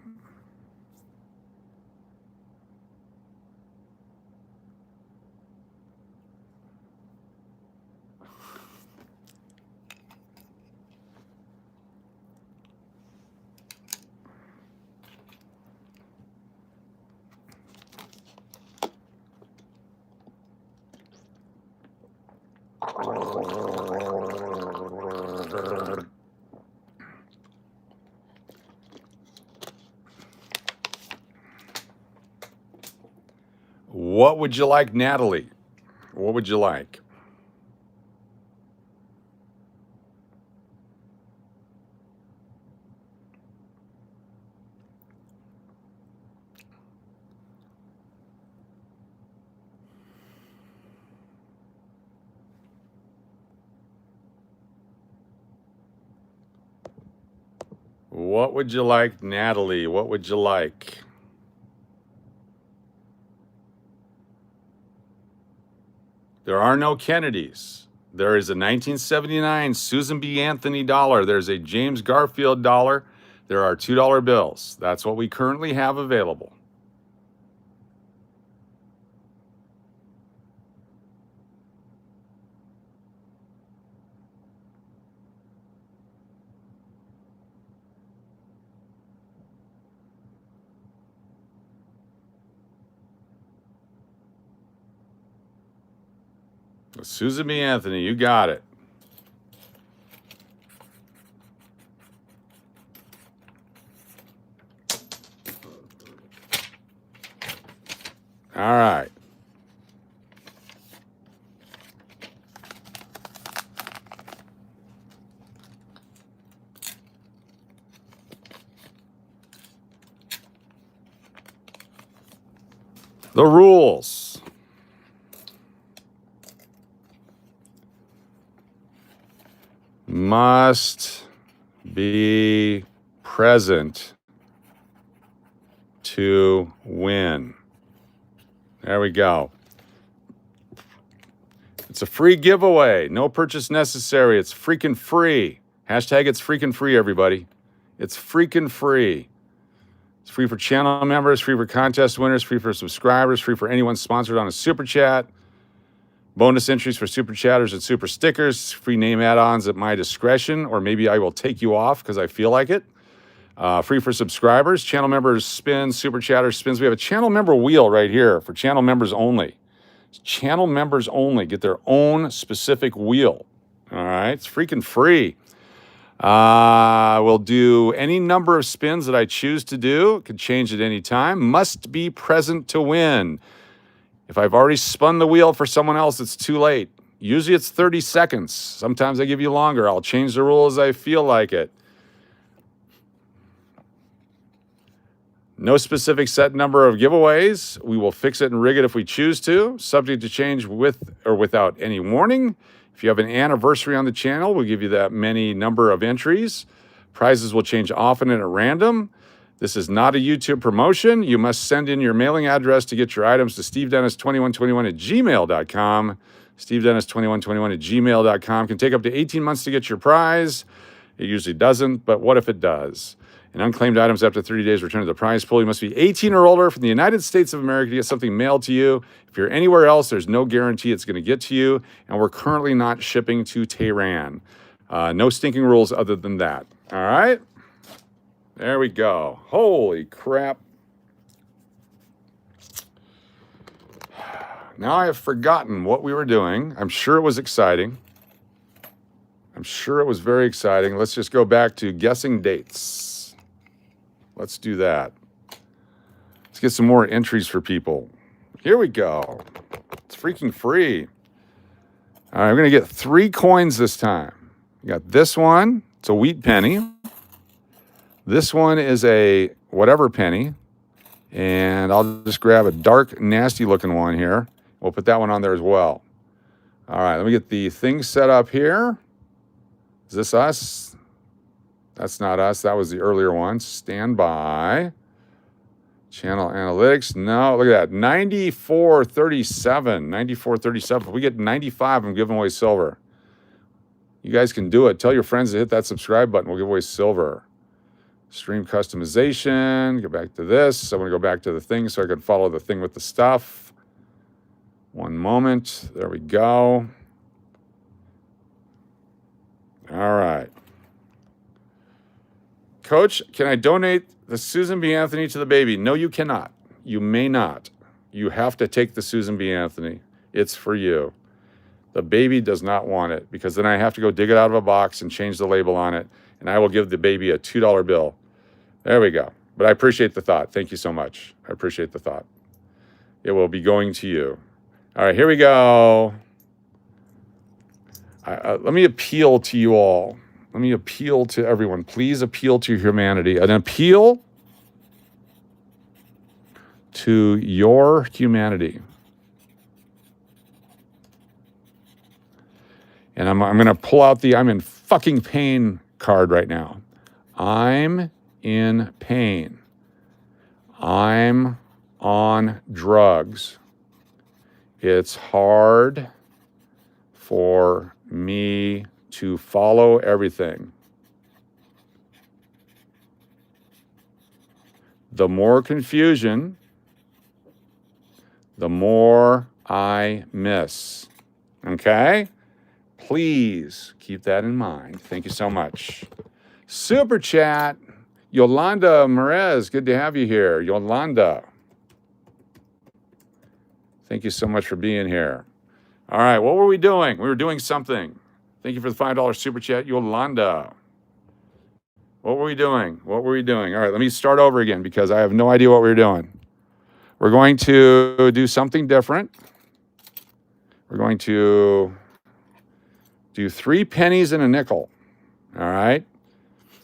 What would you like, Natalie? What would you like? What would you like, Natalie? What would you like? There are no Kennedys. There is a 1979 Susan B. Anthony dollar. There's a James Garfield dollar. There are $2 bills. That's what we currently have available. Susan B. Anthony, you got it. All right. The rules. Must be present to win. There we go. It's a free giveaway. No purchase necessary. It's freaking free. Hashtag it's freaking free, everybody. It's freaking free. It's free for channel members, free for contest winners, free for subscribers, free for anyone sponsored on a super chat. Bonus entries for super chatters and super stickers, free name add-ons at my discretion, or maybe I will take you off because I feel like it. Free for subscribers, channel members spins, super chatters spins. We have a channel member wheel right here for channel members only. Channel members only get their own specific wheel. All right, it's freaking free. We'll do any number of spins that I choose to do. Could change at any time. Must be present to win. If I've already spun the wheel for someone else, it's too late. Usually it's 30 seconds. Sometimes I give you longer. I'll change the rule as I feel like it. No specific set number of giveaways. We will fix it and rig it if we choose to. Subject to change with or without any warning. If you have an anniversary on the channel, we'll give you that many number of entries. Prizes will change often and at random. This is not a YouTube promotion. You must send in your mailing address to get your items to stevedennis2121@gmail.com. stevedennis2121@gmail.com. Can take up to 18 months to get your prize. It usually doesn't, but what if it does? And unclaimed items after 30 days return to the prize pool. You must be 18 or older from the United States of America to get something mailed to you. If you're anywhere else, there's no guarantee it's going to get to you. And we're currently not shipping to Tehran. No stinking rules other than that. All right? There we go. Holy crap. Now I have forgotten what we were doing. I'm sure it was exciting. I'm sure it was very exciting. Let's just go back to guessing dates. Let's do that. Let's get some more entries for people. Here we go. It's freaking free. All right, we're going to get 3 coins this time. We got this one. It's a wheat penny. This one is a whatever penny. And I'll just grab a dark, nasty looking one here. We'll put that one on there as well. All right, let me get the thing set up here. Is this us? That's not us. That was the earlier one. Stand by. Channel analytics. No, look at that. 94.37. 94.37. If we get 95, I'm giving away silver. You guys can do it. Tell your friends to hit that subscribe button. We'll give away silver. Stream customization. Go back to this. I want to go back to the thing so I can follow the thing with the stuff. One moment. There we go. All right. Coach, can I donate the Susan B. Anthony to the baby? No, you cannot. You may not. You have to take the Susan B. Anthony. It's for you. The baby does not want it because then I have to go dig it out of a box and change the label on it, and I will give the baby a $2 bill. There we go. But I appreciate the thought. Thank you so much. I appreciate the thought. It will be going to you. All right, here we go. Let me appeal to you all. Let me appeal to everyone. Please appeal to humanity. An appeal to your humanity. And I'm going to pull out the I'm in fucking pain card right now. I'm in pain. I'm on drugs. It's hard for me to follow everything. The more confusion, the more I miss. Okay? Please keep that in mind. Thank you so much. Super chat. Yolanda Merez, good to have you here. Yolanda. Thank you so much for being here. All right, what were we doing? We were doing something. Thank you for the $5 super chat, Yolanda. What were we doing? What were we doing? All right, let me start over again because I have no idea what we were doing. We're going to do something different. We're going to do 3 pennies and a nickel. All right?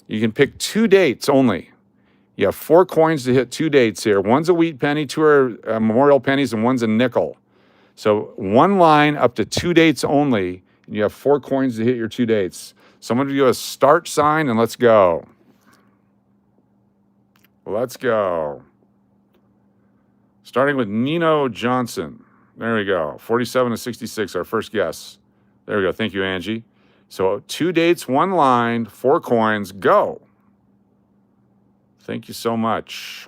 You can pick 2 dates only. You have 4 coins to hit 2 dates here. One's a wheat penny, 2 are memorial pennies, and one's a nickel. So 1 line up to 2 dates only, and you have 4 coins to hit your 2 dates. Someone give you a start sign, and let's go. Let's go. Starting with Nino Johnson. There we go. 47 to 66, our first guess. There we go. Thank you, Angie. So 2 dates, 1 line, 4 coins, go. Thank you so much.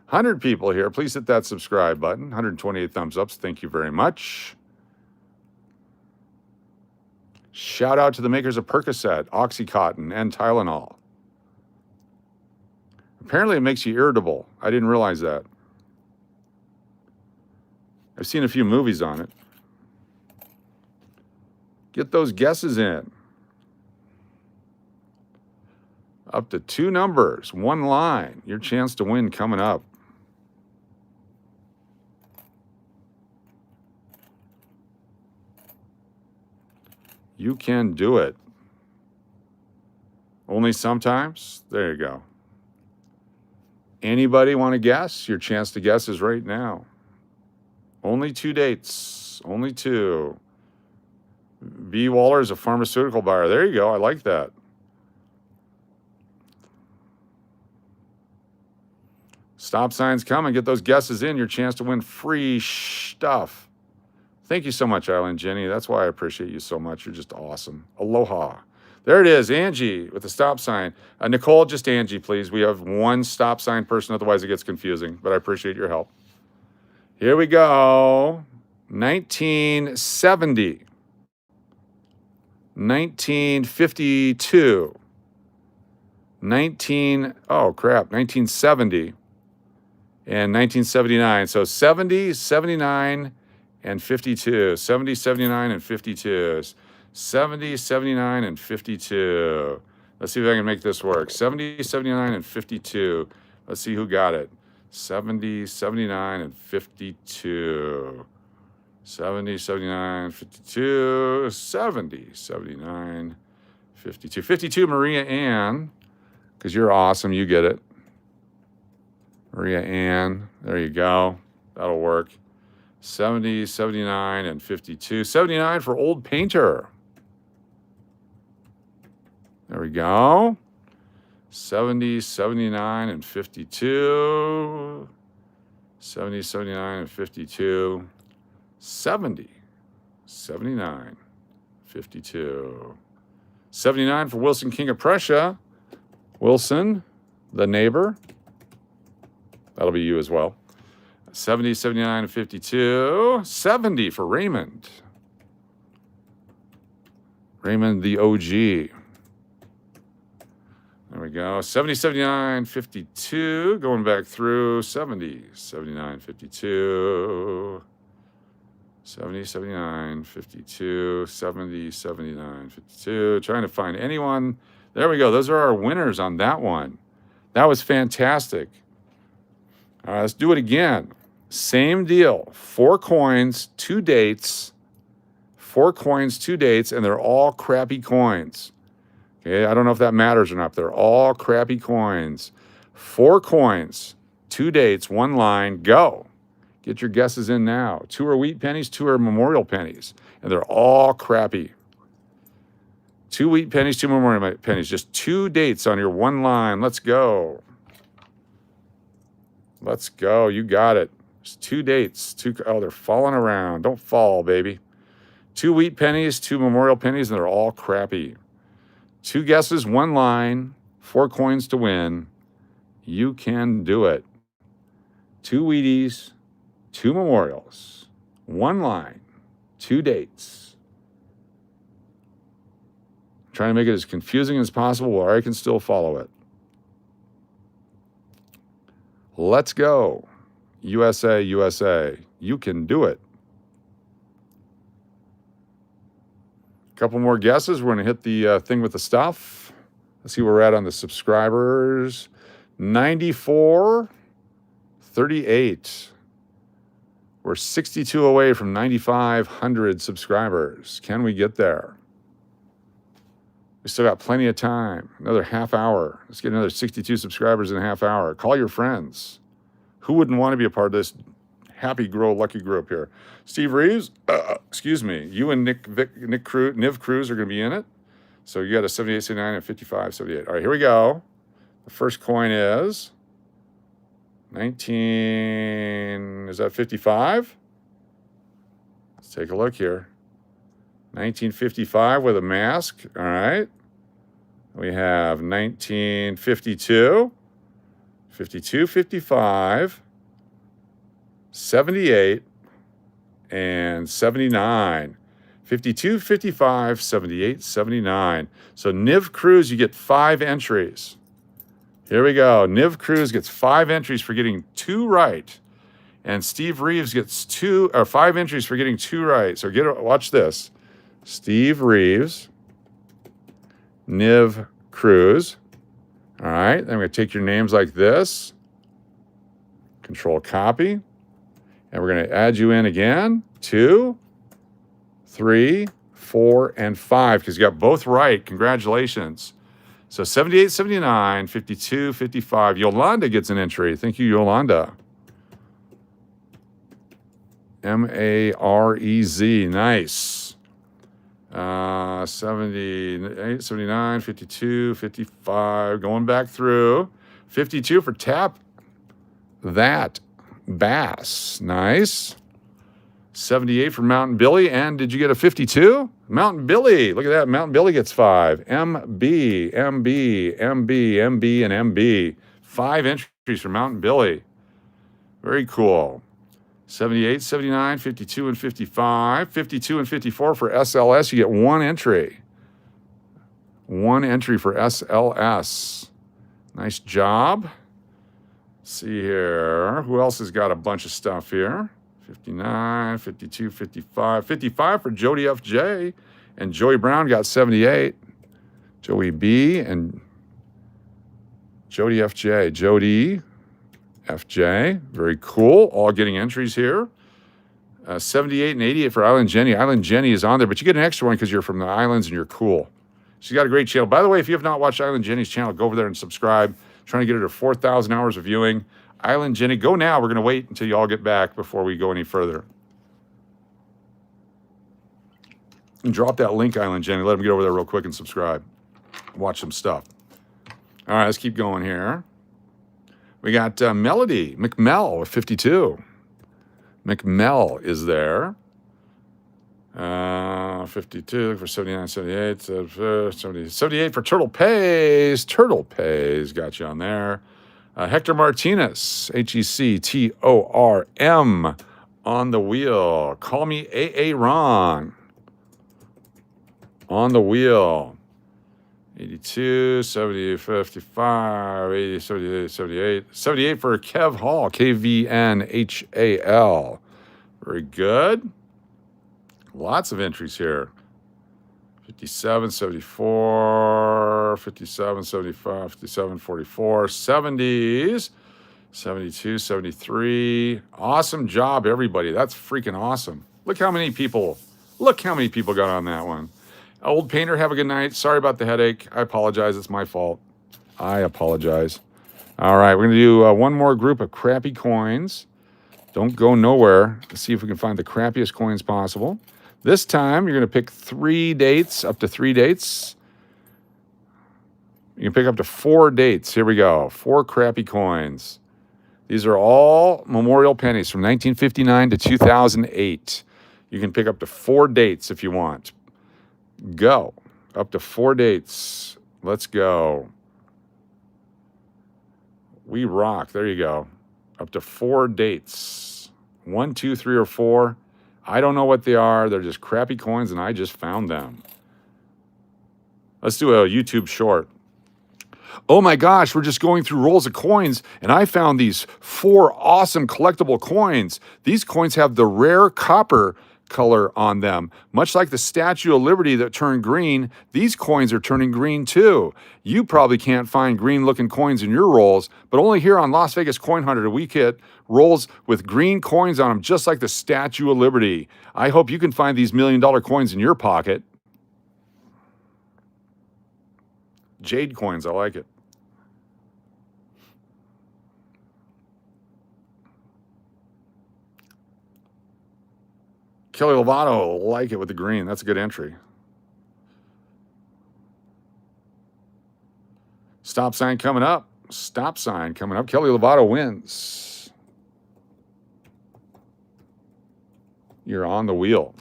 100 people here. Please hit that subscribe button. 128 thumbs ups. Thank you very much. Shout out to the makers of Percocet, Oxycontin, and Tylenol. Apparently it makes you irritable. I didn't realize that. I've seen a few movies on it. Get those guesses in. Up to 2 numbers, 1 line. Your chance to win coming up. You can do it. Only sometimes? There you go. Anybody want to guess? Your chance to guess is right now. Only 2 dates. Only 2. B. Waller is a pharmaceutical buyer. There you go. I like that. Stop signs come and get those guesses in. Your chance to win free stuff. Thank you so much, Island Jenny. That's why I appreciate you so much. You're just awesome. Aloha. There it is, Angie with the stop sign. Nicole, just Angie, please. We have 1 stop sign person, otherwise it gets confusing, but I appreciate your help. Here we go. 1970. 1952. 1970. And 1979. So 70, 79, and 52. 70, 79, and 52. 70, 79, and 52. Let's see if I can make this work. 70, 79, and 52. Let's see who got it. 70, 79, and 52. 70, 79, 52. 70, 79, 52. 52, Maria Ann, because you're awesome. You get it. Maria Ann. There you go. That'll work. 70, 79, and 52. 79 for Old Painter. There we go. 70, 79, and 52. 70, 79, and 52. 70, 79, 52. 79 for Wilson, King of Prussia. Wilson, the neighbor. That'll be you as well. 70, 79, and 52. 70 for Raymond. Raymond, the OG. There we go. 70, 79, 52. Going back through. 70, 79, 52. 70, 79, 52. 70, 79, 52. Trying to find anyone. There we go. Those are our winners on that one. That was fantastic. All right, let's do it again. Same deal. 4 coins, 2 dates. 4 coins, 2 dates, and they're all crappy coins. Okay, I don't know if that matters or not. They're all crappy coins. 4 coins, 2 dates, 1 line, go. Get your guesses in now. 2 are wheat pennies, 2 are memorial pennies, and they're all crappy. 2 wheat pennies, 2 memorial pennies. Just 2 dates on your one line. Let's go. Let's go. You got it. Just 2 dates. Oh, they're falling around. Don't fall, baby. 2 wheat pennies, 2 memorial pennies, and they're all crappy. 2 guesses, 1 line, 4 coins to win. You can do it. 2 Wheaties, 2 memorials, 1 line, 2 dates. Trying to make it as confusing as possible where I can still follow it. Let's go. USA, USA. You can do it. A couple more guesses. We're going to hit the thing with the stuff. Let's see where we're at on the subscribers. 94, 38. We're 62 away from 9,500 subscribers. Can we get there? We still got plenty of time. Another half hour. Let's get another 62 subscribers in a half hour. Call your friends. Who wouldn't want to be a part of this happy grow lucky group here? Steve Reeves, excuse me. You and Niv Cruz are going to be in it. So you got a 78, 79, and 55, 78. All right, here we go. The first coin is 19, is that 55? Let's take a look here. 1955 with a mask, all right. We have 1952, 52, 55, 78, and 79. 52, 55, 78, 79. So Niv Cruz, you get 5 entries. Here we go. Niv Cruz gets 5 entries for getting 2 right. And Steve Reeves gets 5 entries for getting 2 right. So watch this. Steve Reeves, Niv Cruz. All right, then I'm going to take your names like this. Control copy. And we're going to add you in again. 2, 3, 4, and 5, because you got both right. Congratulations. So 78, 79, 52, 55. Yolanda gets an entry. Thank you, Yolanda. M-A-R-E-Z. Nice. 78, 79, 52, 55. Going back through. 52 for Tap That Bass. Nice. 78 for Mountain Billy. And did you get a 52? Mountain Billy. Look at that. Mountain Billy gets 5. MB, MB, MB, MB, and MB. 5 entries for Mountain Billy. Very cool. 78, 79, 52, and 55. 52 and 54 for SLS. You get 1 entry. 1 entry for SLS. Nice job. Let's see here. Who else has got a bunch of stuff here? 59, 52, 55. 55 for Jody FJ. And Joey Brown got 78. Joey B and Jody FJ. Jody FJ. Very cool. All getting entries here. 78 and 88 for Island Jenny. Island Jenny is on there, but you get an extra one because you're from the islands and you're cool. She's got a great channel. By the way, if you have not watched Island Jenny's channel, go over there and subscribe. Trying to get her to 4,000 hours of viewing. Island Jenny, go now. We're going to wait until you all get back before we go any further. And drop that link, Island Jenny. Let them get over there real quick and subscribe. Watch some stuff. All right, let's keep going here. We got Melody McMell with 52. McMell is there. 52 for 79, 78, 70, 78 for Turtle Pays. Turtle Pays got you on there. Hector Martinez, Hectorm on the wheel. Call me AA Ron on the wheel. 82, 70, 55, 80, 78, 78. 78 for Kev Hall, KVNHAL. Very good. Lots of entries here. 57, 74, 57, 75, 57, 44, 70s, 72, 73. Awesome job, everybody. That's freaking awesome. Look how many people got on that one. Old Painter, have a good night. Sorry about the headache. I apologize. It's my fault. I apologize. All right, we're going to do one more group of crappy coins. Don't go nowhere. Let's see if we can find the crappiest coins possible. This time, you're going to pick 3 dates, up to 3 dates. You can pick up to 4 dates. Here we go. 4 crappy coins. These are all memorial pennies from 1959 to 2008. You can pick up to 4 dates if you want. Go. Up to 4 dates. Let's go. We rock. There you go. Up to 4 dates. 1, 2, 3, or 4. I don't know what they are. They're just crappy coins, and I just found them. Let's do a YouTube short. Oh my gosh, we're just going through rolls of coins, and I found these 4 awesome collectible coins. These coins have the rare copper color on them. Much like the Statue of Liberty that turned green, these coins are turning green too. You probably can't find green-looking coins in your rolls, but only here on Las Vegas Coin Hunter do we hit rolls with green coins on them, just like the Statue of Liberty. I hope you can find these $1 million coins in your pocket. Jade coins, I like it. Kelly Lovato, like it with the green. That's a good entry. Stop sign coming up. Stop sign coming up. Kelly Lovato wins. You're on the wheel.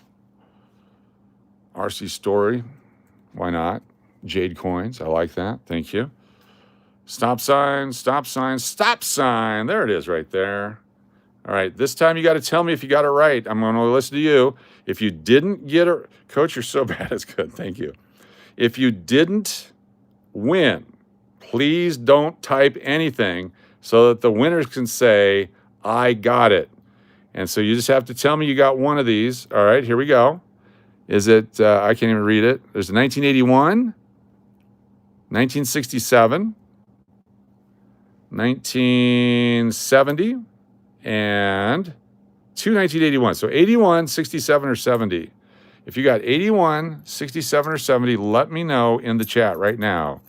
RC Story. Why not? Jade coins. I like that. Thank you. Stop sign, stop sign, stop sign. There it is right there. All right, this time you got to tell me if you got it right. I'm going to listen to you. If you didn't get it, Coach, you're so bad. It's good. Thank you. If you didn't win, please don't type anything so that the winners can say, I got it. And so you just have to tell me you got one of these. All right, here we go. Is it, I can't even read it. There's a 1981, 1967, 1970, and 1981. So 81, 67, or 70. If you got 81, 67, or 70, let me know in the chat right now.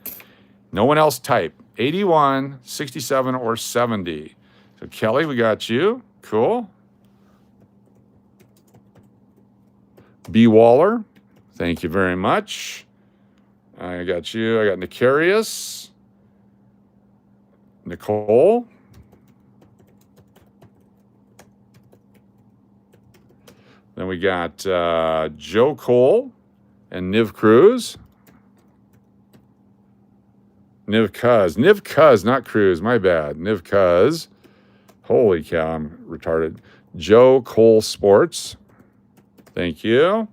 No one else type. 81, 67, or 70. So Kelly, we got you. Cool. B. Waller, thank you very much. I got you. I got Nicarius. Nicole. Then we got Joe Cole and Niv Cruz. Niv Cuz, not Cruz, my bad. Niv Cuz. Holy cow, I'm retarded. Joe Cole Sports. Thank you.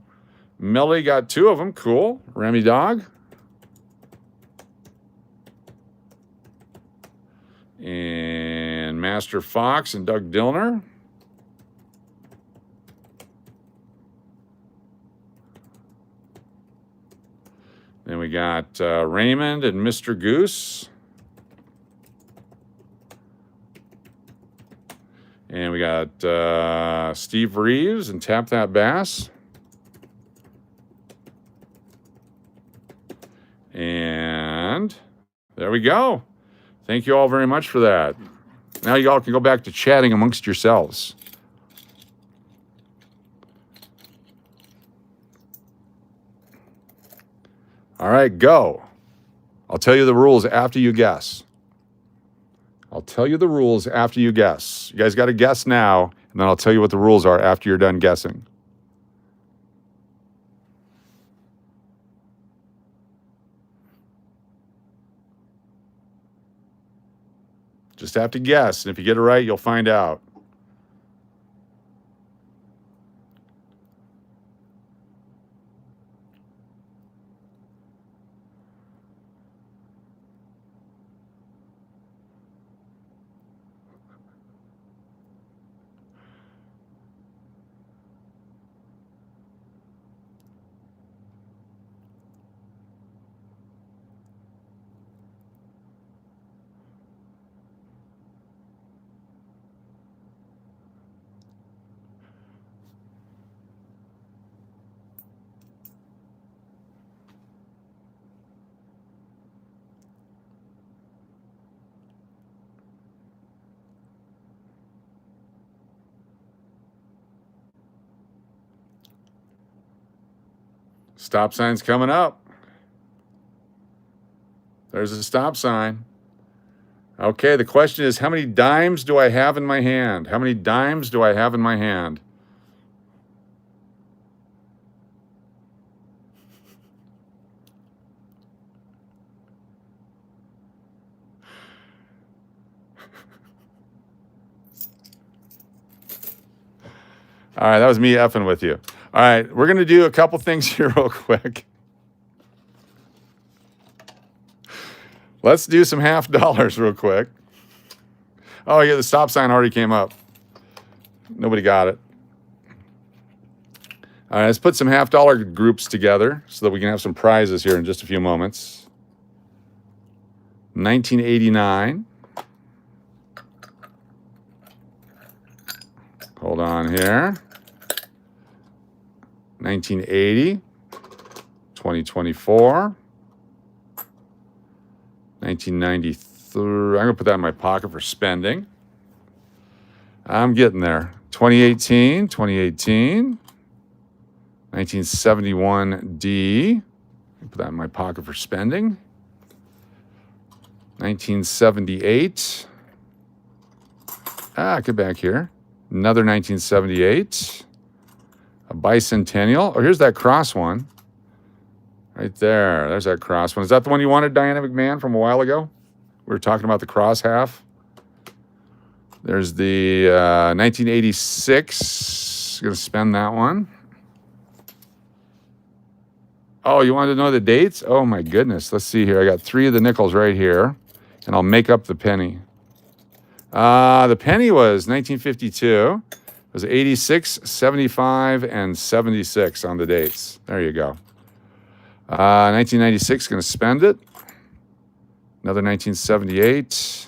Melly got 2 of them. Cool. Remy Dog. And Master Fox and Doug Dillner. Then we got Raymond and Mr. Goose. And we got Steve Reeves and Tap That Bass. And there we go. Thank you all very much for that. Now you all can go back to chatting amongst yourselves. All right, go. I'll tell you the rules after you guess. I'll tell you the rules after you guess. You guys got to guess now, and then I'll tell you what the rules are after you're done guessing. Just have to guess, and if you get it right, you'll find out. Stop sign's coming up. There's a stop sign. Okay, the question is, how many dimes do I have in my hand? How many dimes do I have in my hand? All right, that was me effing with you. All right, we're going to do a couple things here real quick. Let's do some half dollars real quick. Oh, yeah, the stop sign already came up. Nobody got it. All right, let's put some half dollar groups together so that we can have some prizes here in just a few moments. 1989. Hold on here. 1980. 2024. 1993. I'm going to put that in my pocket for spending. I'm getting there. 2018. 1971D. Put that in my pocket for spending. 1978. Get back here. Another 1978. A bicentennial. Oh, here's that cross one. Right there. There's that cross one. Is that the one you wanted, Diana McMahon, from a while ago? We were talking about the cross half. There's the 1986. Going to spend that one. Oh, you wanted to know the dates? Oh, my goodness. Let's see here. I got 3 of the nickels right here, and I'll make up the penny. The penny was 1952. It was 86, 75, and 76 on the dates. There you go. 1996, going to spend it. Another 1978.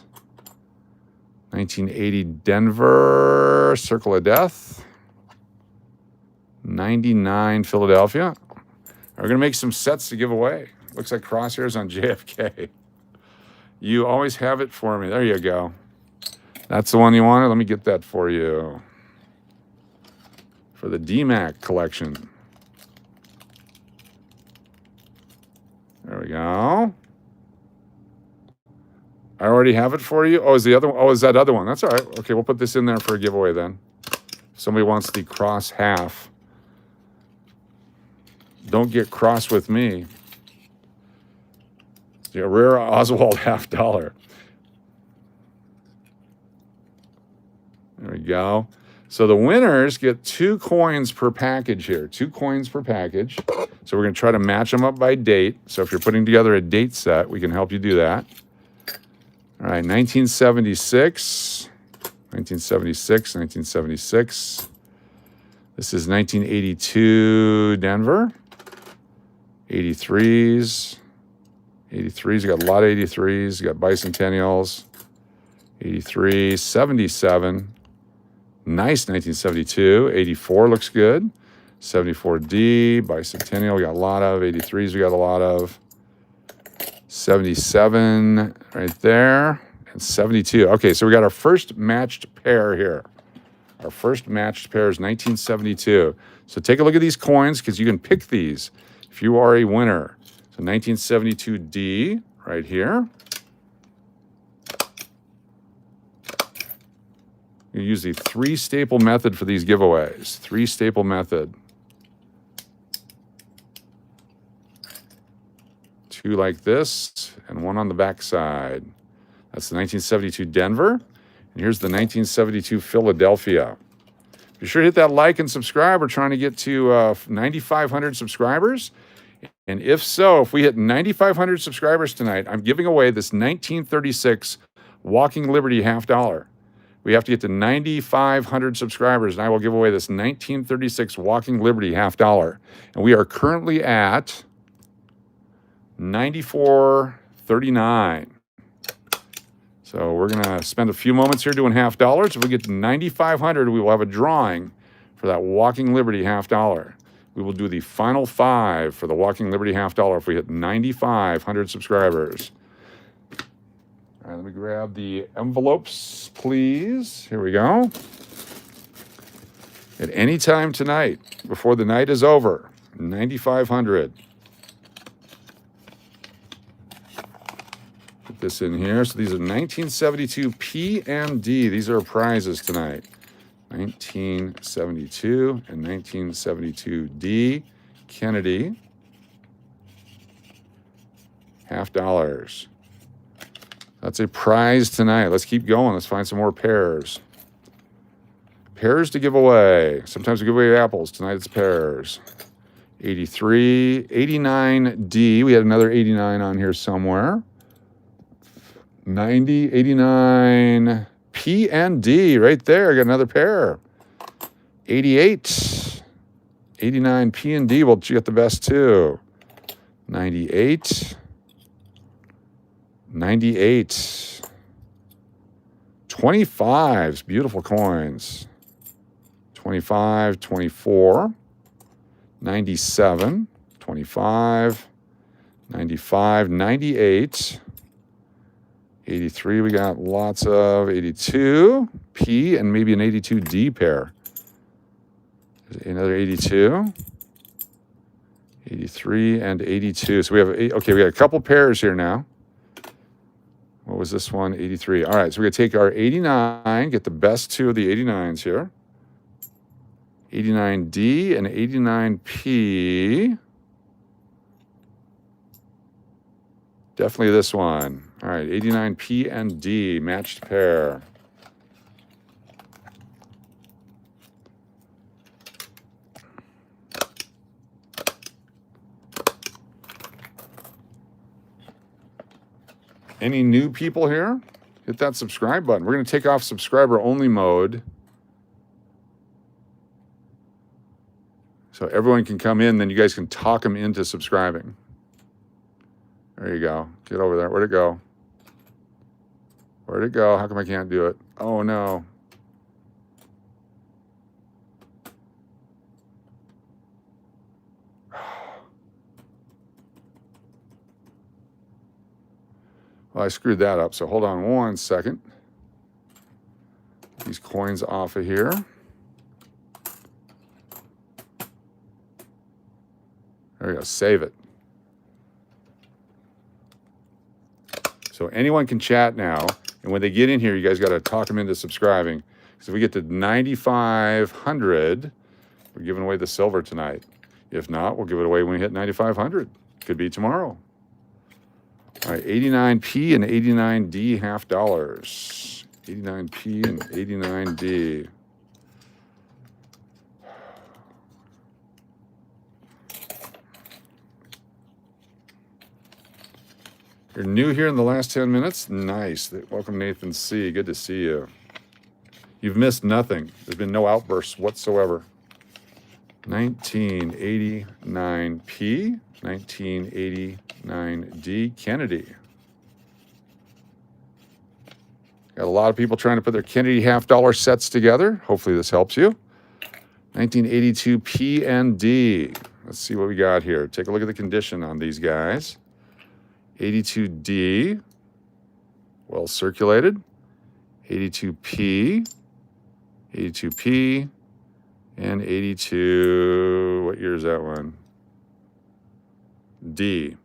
1980 Denver, Circle of Death. 99 Philadelphia. We're going to make some sets to give away. Looks like crosshairs on JFK. You always have it for me. There you go. That's the one you wanted. Let me get that for you. For the DMAC collection. There we go. I already have it for you. Oh, is the other one? Oh, is that other one? That's all right. Okay, we'll put this in there for a giveaway then. If somebody wants the cross half. Don't get cross with me. The rare Oswald half dollar. There we go. So the winners get 2 coins per package here. 2 coins per package. So we're going to try to match them up by date. So if you're putting together a date set, we can help you do that. All right, 1976. 1976, 1976. This is 1982 Denver. 83s. 83s, you got a lot of 83s. You got bicentennials. 83, 77. Nice 1972. 84 looks good. 74D, bicentennial, we got a lot of. 83s, we got a lot of. 77 right there. And 72. Okay, so we got our first matched pair here. Our first matched pair is 1972. So take a look at these coins because you can pick these if you are a winner. So 1972D right here. You use the 3-staple method for these giveaways. 3-staple method. 2 like this, and 1 on the back side. That's the 1972 Denver. And here's the 1972 Philadelphia. Be sure to hit that like and subscribe. We're trying to get to 9,500 subscribers. And if so, if we hit 9,500 subscribers tonight, I'm giving away this 1936 Walking Liberty half dollar. We have to get to 9,500 subscribers, and I will give away this 1936 Walking Liberty half dollar. And we are currently at 94.39. So we're going to spend a few moments here doing half dollars. If we get to 9,500, we will have a drawing for that Walking Liberty half dollar. We will do the final 5 for the Walking Liberty half dollar if we hit 9,500 subscribers. All right, let me grab the envelopes, please. Here we go. At any time tonight, before the night is over, 9,500. this in here. So these are 1972 P and D. These are prizes tonight. 1972 and 1972 D. Kennedy. $50. That's a prize tonight. Let's keep going. Let's find some more pairs. Pears to give away. Sometimes we give away apples. Tonight it's pears. 83, 89D. We had another 89 on here somewhere. 90, 89 P and D right there. Got another pair. 88, 89 P and D. Well, you got the best too. 98, 98. 25s. Beautiful coins. 25, 24. 97, 25, 95, 98, 83, we got lots of 82, P, and maybe an 82D pair. Another 82, 83, and 82. So we have, okay, we got a couple pairs here now. What was this one? 83. All right, so we're going to take our 89, get the best two of the 89s here. 89D and 89P. Definitely this one. All right, 89P and D, matched pair. Any new people here? Hit that subscribe button. We're going to take off subscriber only mode. So everyone can come in, then you guys can talk them into subscribing. There you go. Get over there. Where'd it go? Where'd it go? How come I can't do it? Oh, no. Well, I screwed that up, so hold on one second. These coins off of here. There we go, save it. So anyone can chat now, and when they get in here, you guys got to talk them into subscribing. Because if we get to 9,500, we're giving away the silver tonight. If not, we'll give it away when we hit 9,500. Could be tomorrow. All right, 89P and 89D, $50. 89P and 89D. You're new here in the last 10 minutes? Nice. Welcome, Nathan C. Good to see you. You've missed nothing. There's been no outbursts whatsoever. 1989P, 1989D, Kennedy. Got a lot of people trying to put their Kennedy $50 sets together. Hopefully this helps you. 1982 P and D. Let's see what we got here. Take a look at the condition on these guys. 82D, well circulated. 82P, 82P, and 82, what year is that one? D.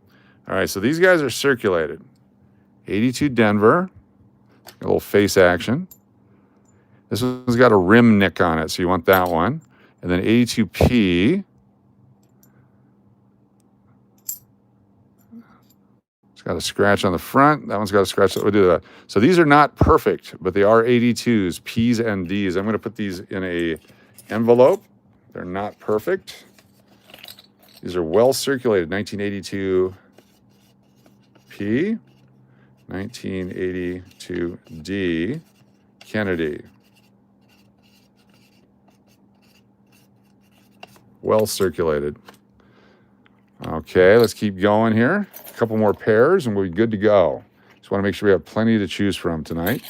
All right, so these guys are circulated. 82 Denver, a little face action. This one's got a rim nick on it, so you want that one. And then 82P. It's got a scratch on the front. That one's got a scratch. We'll do that. So these are not perfect, but they are 82s, P's and D's. I'm going to put these in a envelope. They're not perfect. These are well circulated. 1982 P, 1982 D, Kennedy. Well circulated. Okay, let's keep going here. A couple more pairs and we'll be good to go. Just want to make sure we have plenty to choose from tonight.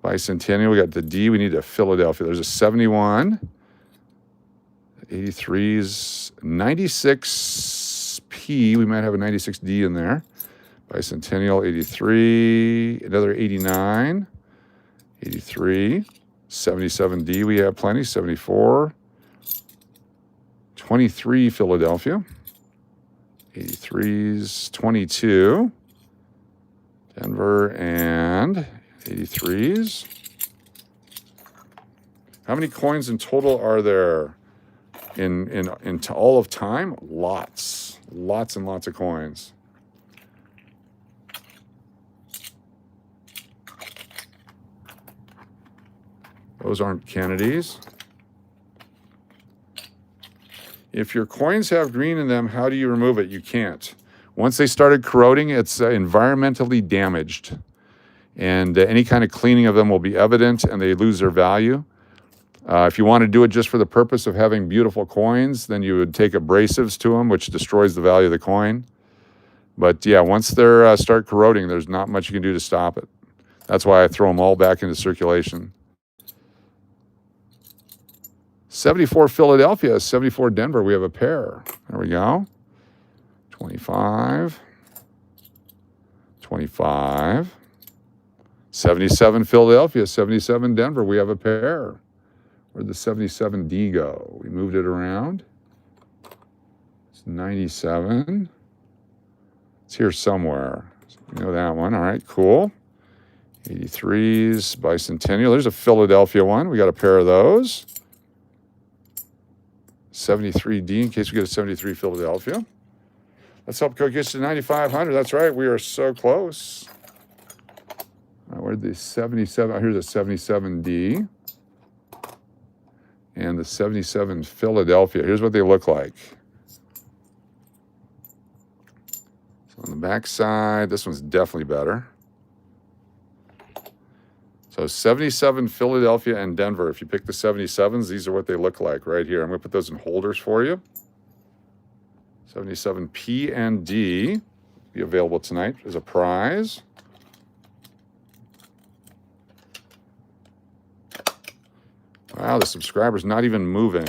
Bicentennial, we got the D, we need a Philadelphia. There's a 71. 83's 96P, we might have a 96D in there. Bicentennial, 83, another 89, 83, 77D, we have plenty, 74, 23 Philadelphia, 83's 22, Denver and 83s. How many coins in total are there in all of time? Lots and lots of coins. Those aren't Kennedys. If your coins have green in them, how do you remove it? You can't. Once they started corroding, it's environmentally damaged. And any kind of cleaning of them will be evident and they lose their value. If you want to do it just for the purpose of having beautiful coins, then you would take abrasives to them, which destroys the value of the coin. But yeah, once they start corroding, there's not much you can do to stop it. That's why I throw them all back into circulation. 74 Philadelphia, 74 Denver. We have a pair. There we go. 25. 25. 77 Philadelphia, 77 Denver. We have a pair. Where'd the 77D go? We moved it around. It's 97. It's here somewhere. So we know that one. All right, cool. 83s, Bicentennial. There's a Philadelphia one. We got a pair of those. 73D in case we get a 73 Philadelphia. Let's help Coach get to 9,500. That's right. We are so close. Where'd the 77? Oh, here's a 77D. And the 77 Philadelphia. Here's what they look like. So on the back side, this one's definitely better. So 77 Philadelphia and Denver. If you pick the 77s, these are what they look like right here. I'm going to put those in holders for you. 77 P and D be available tonight as a prize. Wow, the subscriber's not even moving.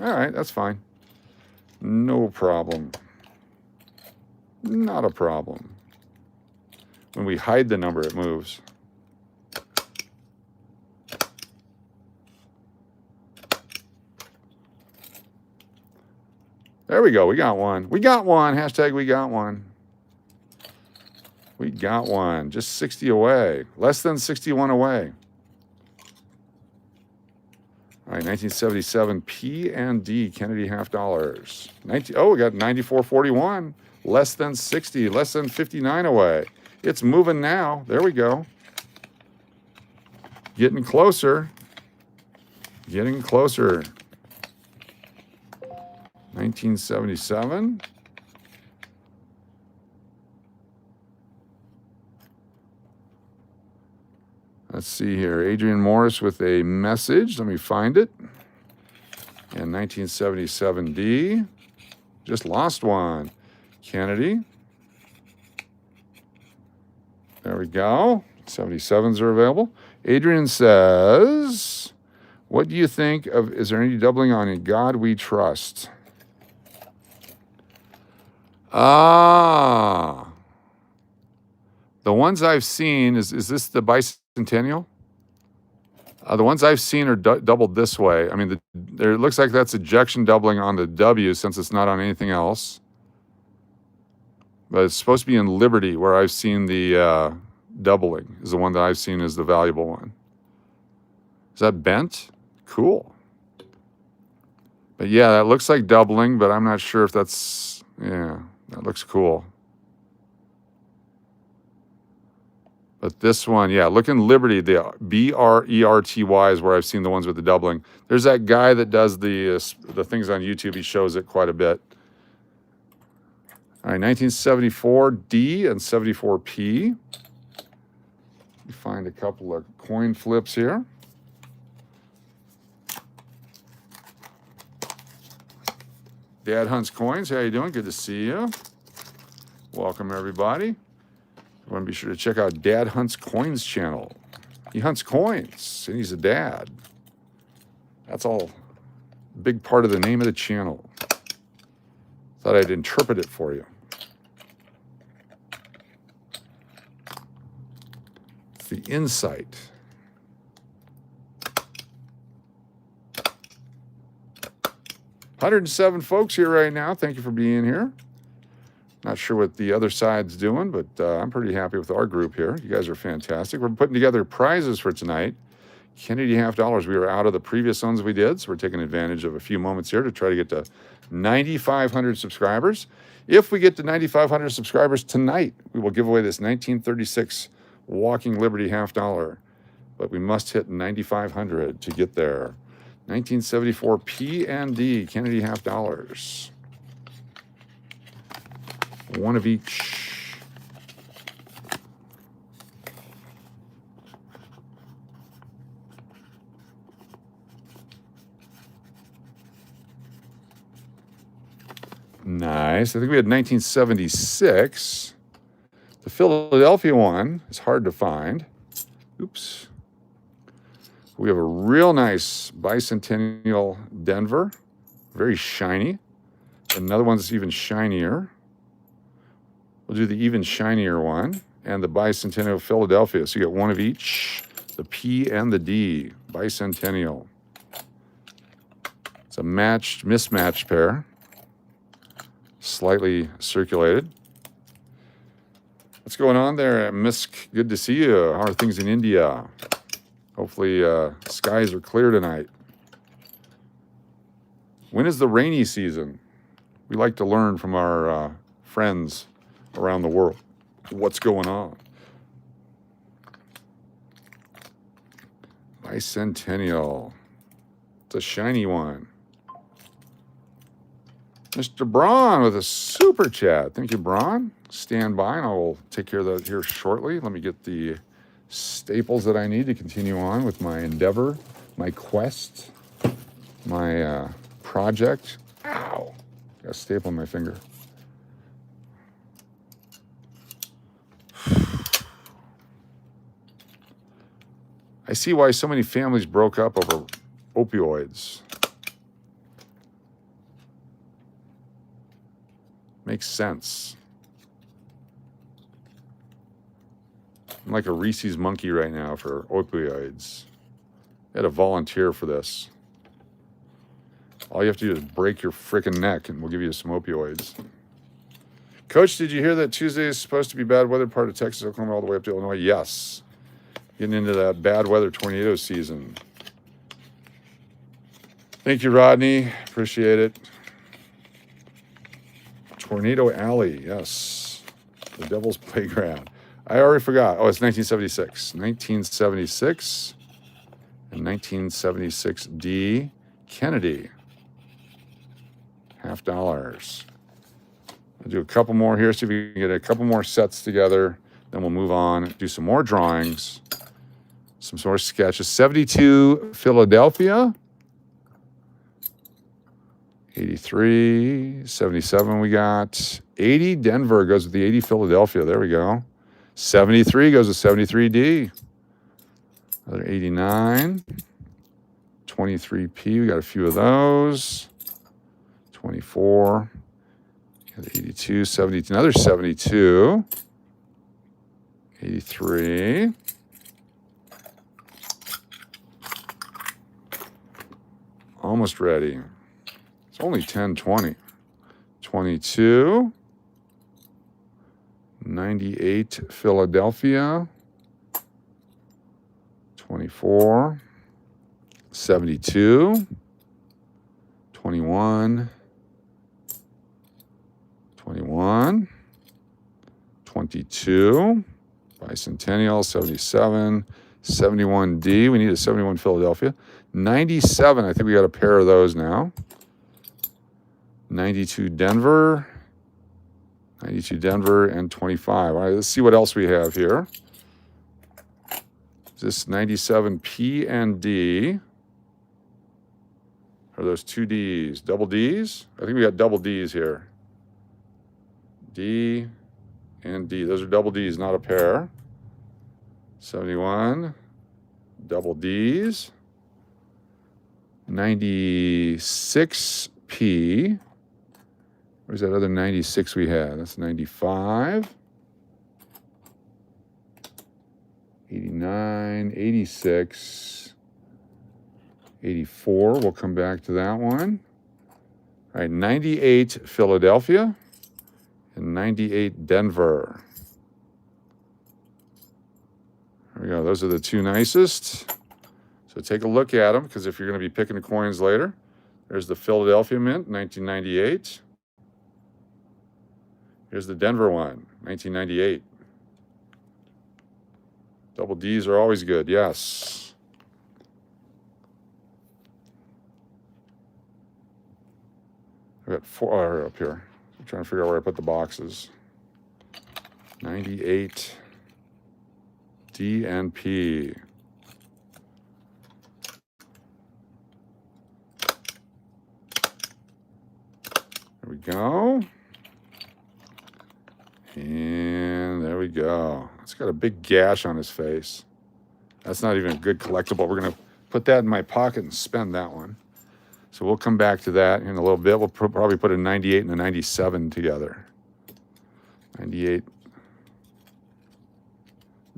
All right, that's fine. No problem. Not a problem. When we hide the number, it moves. There we go. We got one. We got one. Hashtag we got one. We got one. Just 60 away. Less than 61 away. All right, 1977 P and D Kennedy half dollars. Oh, we got 94.41. Less than 60. Less than 59 away. It's moving now. There we go. Getting closer. Getting closer. 1977. Let's see here. Adrian Morris with a message. Let me find it. And 1977D. Just lost one. Kennedy. There we go. 77s are available. Adrian says, what do you think of, is there any doubling on In God We Trust? Ah. The ones I've seen, is this the Bicentennial? The ones I've seen are doubled this way. I mean, it looks like that's ejection doubling on the W since it's not on anything else. But it's supposed to be in Liberty where I've seen the doubling is the one that I've seen as the valuable one. Is that bent? Cool. But yeah, that looks like doubling, but I'm not sure if that's, yeah, that looks cool. But this one, yeah, look in Liberty, the BRERTY is where I've seen the ones with the doubling. There's that guy that does the things on YouTube. He shows it quite a bit. All right, 1974D and 74P. You find a couple of coin flips here. Dad Hunts Coins, how you doing? Good to see you. Welcome, everybody. You want to be sure to check out Dad Hunts Coins channel. He hunts coins, and he's a dad. That's all a big part of the name of the channel. Thought I'd interpret it for you. It's the insight. $107 folks here right now. Thank you for being here. Not sure what the other side's doing, but I'm pretty happy with our group here. You guys are fantastic. We're putting together prizes for tonight. Kennedy $50. We were out of the previous ones we did, so we're taking advantage of a few moments here to try to get to 9,500 subscribers. If we get to 9,500 subscribers tonight, we will give away this 1936 Walking Liberty $50. But we must hit 9,500 to get there. 1974 P&D Kennedy $50. One of each. Nice. I think we had 1976. The Philadelphia one is hard to find. Oops. We have a real nice bicentennial Denver. Very shiny. Another one's even shinier. We'll do the even shinier one and the bicentennial Philadelphia. So you get one of each, the P and the D, bicentennial. It's a mismatched pair. Slightly circulated. What's going on there, Misk? Good to see you. How are things in India? Hopefully skies are clear tonight. When is the rainy season? We like to learn from our friends around the world what's going on. Bicentennial. It's a shiny one. Mr. Braun with a super chat. Thank you, Braun. Stand by and I will take care of that here shortly. Let me get the staples that I need to continue on with my endeavor, my quest, my project. Ow. Got a staple in my finger. I see why so many families broke up over opioids. Makes sense. I'm like a Reese's monkey right now for opioids. I had to volunteer for this. All you have to do is break your frickin' neck and we'll give you some opioids. Coach, did you hear that Tuesday is supposed to be bad weather part of Texas, Oklahoma, all the way up to Illinois? Yes. Getting into that bad weather tornado season. Thank you, Rodney. Appreciate it. Tornado Alley, yes. The Devil's Playground. I already forgot. Oh, it's 1976. 1976 and 1976 D. Kennedy. $50. I'll do a couple more here, see if we can get a couple more sets together. Then we'll move on, do some more drawings, some more sketches. 72 Philadelphia. 83, 77 we got. 80 Denver goes with the 80 Philadelphia. There we go. 73 goes with 73D. Another 89. 23P, we got a few of those. 24. 82, 72, another 72. 83. Almost ready. It's only 10:20. 22. 98 Philadelphia. 24. 72. 21. 21. 22. Bicentennial. 77. 71D. We need a 71 Philadelphia. 97. I think we got a pair of those now. 92 Denver. 92 Denver and 25. All right, let's see what else we have here. Is this 97 P and D? Are those two Ds? Double Ds? I think we got double Ds here. D and D. Those are double Ds, not a pair. 71. Double Ds. 96P. Where's that other 96 we had? That's 95. 89, 86, 84. We'll come back to that one. All right, 98 Philadelphia and 98 Denver. There we go. Those are the two nicest. So take a look at them, because if you're going to be picking the coins later, there's the Philadelphia Mint, 1998. Here's the Denver one, 1998. Double D's are always good, yes. I've got 4 up here. I'm trying to figure out where I put the boxes. 98 D and P. There we go. And there we go. It's got a big gash on his face. That's not even a good collectible. We're going to put that in my pocket and spend that one. So we'll come back to that in a little bit. We'll probably put a 98 and a 97 together. 98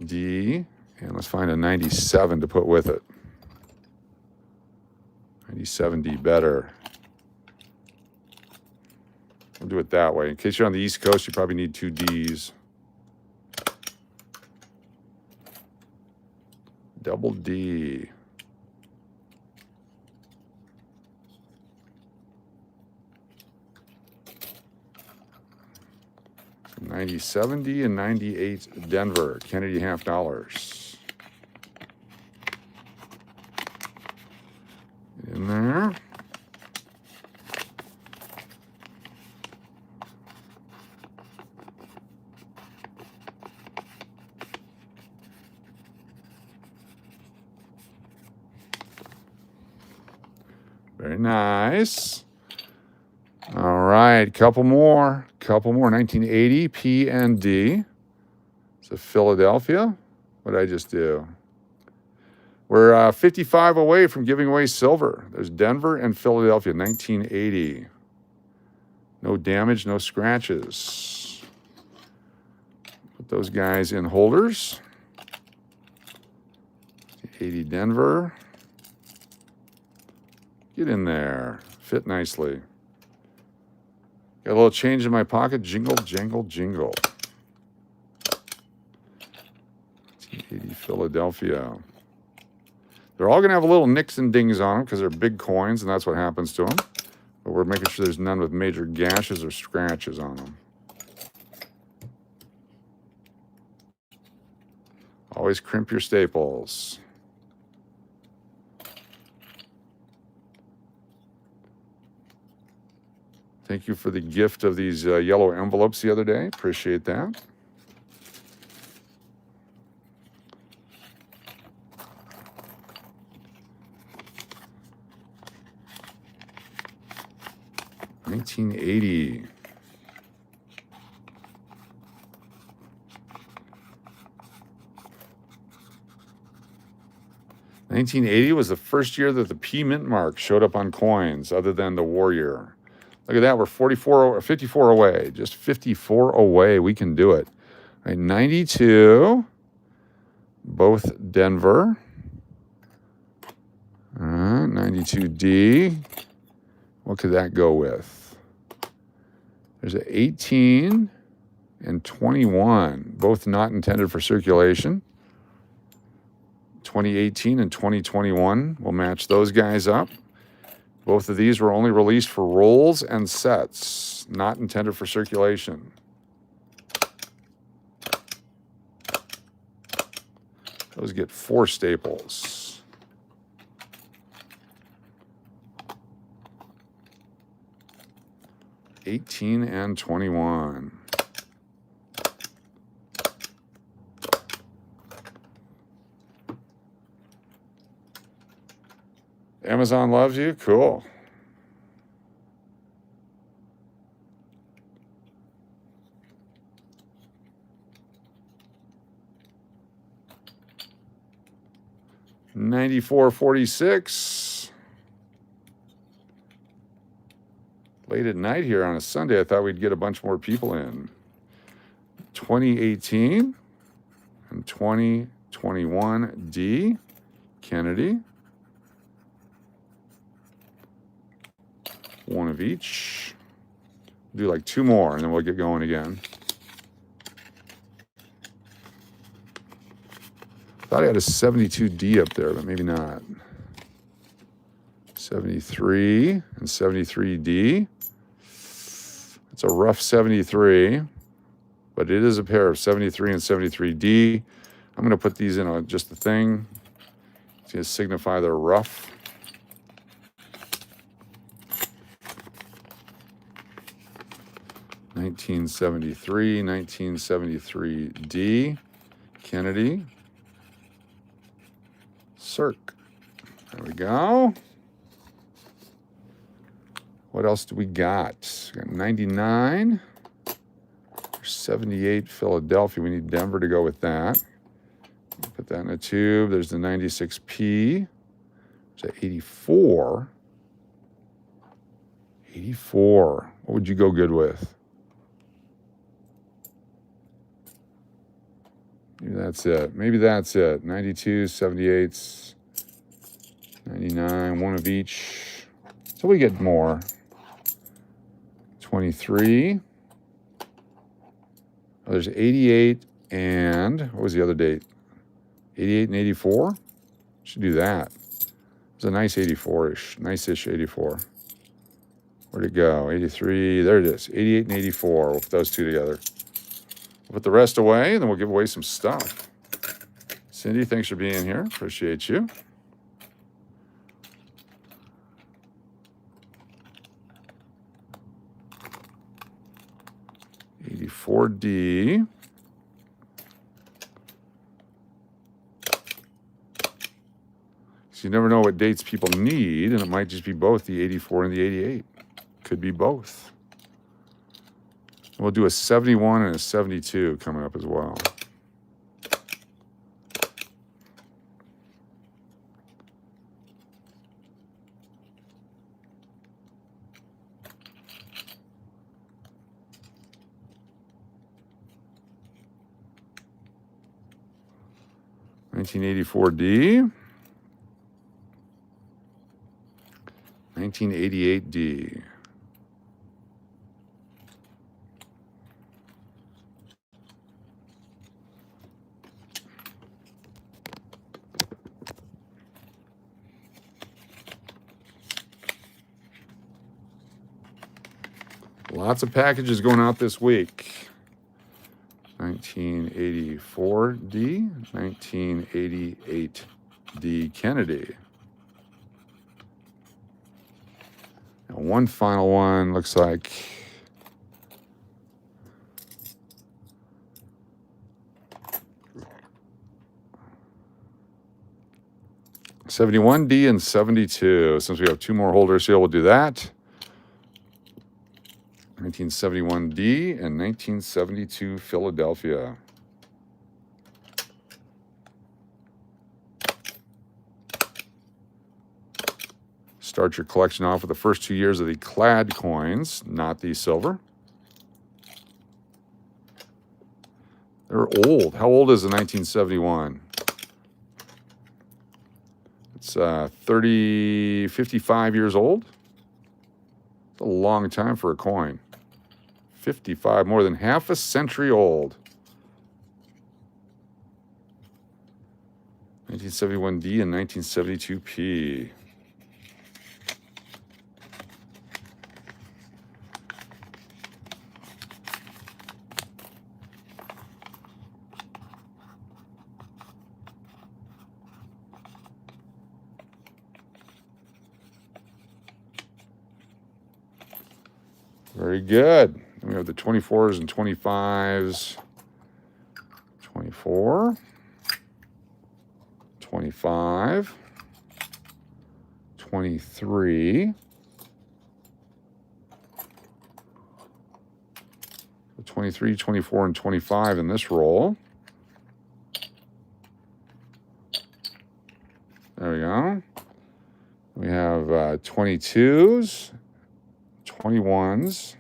D. And let's find a 97 to put with it. 97 D better. We'll do it that way. In case you're on the East Coast, you probably need 2 Ds. Double D. So 97 D and 98 Denver. Kennedy $50. In there. Very nice. All right, couple more. 1980 P and D. So Philadelphia. What did I just do? We're 55 away from giving away silver. There's Denver and Philadelphia, 1980. No damage, no scratches. Put those guys in holders. 80 Denver. Get in there. Fit nicely. Got a little change in my pocket. Jingle, jangle, jingle. 1980 Philadelphia. They're all going to have a little nicks and dings on them because they're big coins, and that's what happens to them. But we're making sure there's none with major gashes or scratches on them. Always crimp your staples. Thank you for the gift of these yellow envelopes the other day. Appreciate that. $19.80. $19.80 was the first year that the P mintmark showed up on coins, other than the war year. Look at that, we're 54 away, just 54 away. We can do it. All right, 92, both Denver. 92D. What could that go with? There's an 18 and 21, both not intended for circulation. 2018 and 2021, we'll match those guys up. Both of these were only released for rolls and sets, not intended for circulation. Those get 4 staples. $18 and $21. Amazon loves you? Cool. $94.46. Late at night here on a Sunday, I thought we'd get a bunch more people in. 2018 and 2021 D. Kennedy. One of each. Do like 2 more, and then we'll get going again. Thought I had a 72D up there, but maybe not. 73 and 73D. It's a rough 73, but it is a pair of 73 and 73D. I'm going to put these in just the thing to signify they're rough. $1973, 1973D, Kennedy, Cirque. There we go. What else do we got? We got 99, 78 Philadelphia. We need Denver to go with that. Put that in a tube. There's the 96P. There's the 84. 84. What would you go good with? Maybe that's it. Maybe that's it. 92, 78s, 99, one of each. So we get more. 23. Oh, there's 88 and what was the other date? 88 and 84? Should do that. It's a nice 84-ish, nice-ish 84. Where'd it go? 83, there it is. 88 and 84, we'll put those two together. We'll put the rest away, and then we'll give away some stuff. Cindy, thanks for being here. Appreciate you. $84D. So you never know what dates people need, and it might just be both the 84 and the 88. Could be both. We'll do a 71 and a 72 coming up as well. $1984D. $1988D. Lots of packages going out this week. 1984D, 1988D Kennedy. Now one final one looks like $71D and $72. Since we have 2 more holders here, we'll do that. 1971D and 1972 Philadelphia. Start your collection off with the first 2 years of the clad coins, not the silver. They're old. How old is the 1971? It's 55 years old. It's a long time for a coin. 55, more than half a century old. 1971D and 1972P. Very good. Then we have the 24s and 25s. 24, 25, 23, 23, 24, and 25 in this roll. There we go. We have 22s, 21s,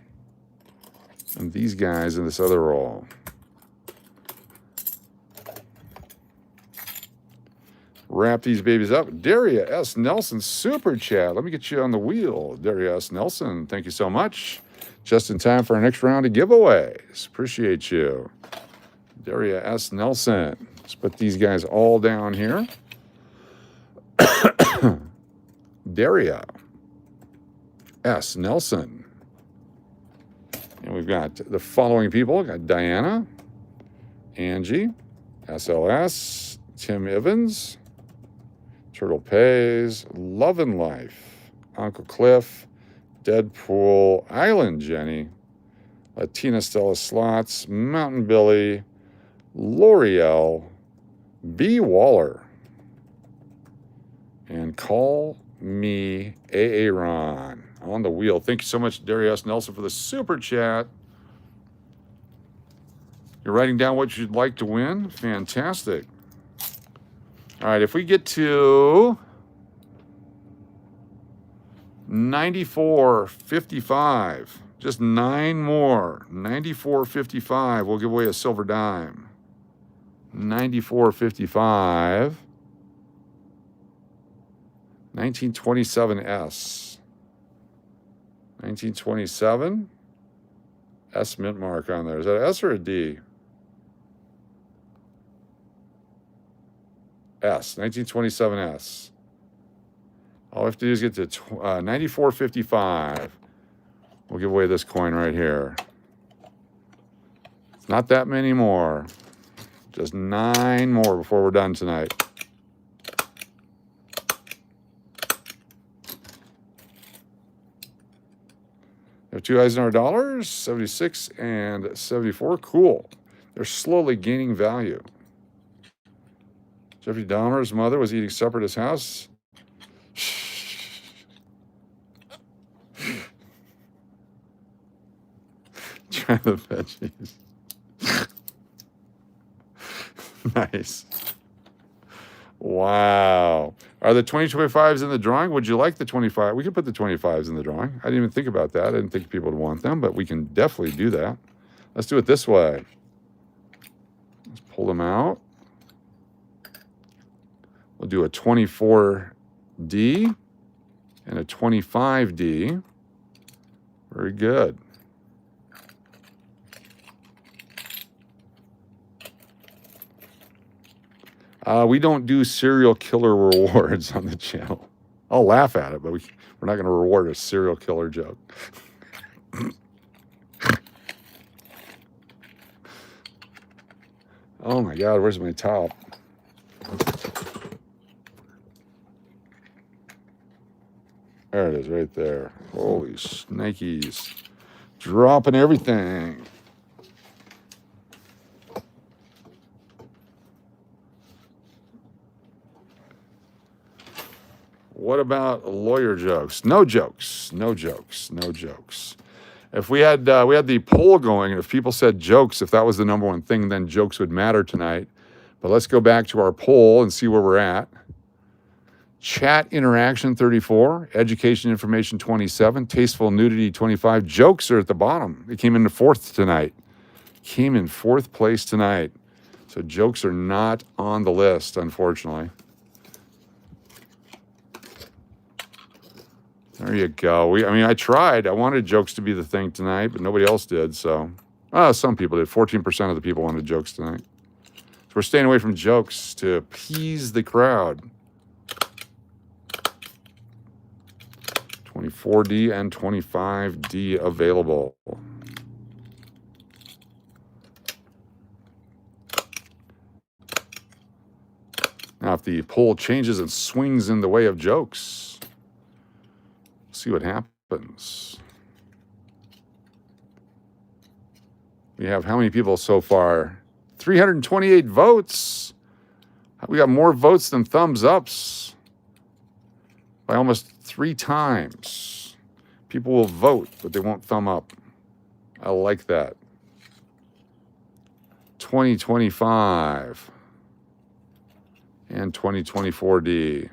and these guys in this other roll. Wrap these babies up. Daria S. Nelson, super chat. Let me get you on the wheel. Daria S. Nelson, thank you so much. Just in time for our next round of giveaways. Appreciate you. Daria S. Nelson. Let's put these guys all down here. Daria S. Nelson. And we've got the following people. We've got Diana, Angie, SLS, Tim Evans, Turtle Pays, Love and Life, Uncle Cliff, Deadpool, Island Jenny, Latina Stella Slots, Mountain Billy, L'Oreal, B. Waller, and Call Me Aaron on the wheel. Thank you so much, Darius Nelson, for the super chat. You're writing down what you'd like to win? Fantastic. All right, if we get to 94.55, just 9 more, 94.55, we'll give away a silver dime. 94.55, 1927S. 1927, S mint mark on there. Is that an S or a D? S, 1927S. All we have to do is get to 94.55. We'll give away this coin right here. It's not that many more. Just 9 more before we're done tonight. We have 2 Eisenhower dollars, 76 and 74. Cool. They're slowly gaining value. Jeffrey Dahmer's mother was eating supper at his house. Try the veggies. Nice. Wow. Are the 2025s in the drawing? Would you like the 25? We could put the 25s in the drawing. I didn't even think about that. I didn't think people would want them, but we can definitely do that. Let's do it this way. Let's pull them out. We'll do a 24D and a 25D. Very good. We don't do serial killer rewards on the channel. I'll laugh at it, but we're not going to reward a serial killer joke. Oh my God, where's my top? There it is, right there. Holy snakies. Dropping everything. What about lawyer jokes? No jokes. No jokes. No jokes. If we had the poll going, and if people said jokes, if that was the number one thing, then jokes would matter tonight. But let's go back to our poll and see where we're at. Chat interaction 34, education information 27, tasteful nudity 25. Jokes are at the bottom. It came in 4th tonight. Came in 4th place tonight. So jokes are not on the list, unfortunately. There you go. I tried. I wanted jokes to be the thing tonight, but nobody else did. So, some people did. 14% of the people wanted jokes tonight. So we're staying away from jokes to appease the crowd. 24D and 25D available. Now, if the poll changes and swings in the way of jokes, see what happens. We have how many people so far? 328 votes. We got more votes than thumbs ups by almost 3 times. People will vote, but they won't thumb up. I like that. 2025 and 2024D.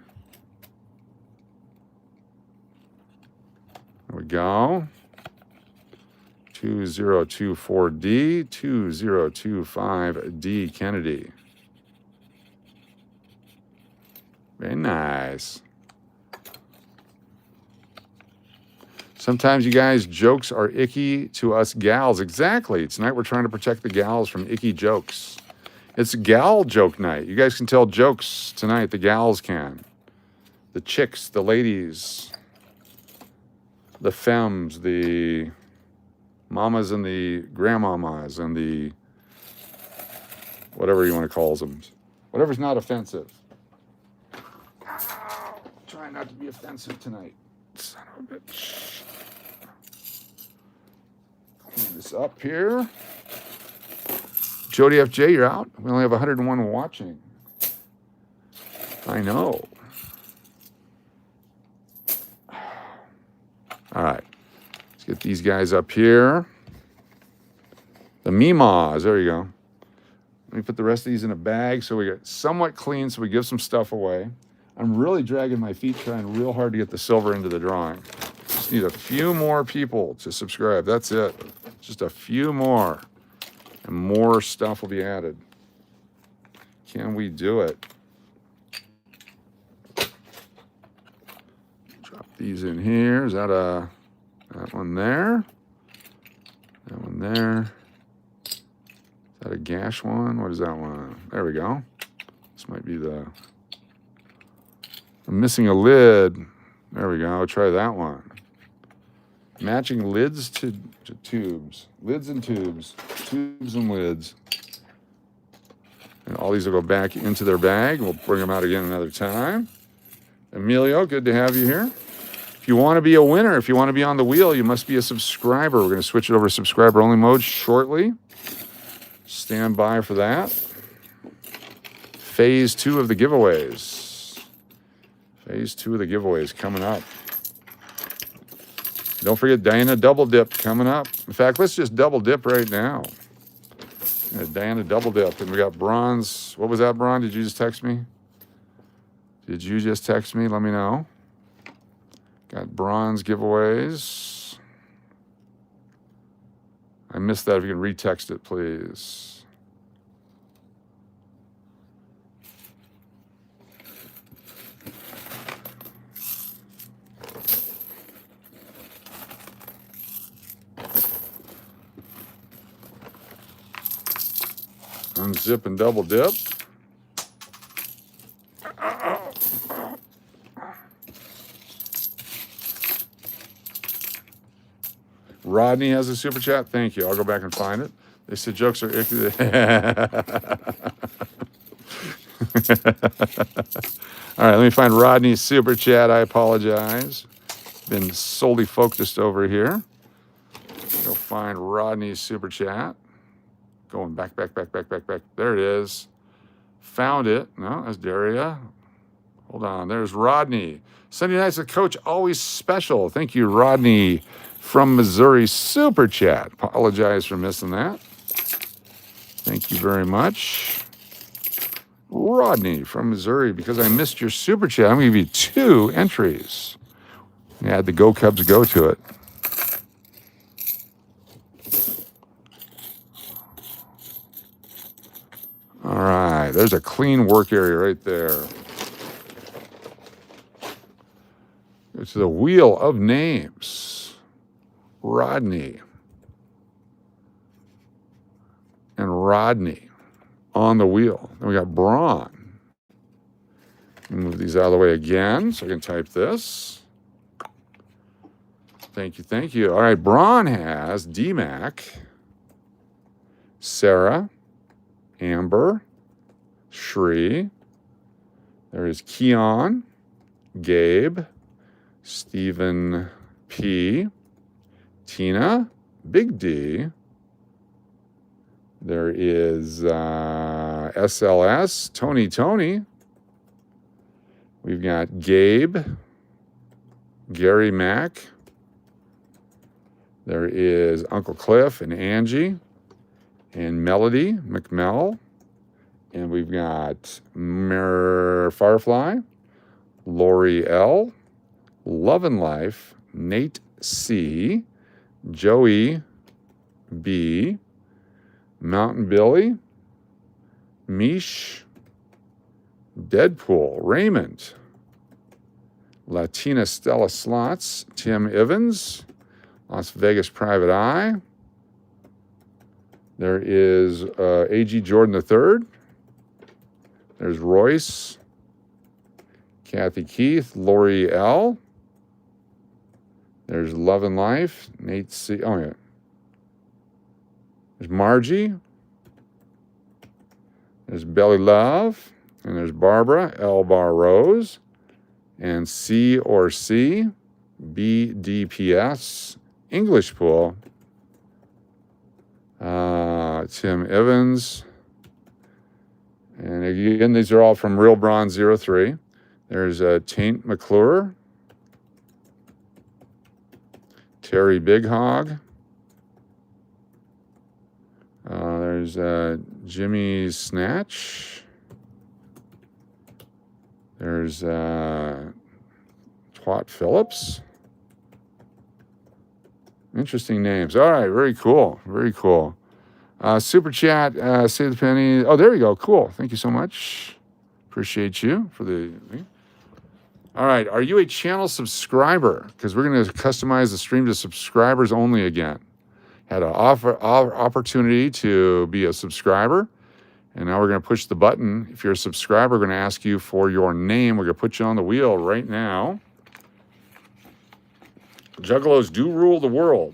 There we go. 2024D, 2025D Kennedy. Very nice. Sometimes, you guys, jokes are icky to us gals. Exactly. Tonight we're trying to protect the gals from icky jokes. It's gal joke night. You guys can tell jokes tonight. The gals can. The chicks, the ladies, the femmes, the mamas and the grandmamas and the whatever you want to call them. Whatever's not offensive. Ow, trying not to be offensive tonight. Son of a bitch. Clean this up here. Jody FJ, you're out. We only have 101 watching. I know. All right. Let's get these guys up here. The Mimas. There you go. Let me put the rest of these in a bag so we get somewhat clean so we give some stuff away. I'm really dragging my feet trying real hard to get the silver into the drawing. Just need a few more people to subscribe. That's it. Just a few more. And more stuff will be added. Can we do it? Drop these in here. Is that that one there? That one there. Is that a gash one? What is that one? There we go. This might be I'm missing a lid. There we go. Try that one. Matching lids to tubes. Lids and tubes. Tubes and lids. And all these will go back into their bag. We'll bring them out again another time. Emilio, good to have you here. If you want to be a winner, if you want to be on the wheel, you must be a subscriber. We're going to switch it over to subscriber-only mode shortly. Stand by for that. Phase 2 of the giveaways. Phase 2 of the giveaways coming up. Don't forget Diana Double Dip coming up. In fact, let's just double dip right now. Yeah, Diana Double Dip. And we got bronze. What was that, Bron? Did you just text me? Did you just text me? Let me know. Got bronze giveaways. I missed that. If you can retext it, please. Unzip and double dip. Rodney has a super chat. Thank you. I'll go back and find it. They said jokes are icky. All right, let me find Rodney's super chat. I apologize. Been solely focused over here. Go find Rodney's super chat. Going back. There it is. Found it. No, that's Daria. Hold on. There's Rodney. Sunday nights with Coach, always special. Thank you, Rodney from Missouri. Super chat. Apologize for missing that. Thank you very much. Rodney from Missouri, because I missed your super chat, I'm going to give you 2 entries. Add the Go Cubs Go to it. All right, there's a clean work area right there. It's the wheel of names. Rodney. And Rodney on the wheel. Then we got Braun. Move these out of the way again so I can type this. Thank you. All right, Braun has D-Mac, Sarah, Amber, Shri. There is Keon, Gabe, Stephen P, Tina, Big D. There is SLS, Tony. We've got Gabe, Gary Mack. There is Uncle Cliff and Angie and Melody McMell. And we've got Firefly, Lori L, Love and Life, Nate C, Joey B, Mountain Billy, Mish, Deadpool, Raymond, Latina Stella Slots, Tim Evans, Las Vegas Private Eye. There is A.G. Jordan III. There's Royce, Kathy Keith, Lori L. There's Love and Life, Nate C. Oh, yeah. There's Margie. There's Belly Love. And there's Barbara, L. Bar Rose. And C or C, BDPS, English Pool. Tim Evans. And again, these are all from Real Bronze 03. There's Taint McClure. Terry Big Hog. There's Jimmy Snatch. There's Twat Phillips. Interesting names. All right, very cool. Very cool. Super chat, Save the Penny. Oh, there we go. Cool. Thank you so much. Appreciate you for the. All right, are you a channel subscriber? Because we're going to customize the stream to subscribers only again. Had an opportunity to be a subscriber, and now we're going to push the button. If you're a subscriber, we're going to ask you for your name. We're going to put you on the wheel right now. Juggalos do rule the world.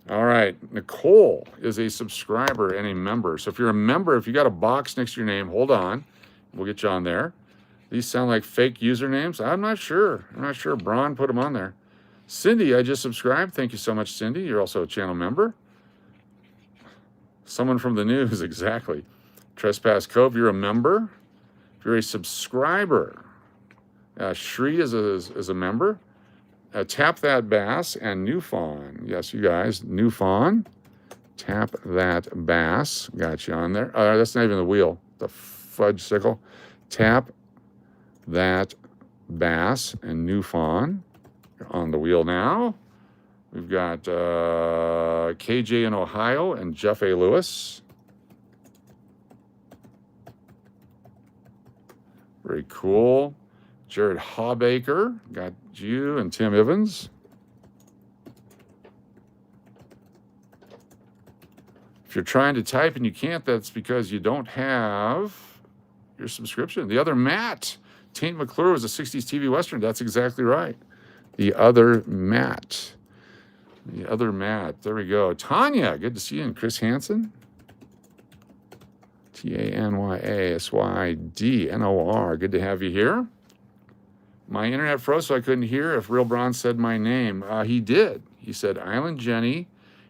All right, Nicole is a subscriber and a member. So if you're a member, if you got a box next to your name, hold on. We'll get you on there. These sound like fake usernames. I'm not sure. Braun put them on there. Cindy, I just subscribed. Thank you so much, Cindy. You're also a channel member. Someone from the news, exactly. Trespass Cove, you're a member. If you're a subscriber, Shri is a member. Tap That Bass and New Fawn. Yes, you guys, New Fawn. Tap That Bass. Got you on there. That's not even the wheel. The fudge sickle. Tap That Bass and New Fawn. You're on the wheel now. We've got KJ in Ohio and Jeff A. Lewis. Very cool. Jared Hawbaker, got you, and Tim Evans. If you're trying to type and you can't, that's because you don't have your subscription. The other Matt, Taint McClure was a 60s TV Western. That's exactly right. The other Matt. There we go. Tanya, good to see you. And Chris Hansen. TANYASYDNOR. Good to have you here. My internet froze, so I couldn't hear if Real Bronze said my name. He did. He said Island Jenny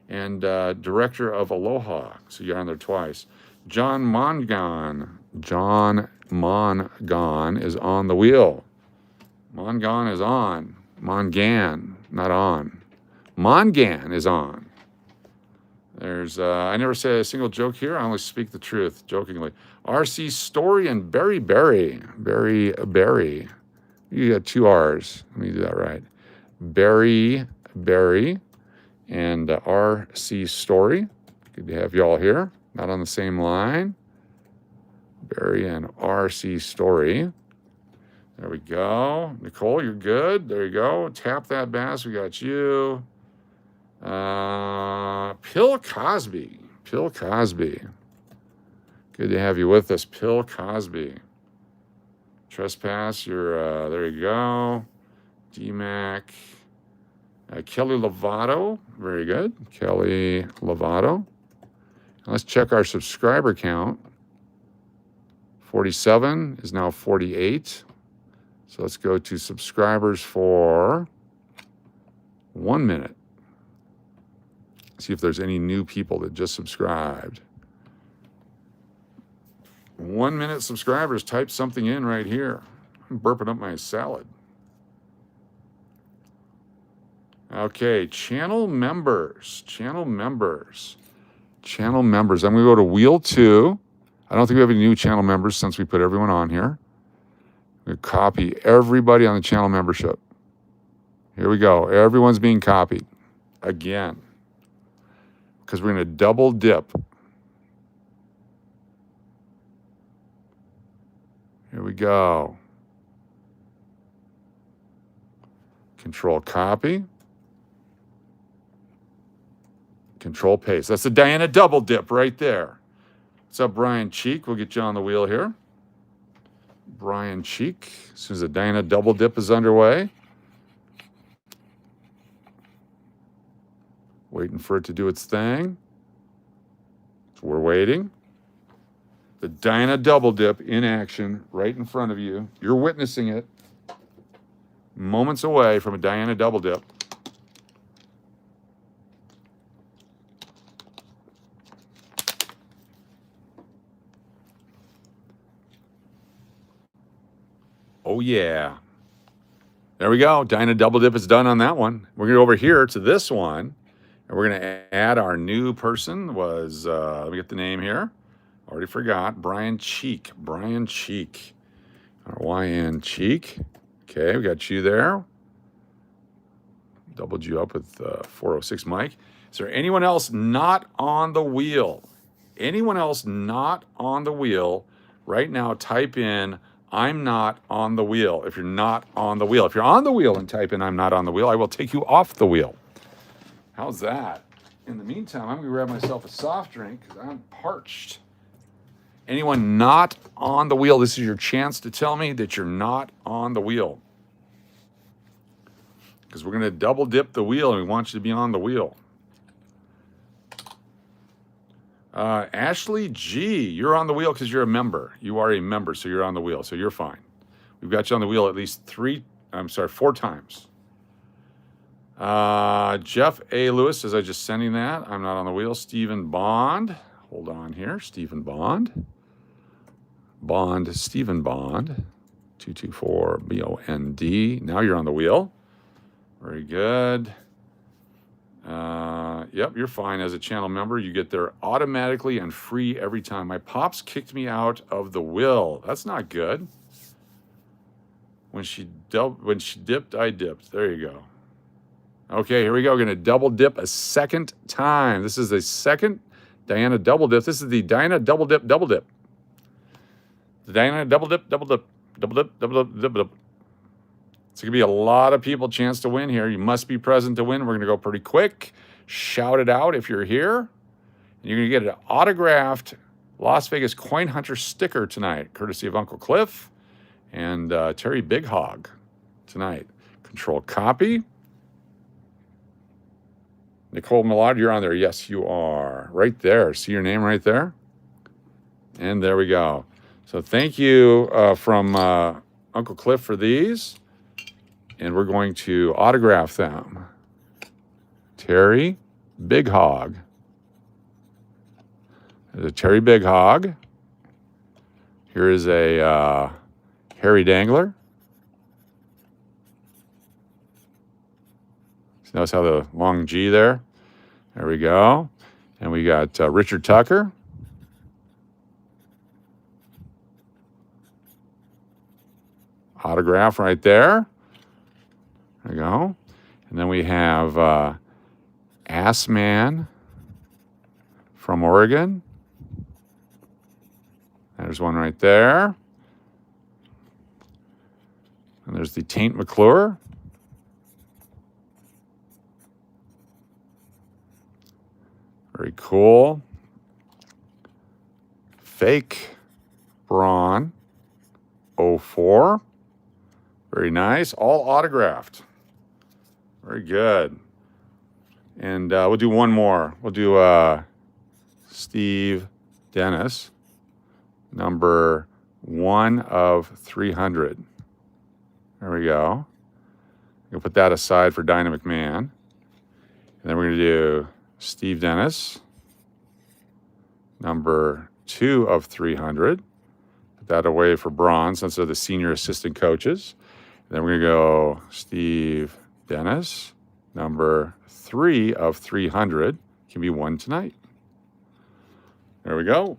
and director of Aloha. So you're on there twice. John Mongan is on the wheel. Mongan is on. Mongan, not on. Mongan is on. There's, I never say a single joke here. I only speak the truth, jokingly. RC Story and Berry. You got two R's. Let me do that right. Berry, and RC Story. Good to have you all here. Not on the same line. Berry and RC Story. There we go. Nicole, you're good. There you go. Tap That Bass. We got you. Pill Cosby. Good to have you with us, Pill Cosby. Trespass, you're, there you go. DMAC. Kelly Lovato, very good. Kelly Lovato. Let's check our subscriber count. 47 is now 48. So let's go to subscribers for 1 minute. See if there's any new people that just subscribed. 1 minute subscribers, type something in right here. I'm burping up my salad. Okay, channel members. I'm going to go to wheel 2. I don't think we have any new channel members since we put everyone on here. I'm going to copy everybody on the channel membership. Here we go. Everyone's being copied again because we're going to double dip. Here we go. Control copy. Control paste. That's the Diana double dip right there. What's up, Brian Cheek? We'll get you on the wheel here. Brian Cheek. As soon as the Diana double dip is underway. Waiting for it to do its thing. So we're waiting. The Diana double dip in action right in front of you. You're witnessing it. Moments away from a Diana double dip. Oh, yeah. There we go. Diana double dip is done on that one. We're going to go over here to this one, and we're going to add our new person. Let me get the name here. Already forgot. Brian Cheek. Brian Cheek. R-Y-N Cheek. Okay, we got you there. Doubled you up with 406 Mike. Is there anyone else not on the wheel? Anyone else not on the wheel? Right now, type in I'm not on the wheel. If you're not on the wheel. If you're on the wheel and type in I'm not on the wheel, I will take you off the wheel. How's that? In the meantime, I'm going to grab myself a soft drink because I'm parched. Anyone not on the wheel, this is your chance to tell me that you're not on the wheel. Because we're going to double dip the wheel and we want you to be on the wheel. Ashley G, you're on the wheel because you're a member. You are a member, so you're on the wheel, so you're fine. We've got you on the wheel at least 4 times. Jeff A. Lewis, as I just sending that. I'm not on the wheel. Stephen Bond. Hold on here. Stephen Bond. Stephen Bond. 224 BOND. Now you're on the wheel. Very good. Yep, you're fine as a channel member. You get there automatically and free every time. My pops kicked me out of the wheel. That's not good. When she dipped, I dipped. There you go. Okay, here we go. We're going to double dip a second time. This is the second Diana double dip. This is the Diana double dip, double dip. The Diana double dip, double dip, double dip, double dip, double dip. It's going to be a lot of people chance to win here. You must be present to win. We're going to go pretty quick. Shout it out if you're here. You're going to get an autographed Las Vegas Coin Hunter sticker tonight, courtesy of Uncle Cliff and Terry Big Hog tonight. Control copy. Nicole Millard, you're on there. Yes, you are. Right there. See your name right there? And there we go. So thank you from Uncle Cliff for these. And we're going to autograph them. Terry Big Hog. There's a Terry Big Hog. Here is a Harry Dangler. Notice how the long G there. There we go. And we got Richard Tucker. Autograph right there. There we go. And then we have Assman from Oregon. There's one right there. And there's the Taint McClure. Very cool. Fake Braun 04. Very nice. All autographed. Very good. And we'll do one more. We'll do Steve Dennis, number 1 of 300. There we go. We'll put that aside for Dinah McMahon. And then we're going to do Steve Dennis, number 2 of 300. Put that away for bronze. Those are the senior assistant coaches. And then we're going to go Steve Dennis, number 3 of 300. Can be won tonight. There we go.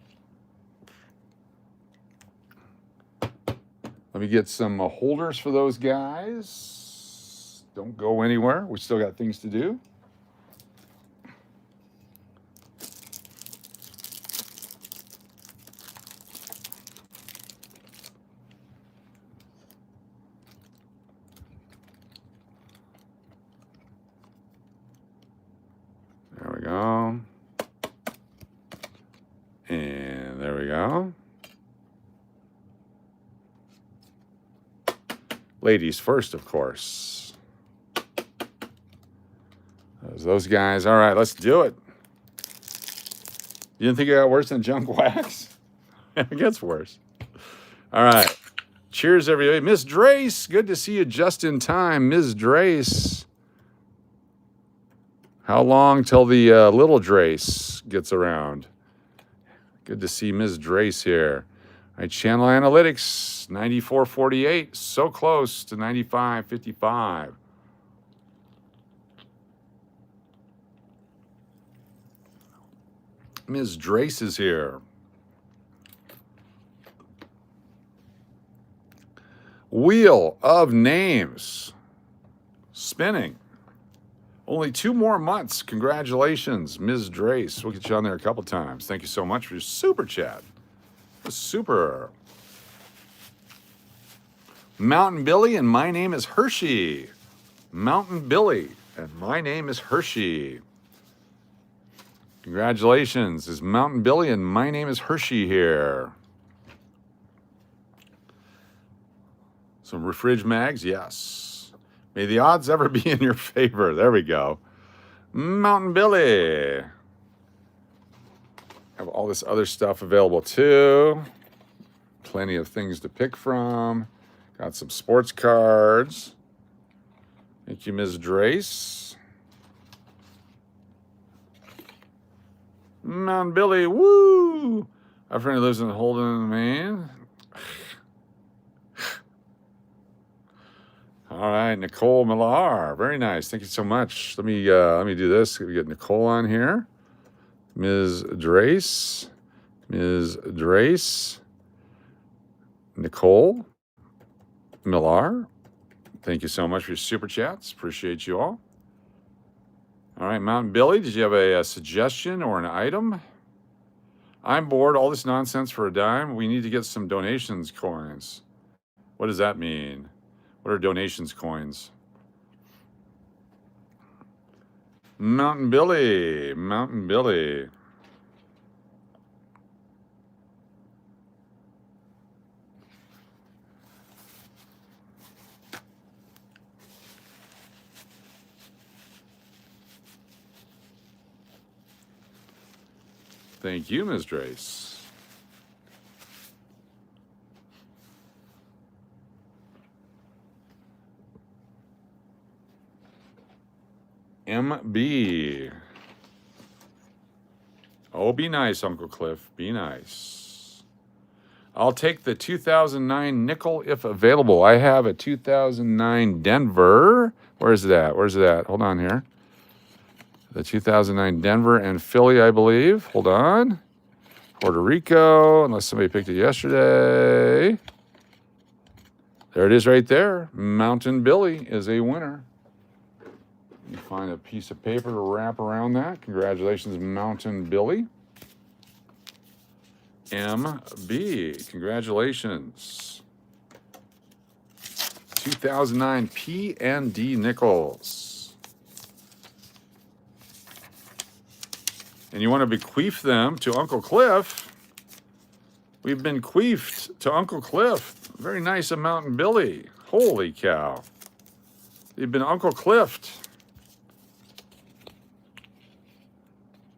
Let me get some holders for those guys. Don't go anywhere. We still got things to do. go. Ladies first, of course. Those guys. All right, let's do it. You didn't think it got worse than junk wax? It gets worse. All right. Cheers, everybody. Miss Drace, good to see you just in time. Ms. Drace. How long till the little Drace gets around? Good to see Ms. Drace here. All right, channel analytics, 94.48. So close to 95.55. Ms. Drace is here. Wheel of Names. Spinning. Only 2 more months. Congratulations, Ms. Drace. We'll get you on there a couple times. Thank you so much for your super chat. Super. Mountain Billy, and my name is Hershey. Mountain Billy, and my name is Hershey. Congratulations. It's Mountain Billy, and my name is Hershey here. Some Refridge Mags, yes. May the odds ever be in your favor. There we go. Mountain Billy. Have all this other stuff available too. Plenty of things to pick from. Got some sports cards. Thank you, Ms. Drace. Mountain Billy, woo! Our friend who lives in Holden, Maine. All right, Nicole Millar, very nice. Thank you so much. Let me do this. We get Nicole on here. Ms. Drace, Nicole Millar. Thank you so much for your super chats. Appreciate you all. All right, Mountain Billy, did you have a suggestion or an item? I'm bored. All this nonsense for a dime. We need to get some donations coins. What does that mean? What are donations coins? Mountain Billy. Thank you, Ms. Drace. MB. Oh, be nice, Uncle Cliff. Be nice. I'll take the 2009 nickel if available. I have a 2009 Denver. Where's it at? Hold on here. The 2009 Denver and Philly, I believe. Hold on. Puerto Rico, unless somebody picked it yesterday. There it is right there. Mountain Billy is a winner. You find a piece of paper to wrap around that. Congratulations, Mountain Billy. MB, congratulations. 2009 P&D nickels. And you want to bequeath them to Uncle Cliff. We've been bequeathed to Uncle Cliff. Very nice of Mountain Billy. Holy cow. You've been Uncle Cliffed.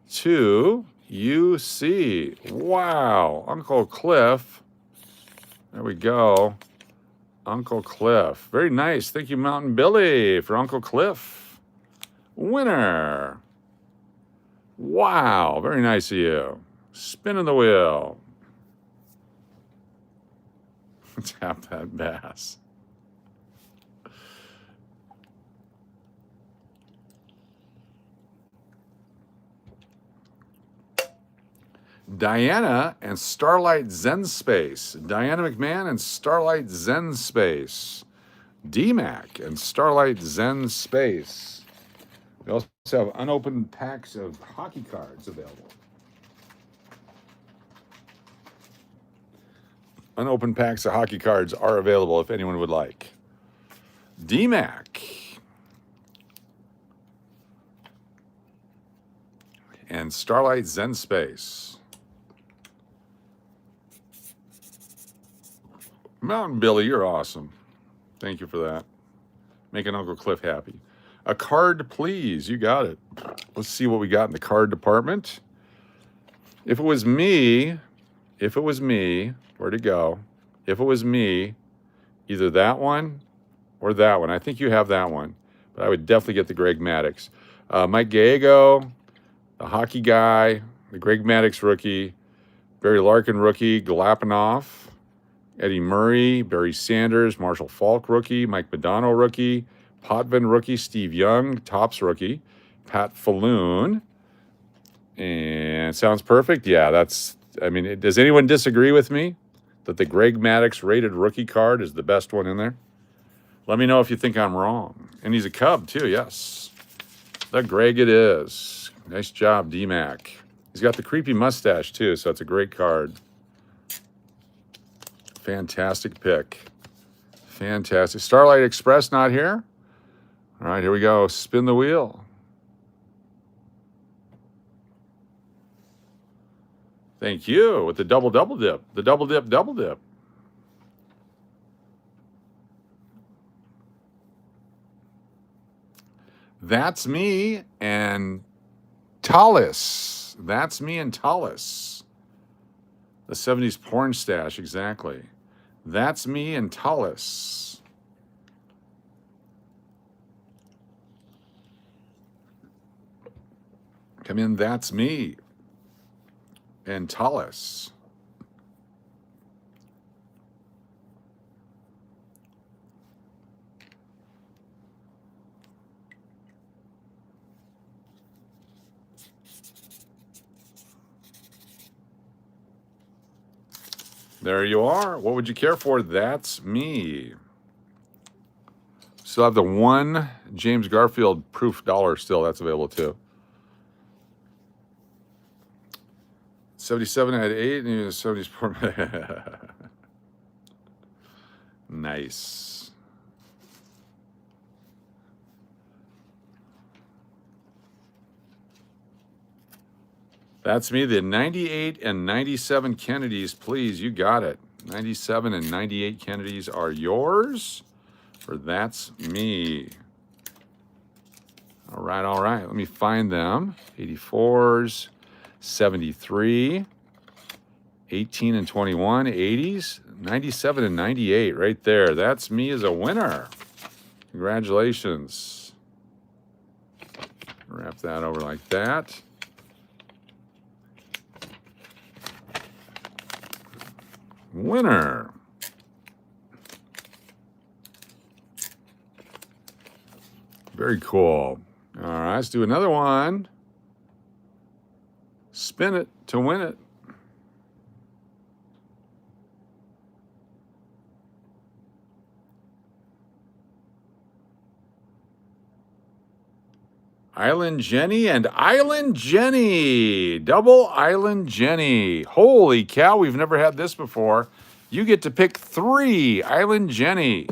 To UC. Wow. Uncle Cliff. There we go. Uncle Cliff. Very nice. Thank you, Mountain Billy, for Uncle Cliff. Winner. Wow. Very nice of you. Spinning the wheel. Tap that bass. Diana and Starlight Zen Space. Diana McMahon and Starlight Zen Space. DMAC and Starlight Zen Space. We also have unopened packs of hockey cards available. Unopened packs of hockey cards are available if anyone would like. DMAC and Starlight Zen Space. Mountain Billy, you're awesome. Thank you for that. Making Uncle Cliff happy. A card, please. You got it. Let's see what we got in the card department. If it was me, where'd it go? If it was me, either that one or that one. I think you have that one, but I would definitely get the Greg Maddux. Mike Gallego, the hockey guy, the Greg Maddux rookie, Barry Larkin rookie, Galapinoff, Eddie Murray, Barry Sanders, Marshall Falk rookie, Mike Modano rookie, Potvin rookie, Steve Young, Topps rookie, Pat Falloon. And sounds perfect. Yeah, does anyone disagree with me that the Greg Maddux rated rookie card is the best one in there? Let me know if you think I'm wrong. And he's a Cub too, yes. The Greg it is. Nice job, D-Mac. He's got the creepy mustache too, so it's a great card. Fantastic pick. Fantastic. Starlight Express not here? All right, here we go. Spin the wheel. Thank you with the double dip. The double dip. That's me and Tallis. That's me and Tallis. The 70s porn stash, exactly. That's me and Tallis. Come in, that's me and Tallis. There you are. What would you care for? That's me. Still have the one James Garfield proof dollar still. That's available too. 77 had 8 and 70s porn. Nice. That's me. The 98 and 97 Kennedys, please. You got it. 97 and 98 Kennedys are yours. Or that's me. All right. Let me find them. 84s, 73, 18 and 21, 80s, 97 and 98 right there. That's me as a winner. Congratulations. Wrap that over like that. Winner. Very cool. All right, let's do another one. Spin it to win it. Island Jenny and Island Jenny. Double Island Jenny. Holy cow, we've never had this before. You get to pick 3 Island Jenny.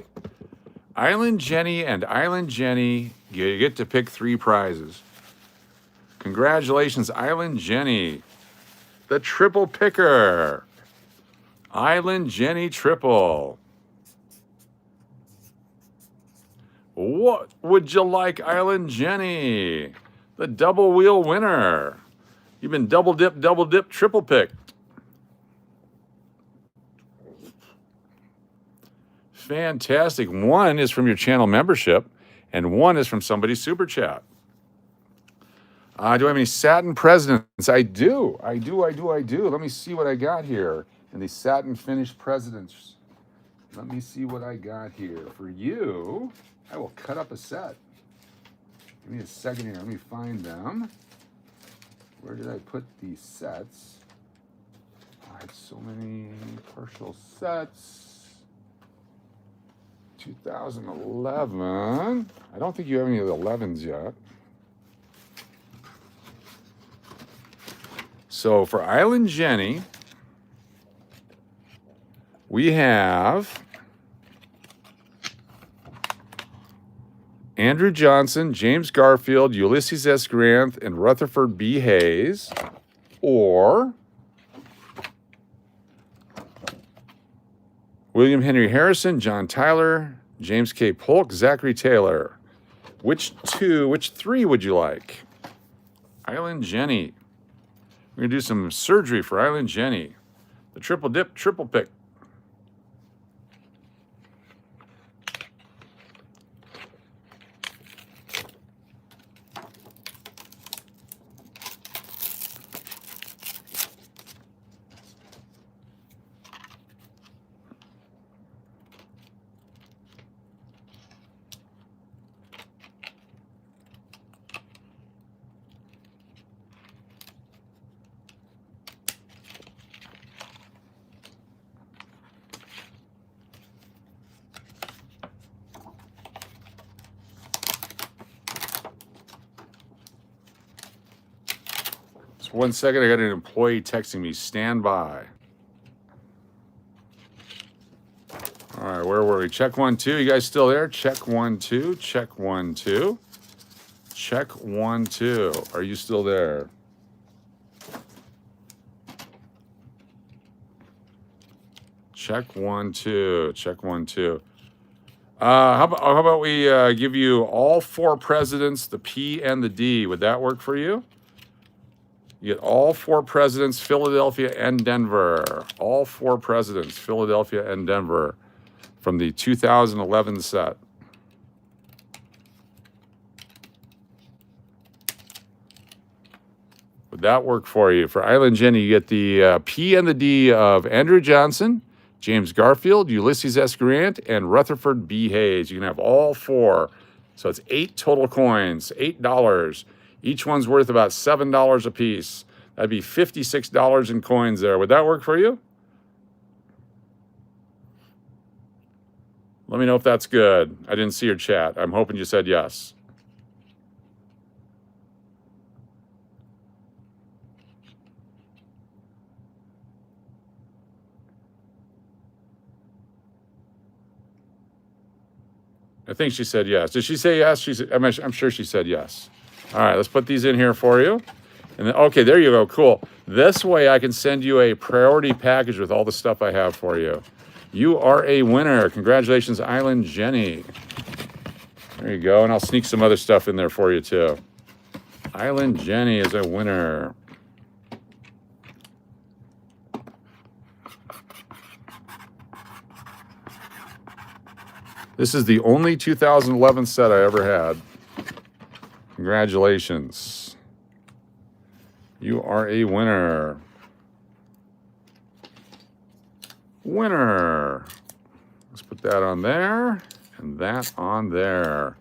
Island Jenny and Island Jenny. You get to pick 3 prizes. Congratulations, Island Jenny. The triple picker. Island Jenny triple. What would you like, Island Jenny? The double wheel winner. You've been double dip, triple picked. Fantastic. 1 is from your channel membership, and 1 is from somebody's super chat. Do I have any satin presidents? I do. Let me see what I got here in the satin finished presidents. Let me see what I got here. For you, I will cut up a set. Give me a second here. Let me find them. Where did I put these sets? I have so many partial sets. 2011. I don't think you have any of the 11s yet. So for Island Jenny, we have Andrew Johnson, James Garfield, Ulysses S. Grant, and Rutherford B. Hayes, or William Henry Harrison, John Tyler, James K. Polk, Zachary Taylor. Which three would you like? Island Jenny. We're going to do some surgery for Island Jenny. The triple dip, triple pick. Just 1 second, I got an employee texting me, stand by. All right, where were we? Check 1, 2. You guys still there? Check 1, 2. Check 1, 2. Check 1, 2. Are you still there? Check 1, 2. Check 1, 2. How about we give you all 4 presidents, the P and the D? Would that work for you? You get all 4 presidents, Philadelphia and Denver. All 4 presidents, Philadelphia and Denver, from the 2011 set. Would that work for you? For Island Jenny, you get the P and the D of Andrew Johnson, James Garfield, Ulysses S. Grant, and Rutherford B. Hayes. You can have all 4. So it's 8 total coins, $8. Each one's worth about $7 a piece. That'd be $56 in coins there. Would that work for you? Let me know if that's good. I didn't see your chat. I'm hoping you said yes. I think she said yes. Did she say yes? She said, I'm sure she said yes. All right, let's put these in here for you. And then, okay, there you go. Cool. This way I can send you a priority package with all the stuff I have for you. You are a winner. Congratulations, Island Jenny. There you go. And I'll sneak some other stuff in there for you, too. Island Jenny is a winner. This is the only 2011 set I ever had. Congratulations. You are a winner. Winner. Let's put that on there and that on there.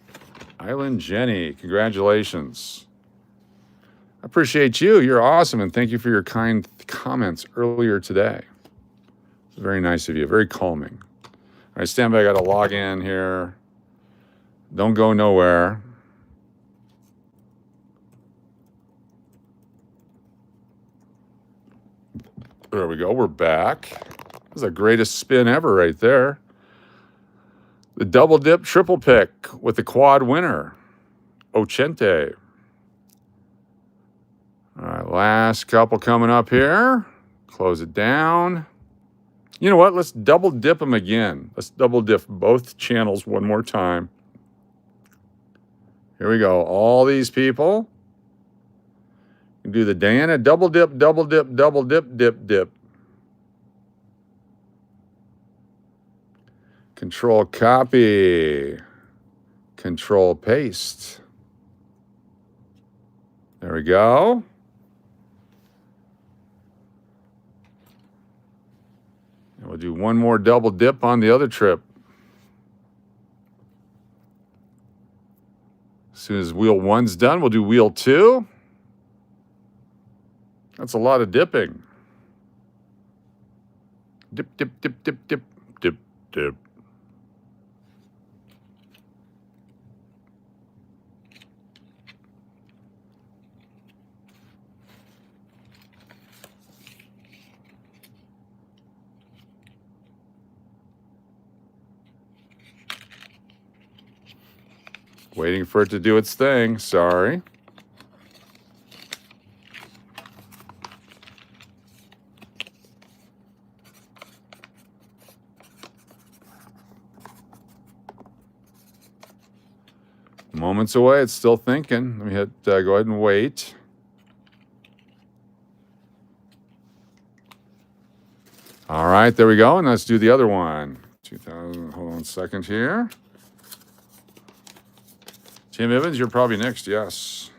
Island Jenny, congratulations. I appreciate you. You're awesome, and thank you for your kind comments earlier today. It's very nice of you, very calming. All right, stand by. I got to log in here. Don't go nowhere. There we go. We're back. This is the greatest spin ever right there. The double dip triple pick with the quad winner, Ochente. All right, last couple coming up here. Close it down. You know what? Let's double dip them again. Let's double dip both channels one more time. Here we go. All these people. You do the Diana double dip, double dip, double dip, dip, dip. Control copy. Control paste. There we go. And we'll do one more double dip on the other trip. As soon as wheel 1's done, we'll do wheel 2. That's a lot of dipping. Dip, dip, dip, dip, dip, dip, dip. Waiting for it to do its thing. Sorry. Moments away. It's still thinking. Let me hit, go ahead and wait. All right, there we go. And let's do the other one. 2000, hold on a second here. Tim Evans, you're probably next, yes.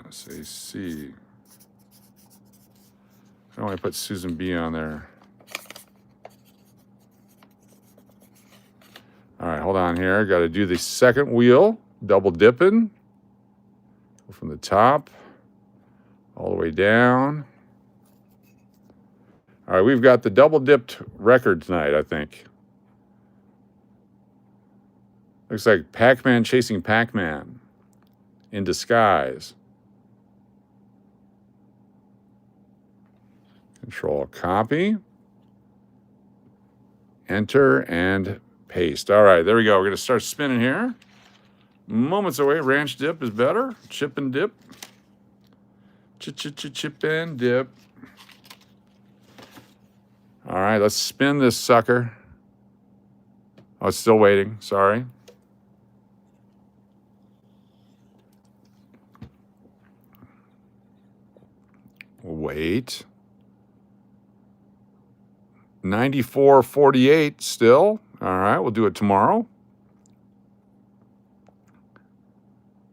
Say C. I don't want to put Susan B on there. All right, hold on here. Got to do the second wheel, double dipping. Go from the top all the way down. All right, we've got the double dipped record tonight, I think. Looks like Pac-Man chasing Pac-Man in disguise. Control copy. Enter and paste. All right, there we go. We're going to start spinning here. Moments away. Ranch dip is better. Chip and dip. Chip and dip. All right, let's spin this sucker. Oh, it's still waiting. Sorry. Wait. 94.48 still. All right, we'll do it tomorrow.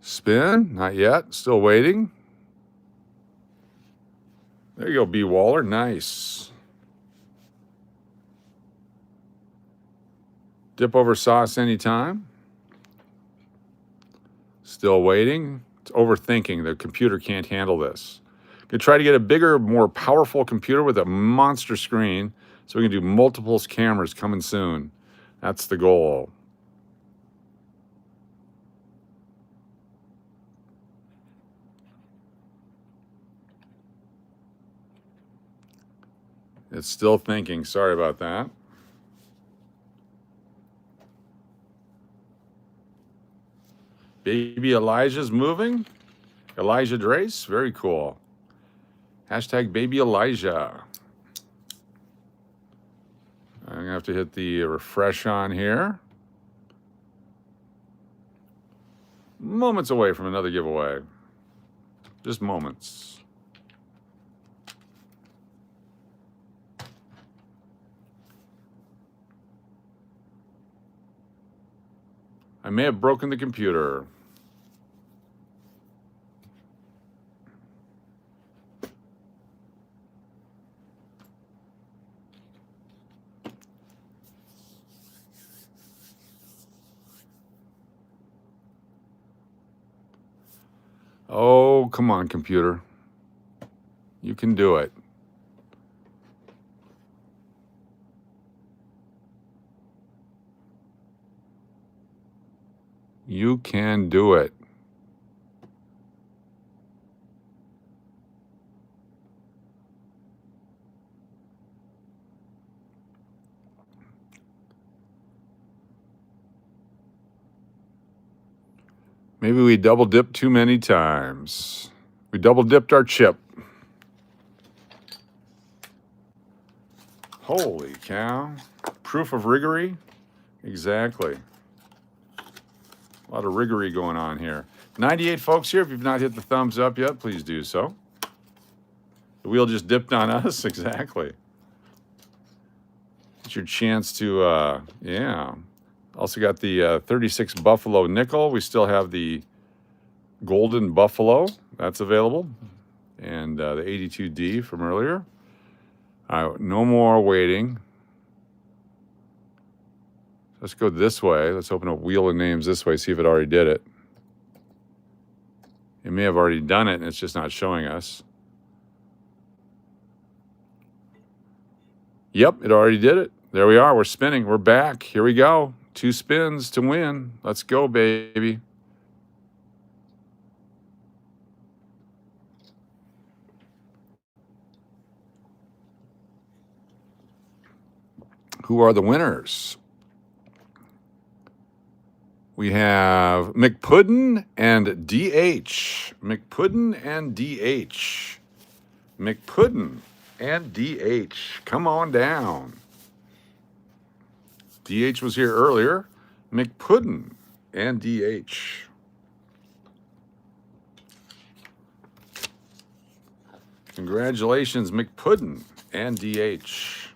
Spin, not yet, still waiting. There you go, B. Waller, nice. Dip over sauce anytime. Still waiting. It's overthinking. The computer can't handle this. Could try to get a bigger, more powerful computer with a monster screen so we can do multiple cameras coming soon. That's the goal. It's still thinking. Sorry about that. Baby Elijah's moving. Elijah Drace. Very cool. Hashtag Baby Elijah. I'm going to have to hit the refresh on here. Moments away from another giveaway. Just moments. I may have broken the computer. Oh, come on, computer. You can do it. You can do it. Maybe we double dipped too many times. We double dipped our chip. Holy cow. Proof of riggery? Exactly. A lot of riggery going on here. 98 folks here. If you've not hit the thumbs up yet, please do so. The wheel just dipped on us. Exactly. It's your chance to, yeah. Also got the 36 Buffalo nickel. We still have the golden Buffalo. That's available. And the 82D from earlier. All right, no more waiting. Let's go this way. Let's open up Wheel of Names this way, see if it already did it. It may have already done it, and it's just not showing us. Yep, it already did it. There we are. We're spinning. We're back. Here we go. 2 spins to win. Let's go, baby. Who are the winners? We have McPuddin and DH. McPuddin and DH. McPuddin. and DH. Come on down. DH was here earlier. McPuddin and DH. Congratulations, McPuddin and DH.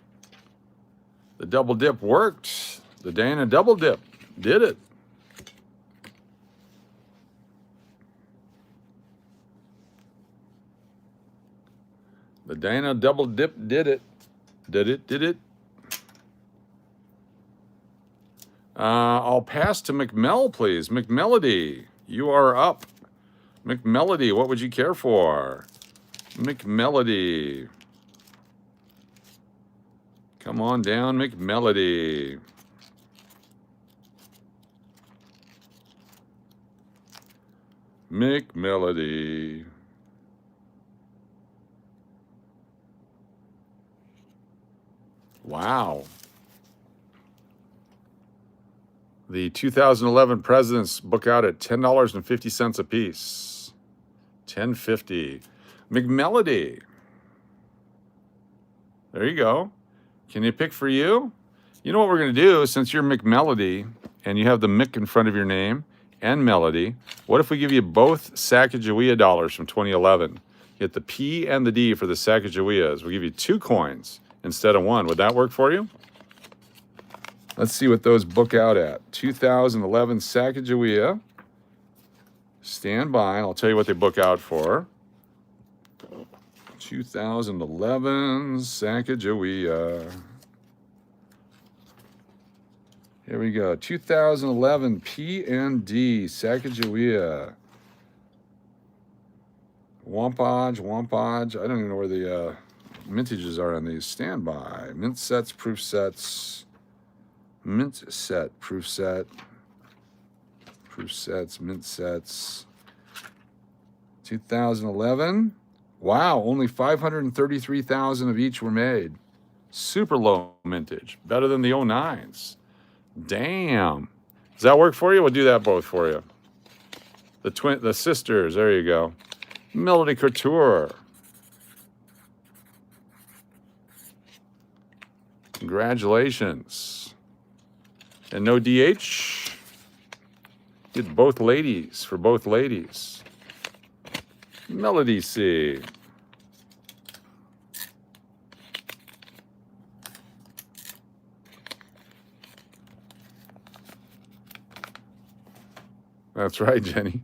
The double dip worked. The Dana double dip did it. The Dana double dip did it. Did it. I'll pass to McMell, please. McMelody, you are up. McMelody, what would you care for? McMelody. Come on down, McMelody. McMelody. Wow. The 2011 presidents book out at $10.50 a piece. $10.50. McMelody. There you go. Can you pick for you? You know what we're going to do, since you're McMelody and you have the Mick in front of your name and Melody, what if we give you both Sacagawea dollars from 2011? You get the P and the D for the Sacagaweas. We'll give you 2 coins instead of 1. Would that work for you? Let's see what those book out at. 2011 Sacagawea. Stand by, and I'll tell you what they book out for. 2011 Sacagawea. Here we go. 2011 P&D Sacagawea. Wampage. I don't even know where the mintages are on these. Stand by. Mint sets, proof sets. Mint set, proof set. Proof sets, mint sets. 2011. Wow, only 533,000 of each were made. Super low mintage. Better than the 09s. Damn. Does that work for you? We'll do that both for you. The sisters, there you go. Melody Couture. Congratulations. And no DH? Get both ladies for both ladies. Melody C. That's right, Jenny.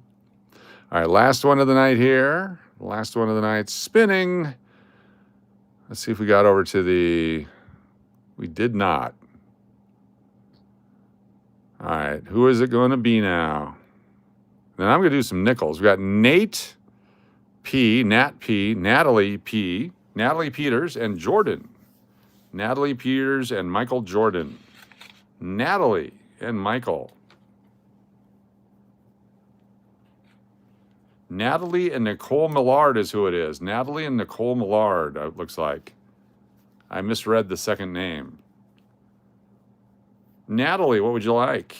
All right, last one of the night here. Last one of the night spinning. Let's see if we got over to the... We did not. All right, who is it going to be now? Then I'm going to do some nickels. We got Nate P, Nat P, Natalie P, Natalie Peters, and Jordan. Natalie Peters and Michael Jordan. Natalie and Michael. Natalie and Nicole Millard is who it is. Natalie and Nicole Millard, it looks like. I misread the second name. Natalie, what would you like?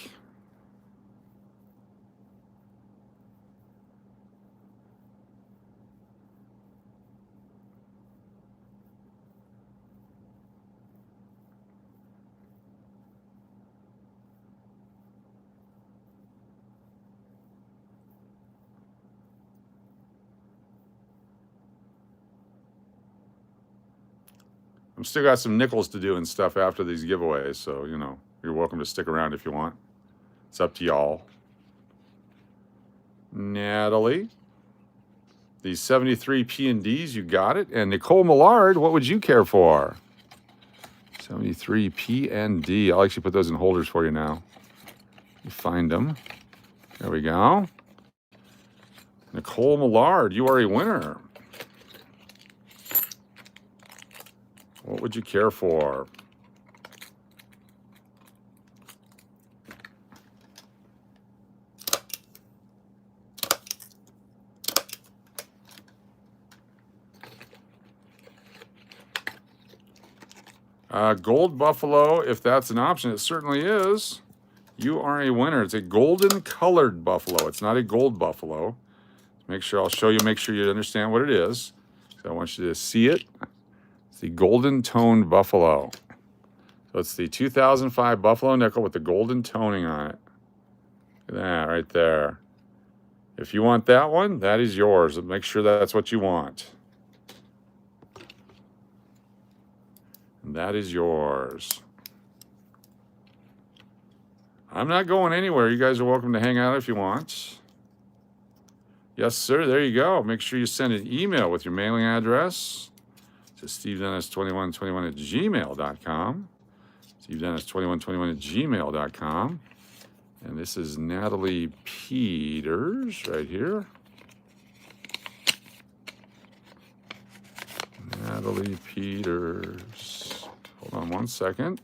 I'm still got some nickels to do and stuff after these giveaways, so, you know, you're welcome to stick around if you want. It's up to y'all. Natalie. These 73 P&Ds, you got it. And Nicole Millard, what would you care for? 73 P&D. I'll actually put those in holders for you now. You find them. There we go. Nicole Millard, you are a winner. What would you care for? Gold Buffalo, if that's an option, it certainly is. You are a winner. It's a golden colored buffalo. It's not a gold buffalo. Make sure I'll show you, make sure you understand what it is. So I want you to see it. It's the golden toned buffalo. So it's the 2005 buffalo nickel with the golden toning on it. Look at that right there. If you want that one, that is yours. Make sure that's what you want. And that is yours. I'm not going anywhere. You guys are welcome to hang out if you want. Yes, sir. There you go. Make sure you send an email with your mailing address to SteveDennis2121@gmail.com. SteveDennis2121@gmail.com. And this is Natalie Peters right here. Natalie Peters. Hold on one second.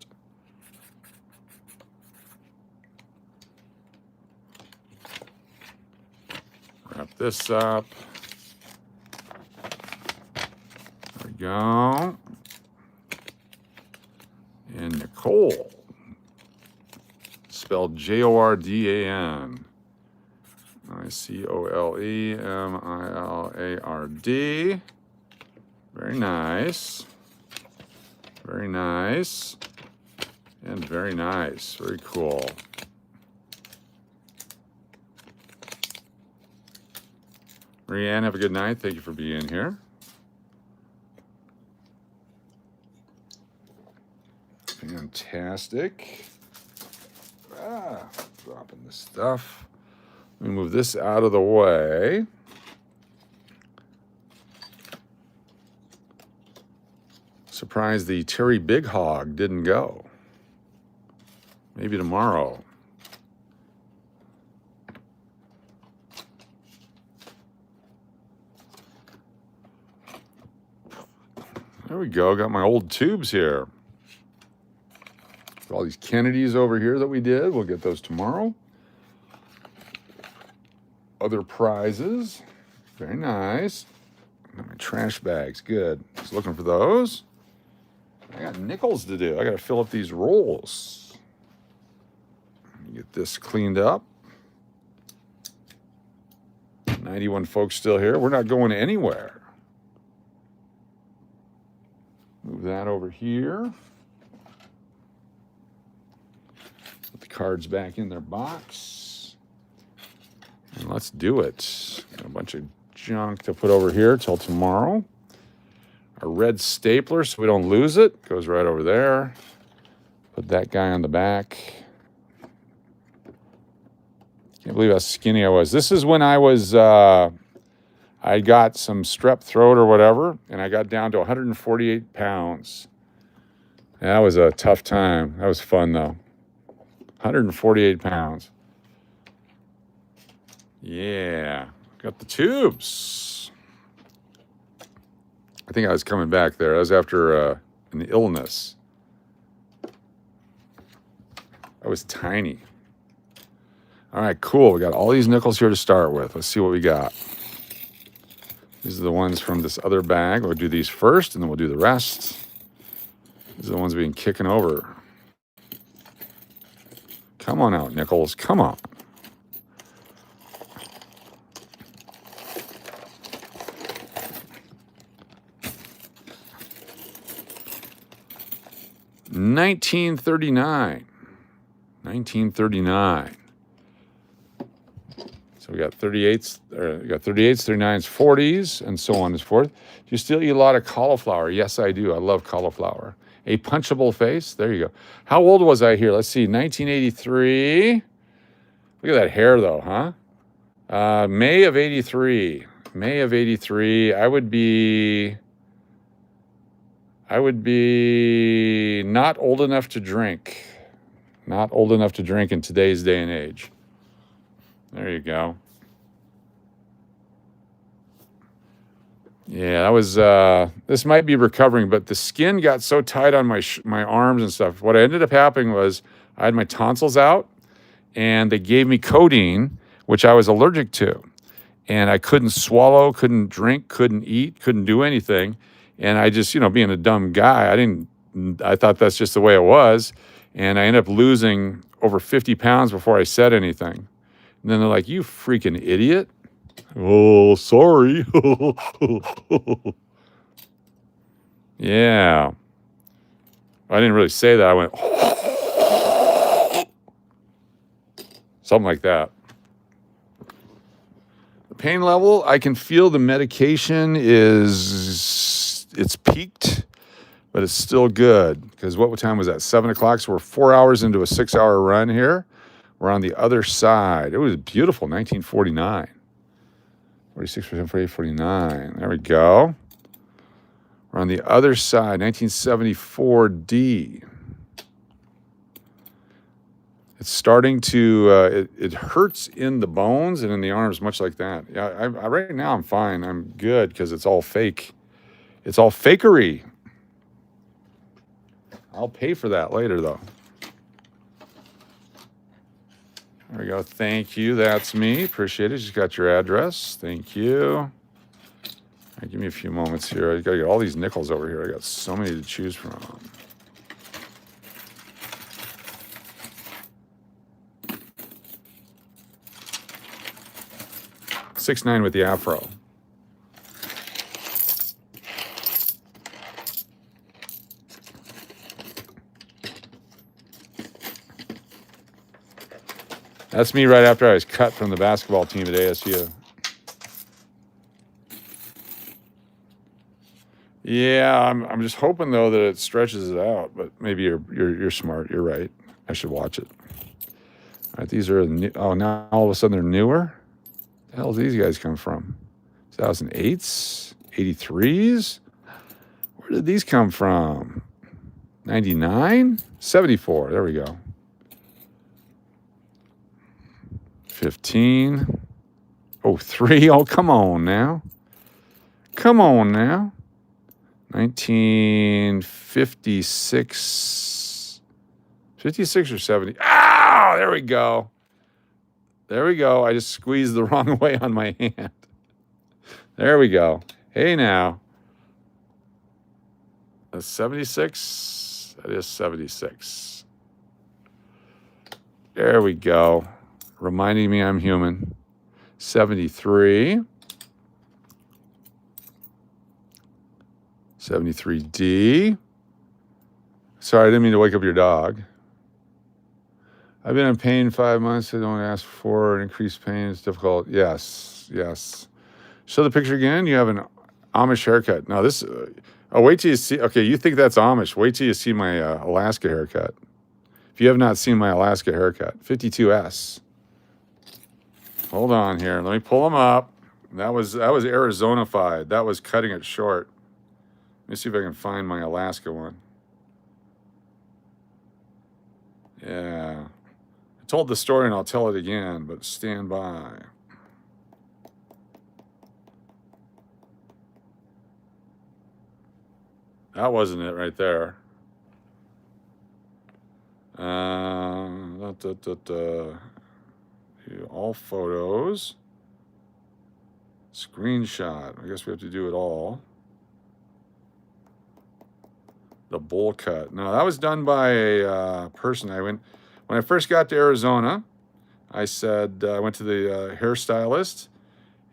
Wrap this up. There we go. And Nicole. Spelled Jordan. Colemilard. Very nice. Very nice. And very nice. Very cool. Marianne, have a good night. Thank you for being here. Fantastic. Dropping this stuff. Let me move this out of the way. Surprised the Terry Big Hog didn't go. Maybe tomorrow. There we go. Got my old tubes here. All these Kennedys over here that we did. We'll get those tomorrow. Other prizes. Very nice. Got my trash bags. Good. Just looking for those. I got nickels to do. I got to fill up these rolls. Get this cleaned up. 91 folks still here. We're not going anywhere. Move that over here. Put the cards back in their box. And let's do it. Got a bunch of junk to put over here till tomorrow. A red stapler so we don't lose it. Goes right over there. Put that guy on the back. Can't believe how skinny I was. This is when I was, I got some strep throat or whatever, and I got down to 148 pounds. That was a tough time. That was fun, though. 148 pounds. Yeah. Got the tubes. I think I was coming back there. That was after an illness. I was tiny. All right, cool. We got all these nickels here to start with. Let's see what we got. These are the ones from this other bag. We'll do these first, and then we'll do the rest. These are the ones we've been kicking over. Come on out, nickels. Come on. $19.39. $19.39. So we got 38s, 39s, 40s, and so on and so forth. Do you still eat a lot of cauliflower? Yes, I do. I love cauliflower. A punchable face. There you go. How old was I here? Let's see. 1983. Look at that hair, though, huh? May of 83. May of 83. I would be not old enough to drink. Not old enough to drink in today's day and age. There you go. Yeah, that was, this might be recovering, but the skin got so tight on my arms and stuff. What ended up happening was I had my tonsils out, and they gave me codeine, which I was allergic to. And I couldn't swallow, couldn't drink, couldn't eat, couldn't do anything. And I just, being a dumb guy, I thought that's just the way it was. And I ended up losing over 50 pounds before I said anything. And then they're like, you freaking idiot. Oh, sorry. Yeah. I didn't really say that. I went something like that. The pain level, I can feel the medication it's peaked, but it's still good. Because what time was that? 7 o'clock. So we're 4 hours into a 6-hour run here. We're on the other side. It was beautiful, 1949. 46%, 48, 49. There we go. We're on the other side, 1974D. It's starting to, it hurts in the bones and in the arms, much like that. Yeah, right now I'm fine. I'm good because it's all fake. It's all fakery. I'll pay for that later, though. There we go. Thank you. That's me. Appreciate it. Just got your address. Thank you. All right, give me a few moments here. I got to get all these nickels over here. I got so many to choose from. 6'9" with the afro. That's me right after I was cut from the basketball team at ASU. Yeah, I'm just hoping though that it stretches it out. But maybe you're smart. You're right. I should watch it. All right, these are new. Oh, now all of a sudden they're newer. The hell do these guys come from? 2008s, 83s. Where did these come from? 99, 74. There we go. 15. Oh, 3. Oh, come on now. Come on now. 1956. 56 or 70. Ah, there we go. There we go. I just squeezed the wrong way on my hand. There we go. Hey now. That's 76. That is 76. There we go. Reminding me I'm human. 73. 73D. Sorry, I didn't mean to wake up your dog. I've been in pain 5 months. I don't ask for increased pain. It's difficult. Yes, yes. Show the picture again. You have an Amish haircut. Now this, wait till you see, okay, you think that's Amish. Wait till you see my Alaska haircut. If you have not seen my Alaska haircut, 52S. Hold on here. Let me pull them up. That was Arizona-fied. That was cutting it short. Let me see if I can find my Alaska one. Yeah. I told the story and I'll tell it again, but stand by. That wasn't it right there. All photos. Screenshot. I guess we have to do it all. The bowl cut. No, that was done by a person. When I first got to Arizona, I said, I went to the hairstylist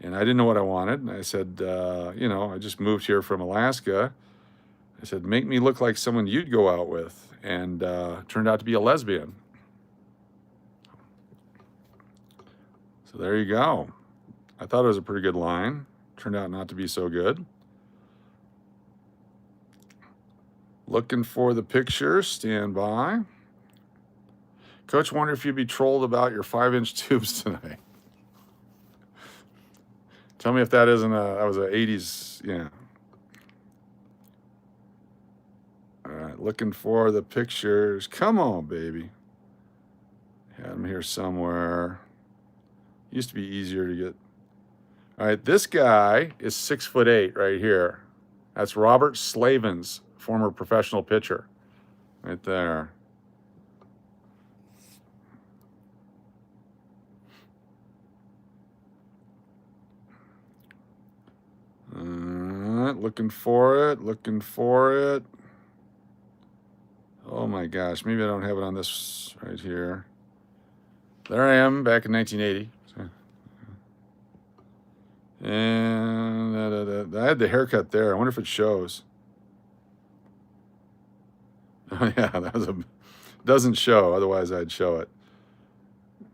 and I didn't know what I wanted. And I said, I just moved here from Alaska. I said, make me look like someone you'd go out with. And turned out to be a lesbian. So there you go. I thought it was a pretty good line. Turned out not to be so good. Looking for the picture. Stand by. Coach, wonder if you'd be trolled about your 5-inch tubes tonight. Tell me if that isn't that was an 80s, yeah. All right, looking for the pictures. Come on, baby. Had them here somewhere. Used to be easier to get. All right, this guy is 6'8" right here. That's Robert Slavens, former professional pitcher. Right there. Looking for it, looking for it. Oh my gosh, maybe I don't have it on this right here. There I am, back in 1980. And I had the haircut there. I wonder if it shows. Oh yeah, that was a doesn't show. Otherwise, I'd show it.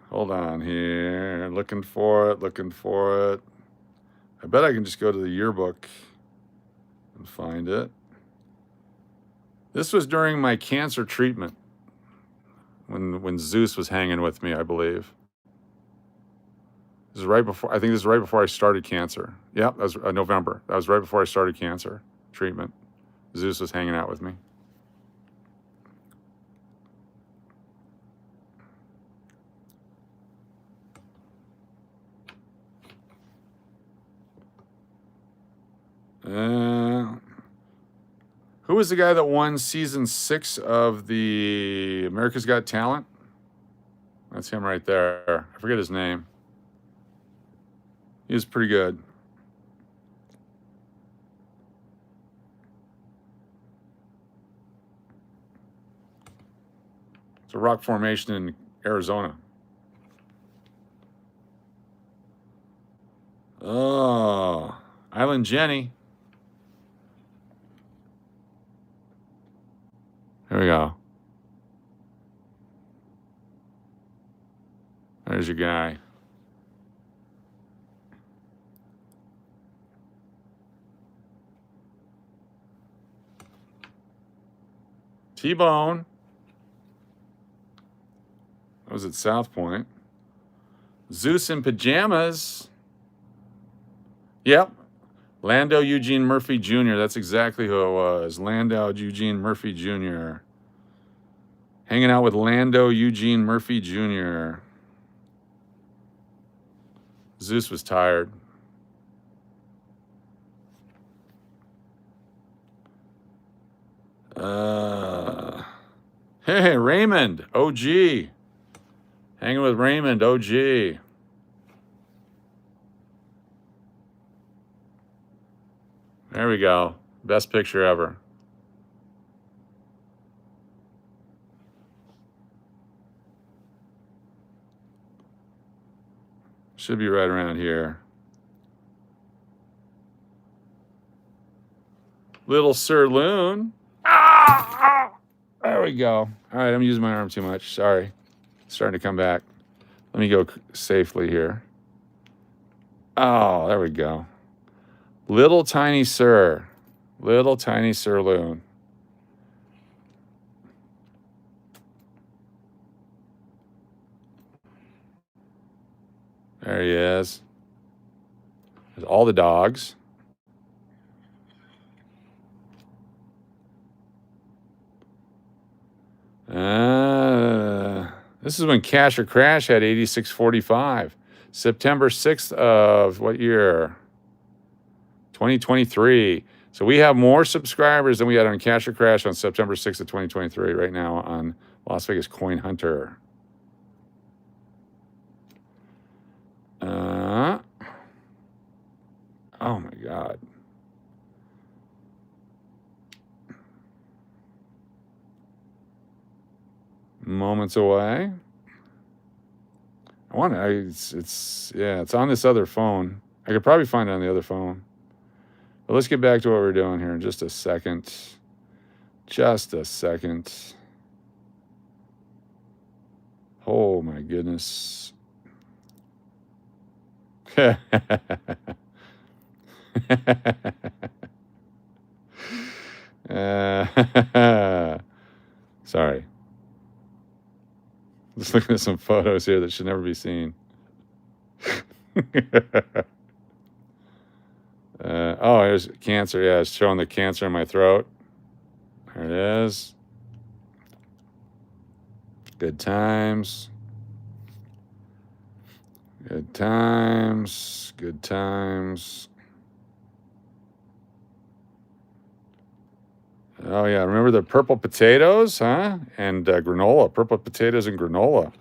Hold on here. Looking for it. Looking for it. I bet I can just go to the yearbook and find it. This was during my cancer treatment when Zeus was hanging with me, I believe. This is right before. I think this is right before I started cancer. Yep, that was November. That was right before I started cancer treatment. Zeus was hanging out with me. Who was the guy that won season 6 of the America's Got Talent? That's him right there. I forget his name. He was pretty good. It's a rock formation in Arizona. Oh, Island Jenny. There we go. There's your guy. T-Bone. That was at South Point. Zeus in pajamas. Yep. Landau Eugene Murphy Jr. That's exactly who it was. Landau Eugene Murphy Jr. Hanging out with Landau Eugene Murphy Jr. Zeus was tired. Hey, Raymond, OG. Hanging with Raymond, OG. There we go. Best picture ever. Should be right around here. Little Sir Loon. There we go. All right, I'm using my arm too much. Sorry. It's starting to come back. Let me go safely here. Oh, there we go. Little tiny Sir. Little tiny Sir Loon. There he is. There's all the dogs. This is when Cash or Crash had 8645. September 6th of what year? 2023. So we have more subscribers than we had on Cash or Crash on September 6th of 2023 right now on Las Vegas Coin Hunter. Oh my God. Moments away. It's on this other phone. I could probably find it on the other phone. But let's get back to what we're doing here in just a second. Just a second. Oh my goodness. Sorry. Just looking at some photos here that should never be seen. Here's cancer. Yeah, it's showing the cancer in my throat. There it is. Good times. Good times. Good times. Oh, yeah. Remember the purple potatoes, huh? And granola. Purple potatoes and granola.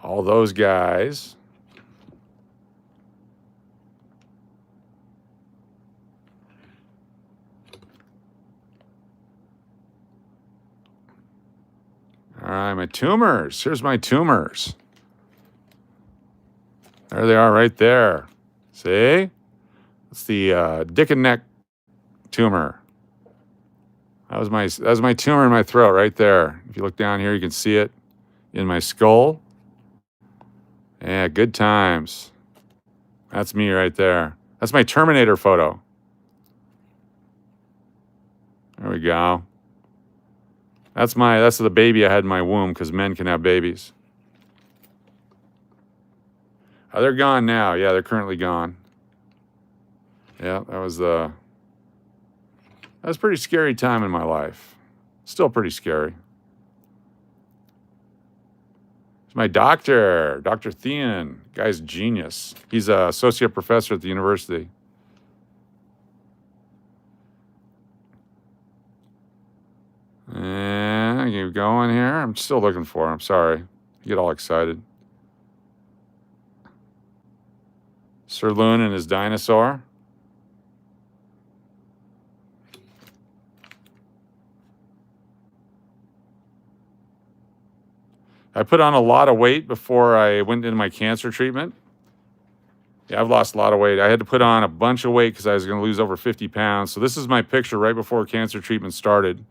All those guys. All right, my tumors. Here's my tumors. There they are right there. See? It's the dick and neck tumor. That was my tumor in my throat right there. If you look down here, you can see it in my skull. Yeah, good times. That's me right there. That's my Terminator photo. There we go. That's the baby I had in my womb, because men can have babies. Oh, they're gone now. Yeah, they're currently gone. Yeah, that was a pretty scary time in my life. Still pretty scary. It's my doctor, Dr. Thean. Guy's genius. He's an associate professor at the university. And keep going here. I'm still looking for him. Sorry. I get all excited. Sir Loon and his dinosaur. I put on a lot of weight before I went into my cancer treatment. Yeah, I've lost a lot of weight. I had to put on a bunch of weight because I was going to lose over 50 pounds. So this is my picture right before cancer treatment started.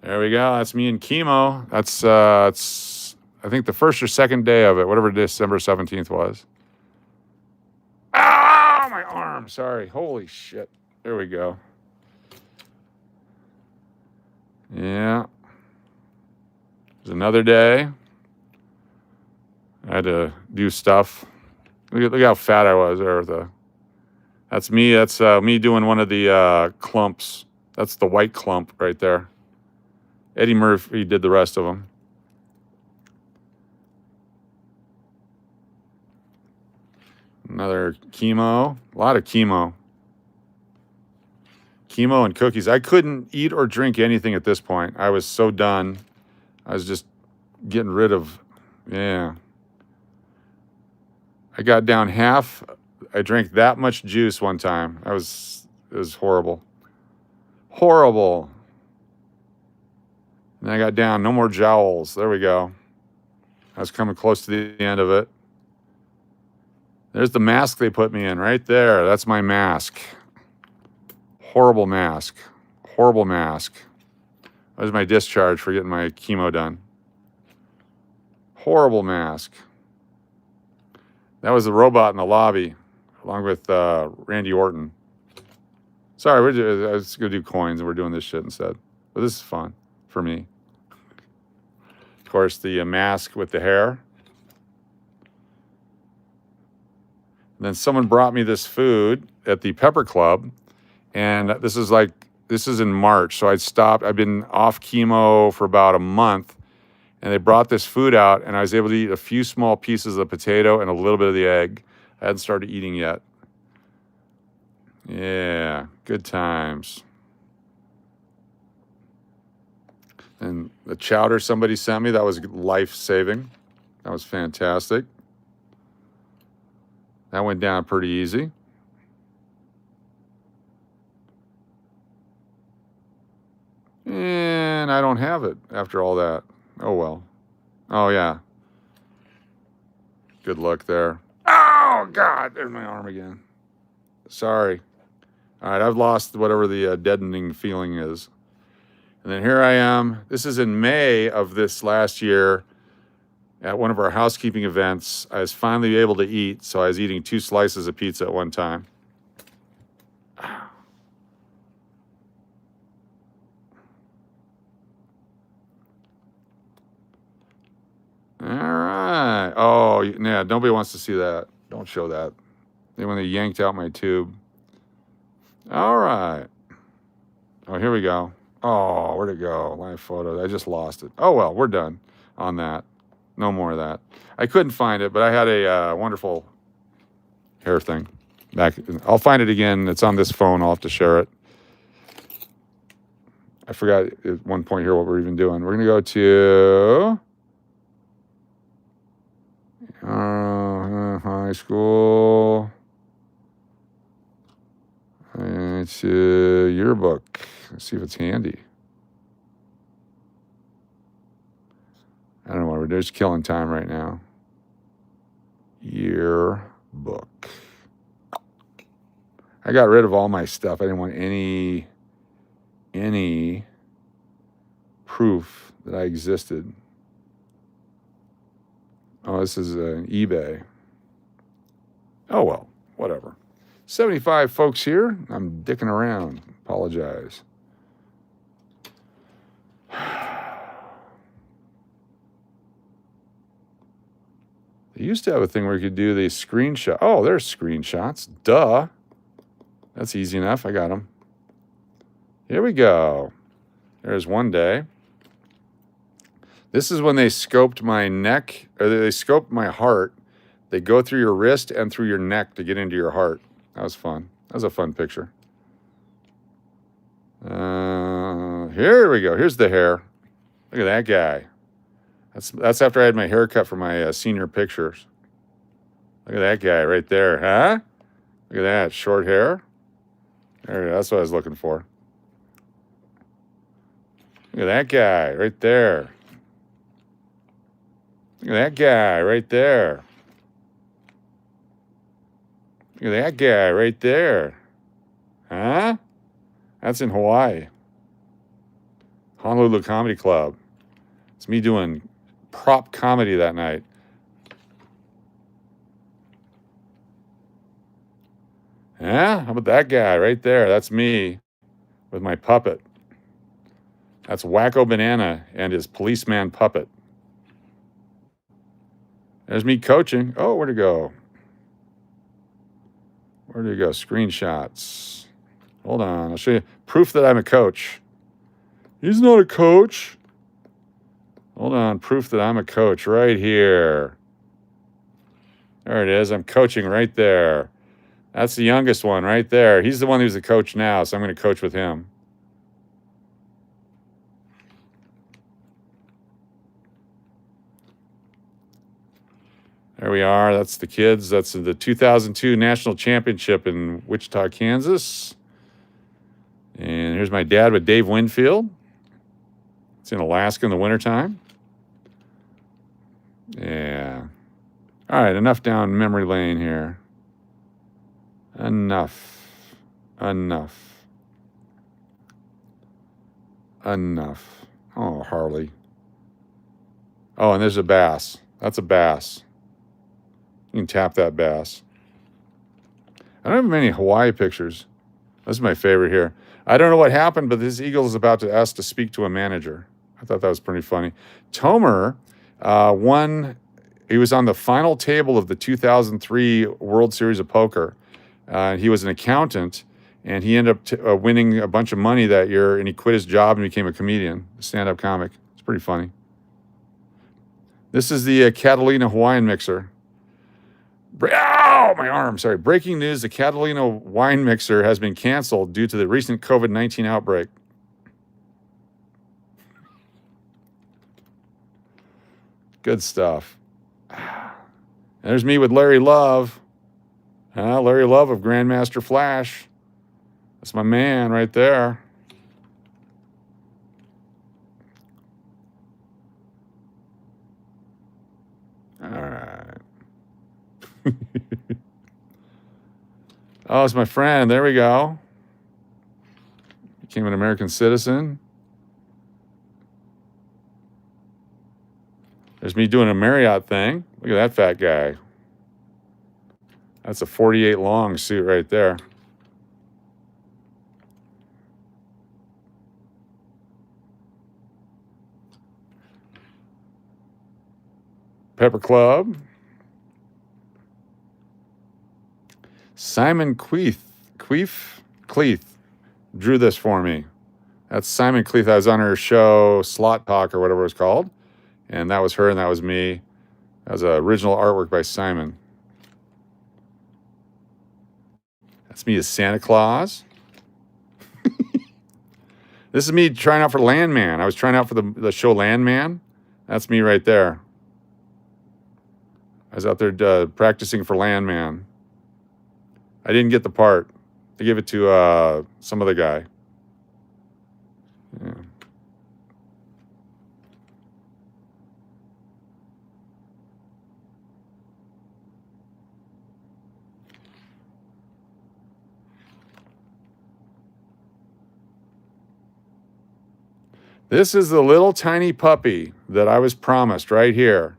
There we go. That's me in chemo. That's I think the first or second day of it, whatever December 17th was. Ah, my arm. Sorry. Holy shit. There we go. Yeah. It was another day. I had to do stuff. Look how fat I was there. That's me. That's me doing one of the clumps. That's the white clump right there. Eddie Murphy did the rest of them. Another chemo. A lot of chemo. Chemo and cookies. I couldn't eat or drink anything at this point. I was so done. I was just getting rid of, yeah. I got down half. I drank that much juice one time. It was horrible. Horrible. And I got down, no more jowls. There we go. I was coming close to the end of it. There's the mask they put me in right there. That's my mask. Horrible mask. Horrible mask. That was my discharge for getting my chemo done. Horrible mask. That was the robot in the lobby, along with Randy Orton. Sorry, I was going to do coins, and we're doing this shit instead. But this is fun for me. Of course, the mask with the hair. And then someone brought me this food at the Pepper Club, and this is in March. So I've been off chemo for about a month, and they brought this food out, and I was able to eat a few small pieces of potato and a little bit of the egg. I hadn't started eating yet. Yeah, good times. And the chowder somebody sent me, that was life-saving. That was fantastic. That went down pretty easy. And I don't have it after all that. Oh, well. Oh, yeah. Good luck there. Oh, God. There's my arm again. Sorry. All right, I've lost whatever the deadening feeling is. And then here I am. This is in May of this last year at one of our housekeeping events. I was finally able to eat, so I was eating 2 slices of pizza at one time. All right. Oh, yeah, nobody wants to see that. Don't show that. Then when they yanked out my tube. All right. Oh, here we go. Oh, where'd it go? Live photo. I just lost it. Oh, well, we're done on that. No more of that. I couldn't find it, but I had a wonderful hair thing. I'll find it again. It's on this phone. I'll have to share it. I forgot at one point here what we're even doing. We're going to go to high school. It's a yearbook. Let's see if it's handy. We're just killing time right now. Yearbook. I got rid of all my stuff. I didn't want any proof that I existed. Oh, this is eBay. Oh, well, whatever. 75 folks here. I'm dicking around. Apologize. They used to have a thing where you could do the screenshot. Oh, there's screenshots. Duh. That's easy enough. I got them. Here we go. There's one day. This is when they scoped my neck, or they scoped my heart. They go through your wrist and through your neck to get into your heart. That was fun. That was a fun picture. Here we go. Here's the hair. Look at that guy. That's after I had my hair cut for my senior pictures. Look at that guy right there, huh? Look at that, short hair. There, that's what I was looking for. Look at that guy right there. Look at that guy right there. Look at that guy right there. Huh? That's in Hawaii. Honolulu Comedy Club. It's me doing prop comedy that night. Yeah, how about that guy right there? That's me with my puppet. That's Wacko Banana and his policeman puppet. There's me coaching. Oh, where'd it go? Where'd it go? Screenshots. Hold on. I'll show you proof that I'm a coach. He's not a coach. Hold on. Proof that I'm a coach right here. There it is. I'm coaching right there. That's the youngest one right there. He's the one who's the coach now, so I'm going to coach with him. There we are. That's the kids. That's the 2002 National Championship in Wichita, Kansas. And here's my dad with Dave Winfield. It's in Alaska in the wintertime. Yeah. All right, enough down memory lane here. Enough. Oh, Harley. Oh, and there's a bass. That's a bass. You can tap that bass. I don't have many Hawaii pictures. This is my favorite here. I don't know what happened, but this eagle is about to ask to speak to a manager. I thought that was pretty funny. Tomer won. He was on the final table of the 2003 World Series of Poker. He was an accountant, and he ended up winning a bunch of money that year, and he quit his job and became a comedian, a stand-up comic. It's pretty funny. This is the Catalina Hawaiian mixer. Oh, my arm. Sorry. Breaking news, the Catalina wine mixer has been canceled due to the recent COVID-19 outbreak. Good stuff. There's me with Larry Love. Larry Love of Grandmaster Flash. That's my man right there. All right. Oh, it's my friend. There we go. Became an American citizen. There's me doing a Marriott thing. Look at that fat guy. That's a 48 long suit right there. Pepper Club. Simon Cleeth drew this for me. That's Simon Cleeth. I was on her show, Slot Talk or whatever it was called. And that was her and that was me. That was original artwork by Simon. That's me as Santa Claus. This is me trying out for Landman. I was trying out for the show Landman. That's me right there. I was out there practicing for Landman. I didn't get the part. They gave it to some other guy. Yeah. This is the little tiny puppy that I was promised right here.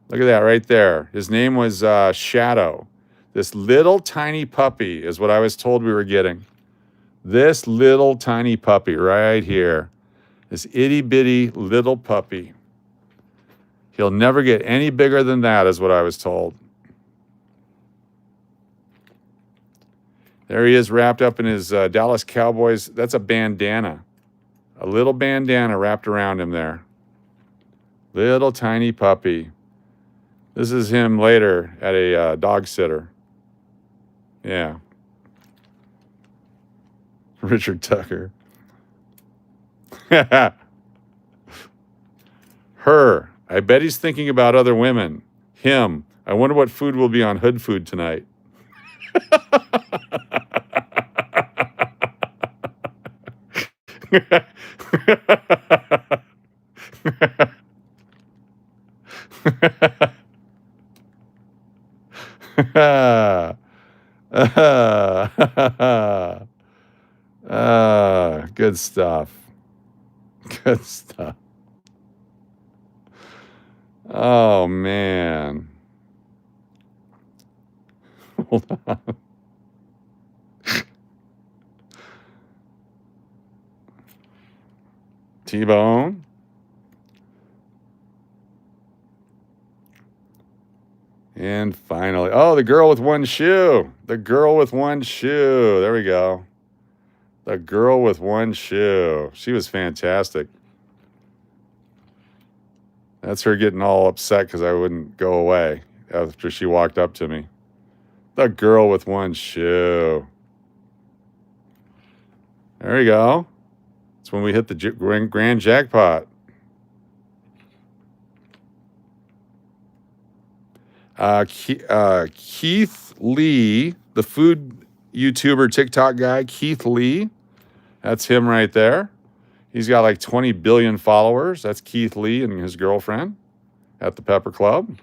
Look at that right there. His name was Shadow. This little tiny puppy is what I was told we were getting. This little tiny puppy right here. This itty bitty little puppy. He'll never get any bigger than that, is what I was told. There he is, wrapped up in his Dallas Cowboys. That's a bandana. A little bandana wrapped around him there. Little tiny puppy. This is him later at a dog sitter. Yeah. Richard Tucker. Her. I bet he's thinking about other women. Him. I wonder what food will be on Hood Food tonight. Good stuff. Good stuff. Oh, man. Hold on. T-Bone. And finally, oh, the girl with one shoe. The girl with one shoe. There we go. The girl with one shoe. She was fantastic. That's her getting all upset because I wouldn't go away after she walked up to me. The girl with one shoe. There we go. It's when we hit the grand jackpot. Keith Lee, the food YouTuber TikTok guy, Keith Lee. That's him right there. He's got like 20 billion followers. That's Keith Lee and his girlfriend at the Pepper Club.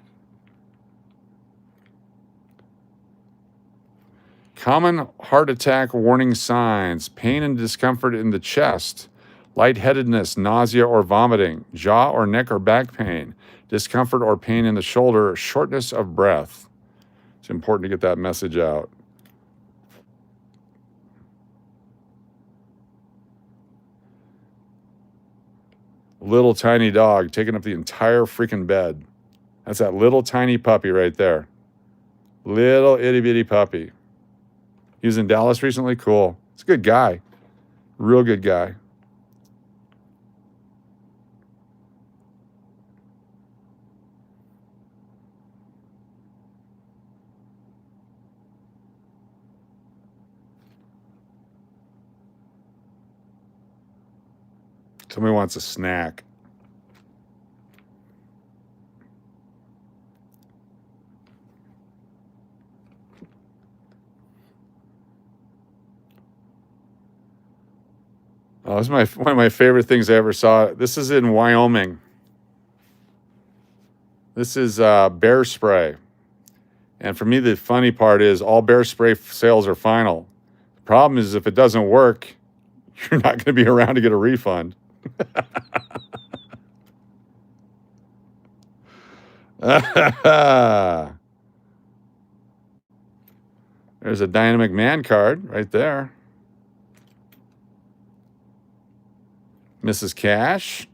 Common heart attack warning signs: pain and discomfort in the chest, lightheadedness, nausea or vomiting, jaw or neck or back pain, discomfort or pain in the shoulder, shortness of breath. It's important to get that message out. Little tiny dog taking up the entire freaking bed. That's that little tiny puppy right there. Little itty bitty puppy. He was in Dallas recently. Cool. He's a good guy. Real good guy. Somebody wants a snack. Oh, this is one of my favorite things I ever saw. This is in Wyoming. This is bear spray. And for me, the funny part is all bear spray sales are final. The problem is if it doesn't work, you're not going to be around to get a refund. There's a Dynamic Man card right there. Mrs. Cash.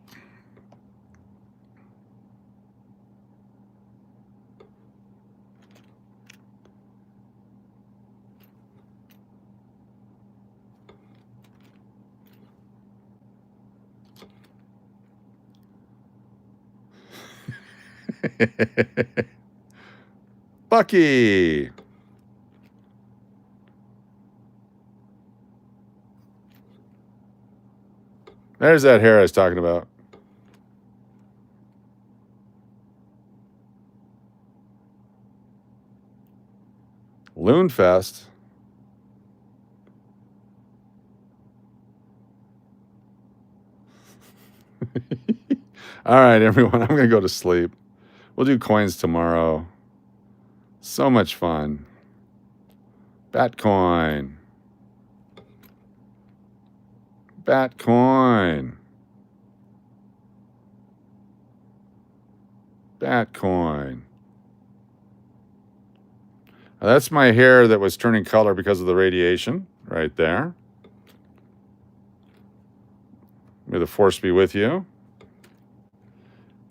Bucky. There's that hair I was talking about. Loonfest. All right, everyone, I'm going to go to sleep. We'll do coins tomorrow. So much fun. Batcoin. Batcoin. Bat coin. Now, that's my hair that was turning color because of the radiation right there. May the force be with you.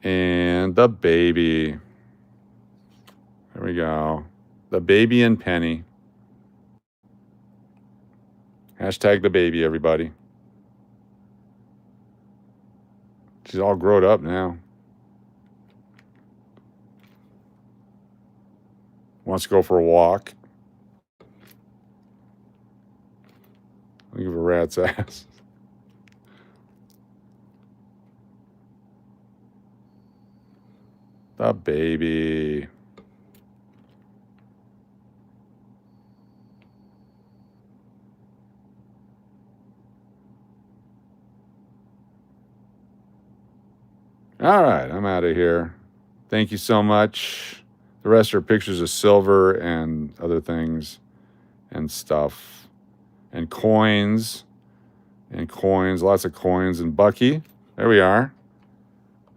And the baby. There we go. The baby and penny. Hashtag the baby, everybody. She's all grown up now. Wants to go for a walk. Look at a rat's ass. The baby. All right, I'm out of here. Thank you so much. The rest are pictures of silver and other things and stuff and coins lots of coins. And Bucky, there we are.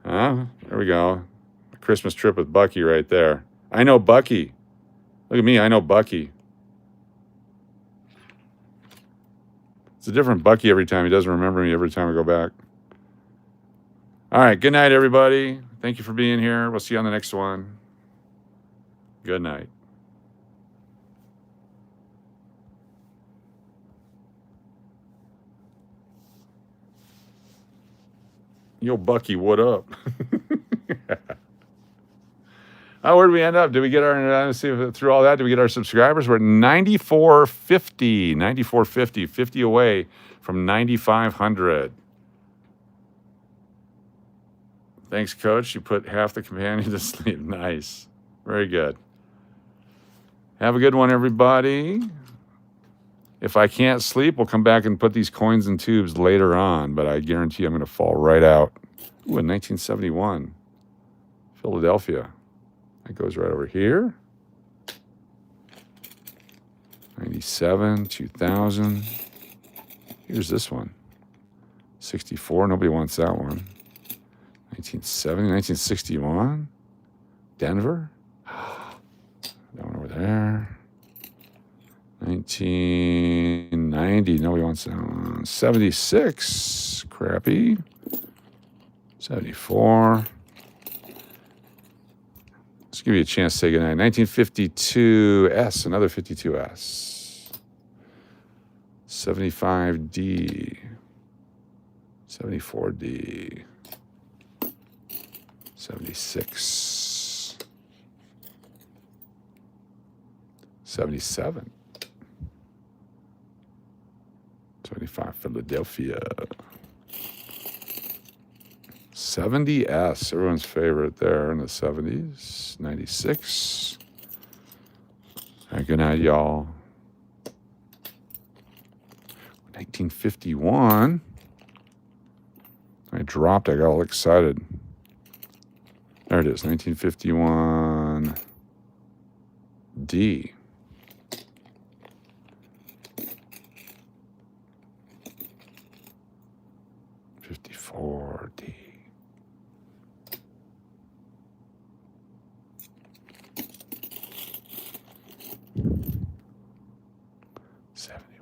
There we go. A Christmas trip with Bucky right there. I know Bucky. Look at me, I know Bucky. It's a different Bucky every time. He doesn't remember me every time I go back. All right, good night, everybody. Thank you for being here. We'll see you on the next one. Good night. Yo, Bucky, what up? Oh, where did we end up? Did we get our, let's see if through all that, did we get our subscribers? We're at 9450, 50 away from 9,500. Thanks, Coach. You put half the companion to sleep. Nice. Very good. Have a good one, everybody. If I can't sleep, we'll come back and put these coins in tubes later on, but I guarantee I'm going to fall right out. Ooh, in 1971, Philadelphia. That goes right over here. 97, 2000. Here's this one. 64, nobody wants that one. 1970, 1961. Denver. That one over there. 1990, nobody wants that one. 76, crappy. 74. Let's give you a chance to say goodnight. 1952S, another 52S. 75D. 74D. 76. 77. 25 Philadelphia. 70S, everyone's favorite there in the 70s. 96. All right, good night, y'all. 1951. I dropped, I got all excited. There it is, 1951 D. $54D. 70.